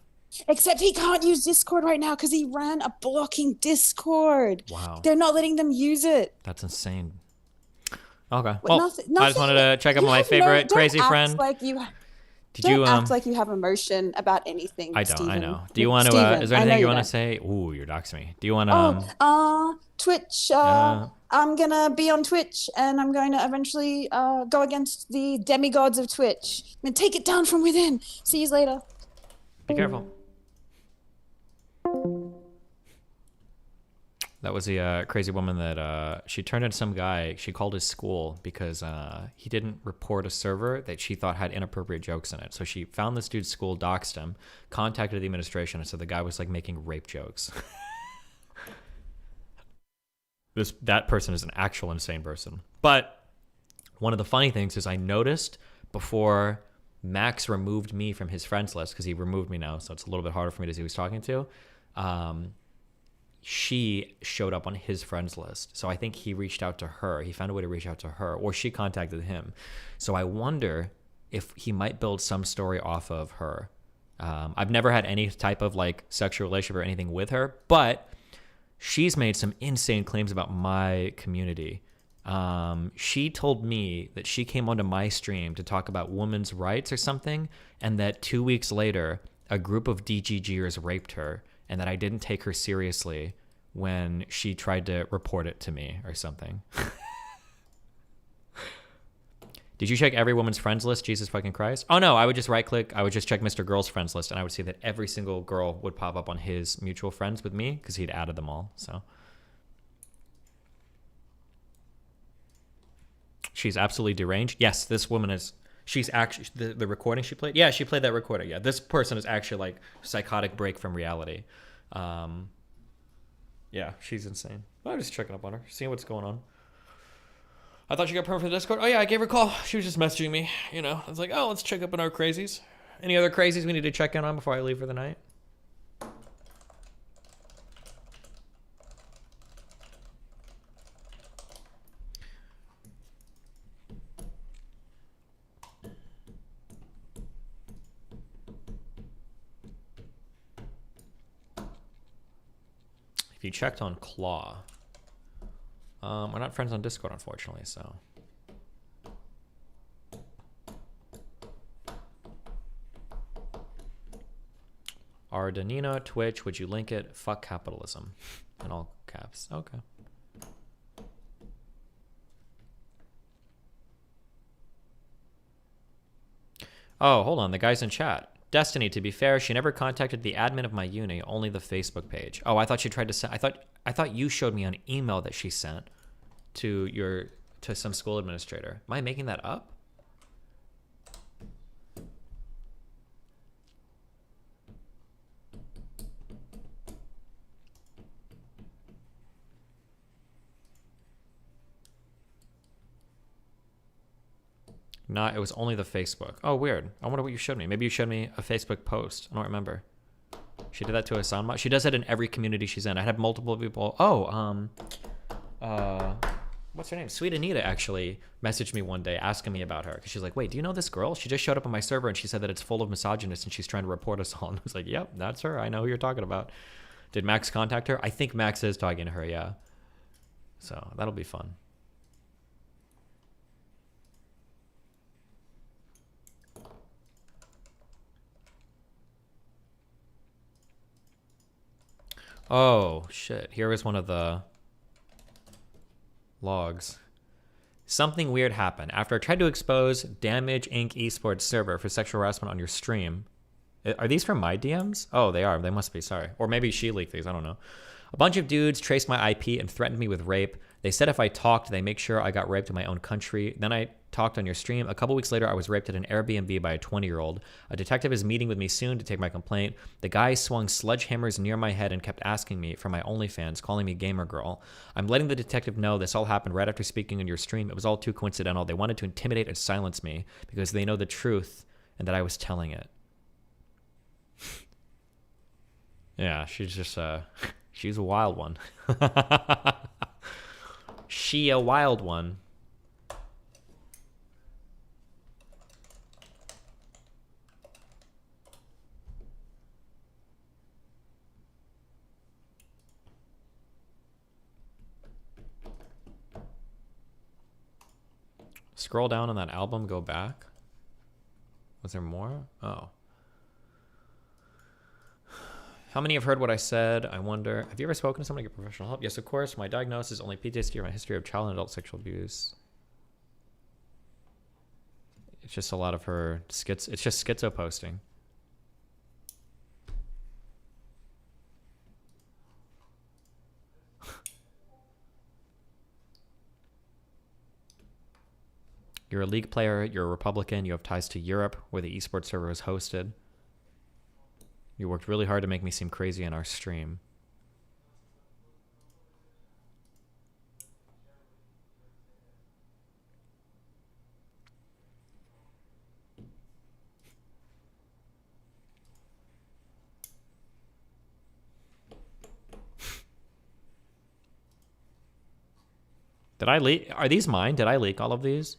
W: Except he can't use Discord right now because he ran a blocking Discord.
B: Wow.
W: They're not letting them use it.
B: That's insane. Okay.
W: But
B: Well,
W: nothing-
B: I just wanted to check up
W: you
B: on my
W: have
B: favorite
W: don't
B: crazy
W: act
B: friend.
W: Like you,
B: Did
W: don't
B: you
W: act like you have emotion about anything.
B: I don't. I
W: Steven.
B: know. Do you want to?
W: Steven,
B: Is there
W: I know
B: anything you
W: don't.
B: want to say? Ooh, you're doxing me. Do you want to?
W: Twitch.
B: Yeah.
W: I'm gonna be on Twitch, and I'm going to eventually go against the demigods of Twitch. I'm gonna take it down from within. See you later.
B: Be careful. That was the crazy woman that she turned in some guy. She called his school because he didn't report a server that she thought had inappropriate jokes in it. So she found this dude's school, doxed him, contacted the administration, and so the guy was like making rape jokes. That person is an actual insane person. But one of the funny things is I noticed before Max removed me from his friends list, because he removed me now, so it's a little bit harder for me to see who he's talking to. She showed up on his friends list. So I think he reached out to her. He found a way to reach out to her, or she contacted him. So I wonder if he might build some story off of her. I've never had any type of like sexual relationship or anything with her, but she's made some insane claims about my community. She told me that she came onto my stream to talk about women's rights or something, and that 2 weeks later, a group of DGGers raped her, and that I didn't take her seriously when she tried to report it to me or something. Did you check every woman's friends list? Jesus fucking Christ. Oh no, I would just right click. I would just check Mr. Girl's friends list, and I would see that every single girl would pop up on his mutual friends with me because he'd added them all. So she's absolutely deranged. Yes, this woman is. She's actually the recording she played. Yeah, she played that recording. Yeah, this person is actually like psychotic break from reality. Yeah, she's insane. I'm just checking up on her, seeing what's going on. I thought she got permission for the Discord. Oh yeah, I gave her a call. She was just messaging me. You know, I was like, oh, let's check up on our crazies. Any other crazies we need to check in on before I leave for the night? If you checked on Claw, we're not friends on Discord, unfortunately, so. Ardanino, Twitch, would you link it? Fuck capitalism. In all caps. Okay. Oh, hold on. The guy's in chat. Destiny, to be fair, she never contacted the admin of my uni, only the Facebook page. Oh, I thought she tried to send. I thought you showed me an email that she sent to some school administrator. Am I making that up? No, it was only the Facebook. Oh, weird. I wonder what you showed me. Maybe you showed me a Facebook post. I don't remember. She did that to a soundbot. She does it in every community she's in. I had multiple people. Oh, what's her name? Sweet Anita actually messaged me one day asking me about her. Because she's like, wait, do you know this girl? She just showed up on my server and she said that it's full of misogynists and she's trying to report us all. And I was like, yep, that's her. I know who you're talking about. Did Max contact her? I think Max is talking to her, yeah. So that'll be fun. Oh, shit. Here is one of the logs. Something weird happened. After I tried to expose Damage Inc. esports server for sexual harassment on your stream. Are these from my DMs? Oh, they are. They must be. Sorry. Or maybe she leaked these. I don't know. A bunch of dudes traced my IP and threatened me with rape. They said if I talked, they make sure I got raped in my own country. Then I talked on your stream. A couple weeks later, I was raped at an Airbnb by a 20-year-old. A detective is meeting with me soon to take my complaint. The guy swung sledgehammers near my head and kept asking me for my OnlyFans, calling me gamer girl. I'm letting the detective know this all happened right after speaking on your stream. It was all too coincidental. They wanted to intimidate and silence me because they know the truth and that I was telling it. Yeah, she's just she's a wild one. She a wild one. Scroll down on that album, go back. Was there more? Oh. How many have heard what I said? I wonder. Have you ever spoken to someone to get professional help? Yes, of course. My diagnosis is only PTSD or my history of child and adult sexual abuse. It's just a lot of her it's just schizo posting. You're a League player, you're a Republican, you have ties to Europe, where the esports server is hosted. You worked really hard to make me seem crazy in our stream. Did I leak? Are these mine? Did I leak all of these?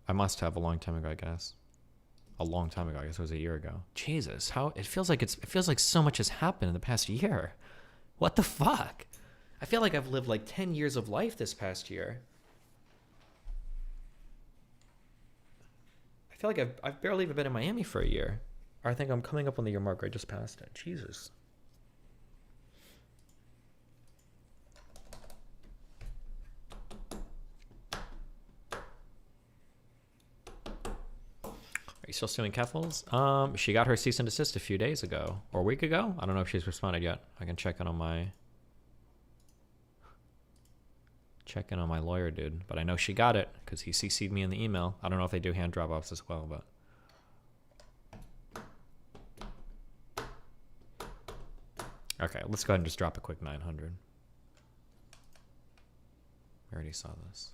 B: I must have a long time ago, I guess. A long time ago, I guess it was a year ago. Jesus, how it feels like so much has happened in the past year. What the fuck? I feel like I've lived like 10 years of life this past year. I feel like I've barely even been in Miami for a year. Or I think I'm coming up on the year mark. I just passed it. Jesus. Are you still suing Keffels? She got her cease and desist a few days ago. Or a week ago? I don't know if she's responded yet. I can check in on my... lawyer dude. But I know she got it, because he CC'd me in the email. I don't know if they do hand drop-offs as well, but... Okay, let's go ahead and just drop a quick 900. I already saw this.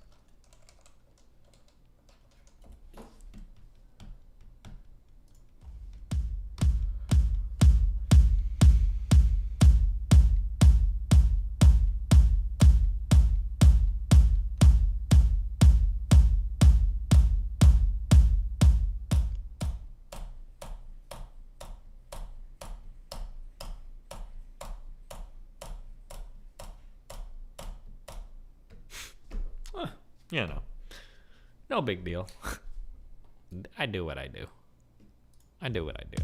B: You know, no big deal. I do what I do. I do what I do.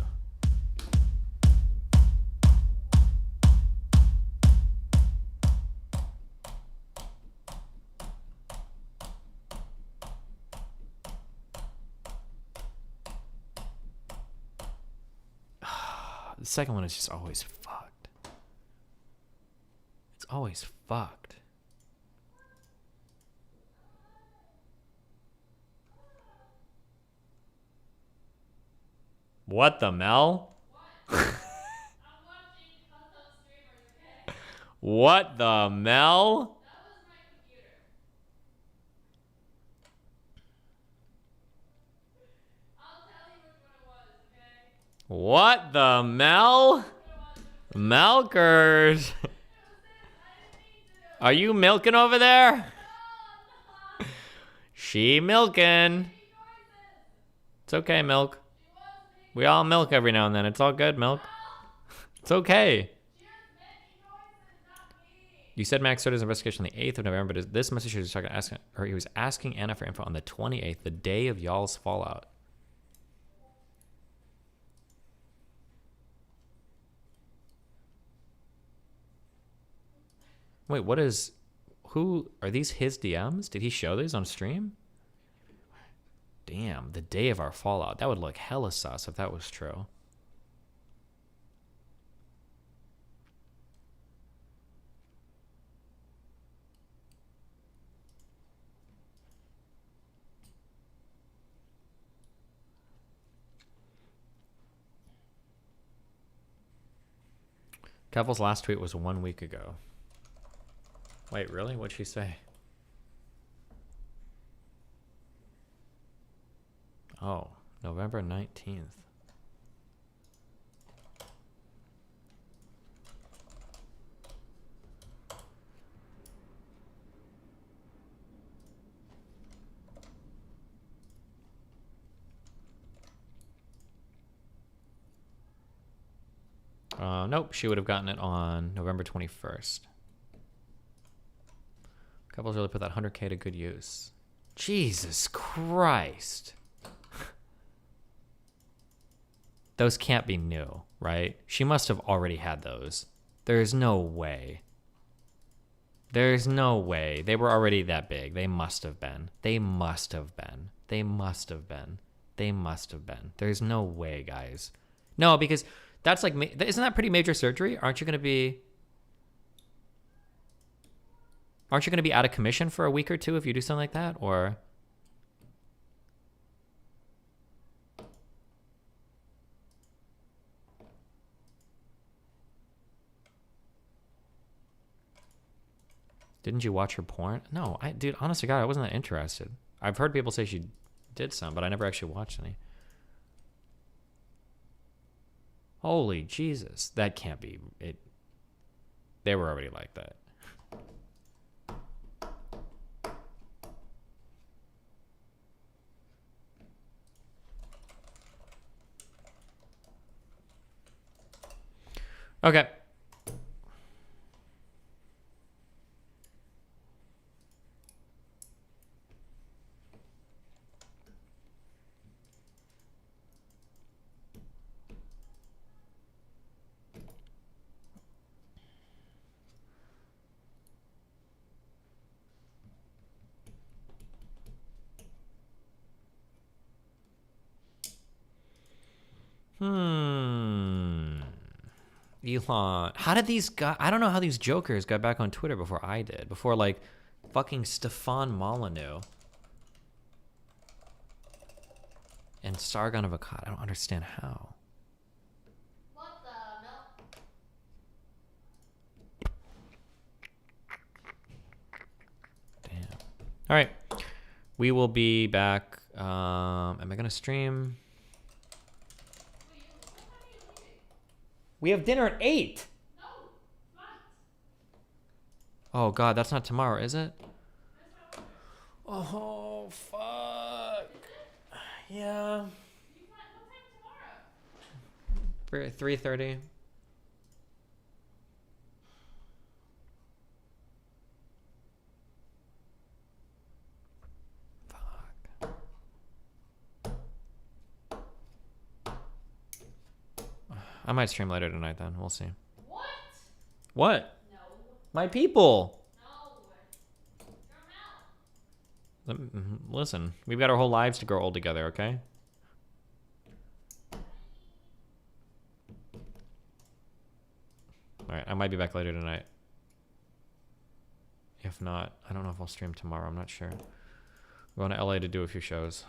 B: The second one is just always fucked. It's always fucked. What the Mel? What the Mel? What the Mel? Milkers. Are you milking over there? She milking. It's okay, milk. We all milk every now and then. It's all good, milk. It's okay. You said Max started his investigation on the 8th of November, but this message he was asking Anna for info on the 28th, the day of y'all's fallout. Wait, what is... Who... Are these his DMs? Did he show these on stream? Damn, the day of our fallout. That would look hella sus if that was true. Kevil's last tweet was 1 week ago. Wait, really? What'd she say? Oh, November 19th. Nope, she would have gotten it on November 21st. Couples really put that 100K to good use. Jesus Christ. Those can't be new, right? She must have already had those. There's no way. There's no way. They were already that big. They must have been. They must have been. They must have been. They must have been. There's no way, guys. No, because that's like, isn't that pretty major surgery? Aren't you going to be out of commission for a week or two if you do something like that? Or... Didn't you watch her porn? No, dude, honest to God, I wasn't that interested. I've heard people say she did some, but I never actually watched any. Holy Jesus, that can't be it. They were already like that. Okay. Elon. How did these guys... I don't know how these jokers got back on Twitter before I did. Before, like, fucking Stefan Molyneux. And Sargon of Akkad. I don't understand how.
D: What the milk?
B: Damn. All right. We will be back. Am I going to stream? We have dinner at 8. Oh, God. That's not tomorrow, is it? Oh, fuck. Yeah. 3:30. I might stream later tonight then. We'll see.
D: What?
B: What?
D: No.
B: My people.
D: No. Your mouth.
B: Listen, we've got our whole lives to grow old together, okay? All right, I might be back later tonight. If not, I don't know if I'll stream tomorrow. I'm not sure. We're going to LA to do a few shows.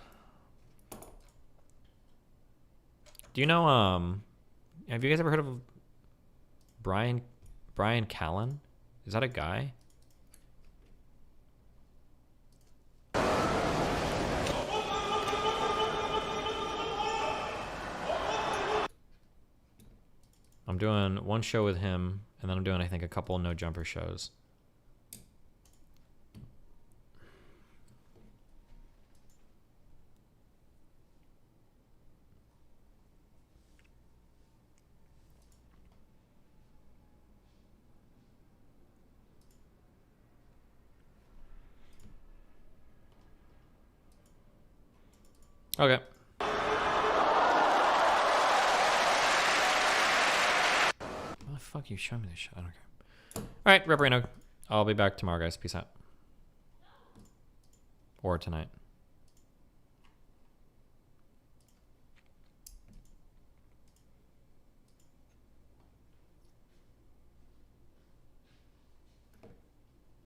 B: Do you know, have you guys ever heard of Brian Callen? Is that a guy? I'm doing one show with him, and then I'm doing, I think, a couple no jumper shows. Okay. Why the fuck you show me this shit? I don't care. Alright, Reparino. I'll be back tomorrow, guys. Peace out. Or tonight.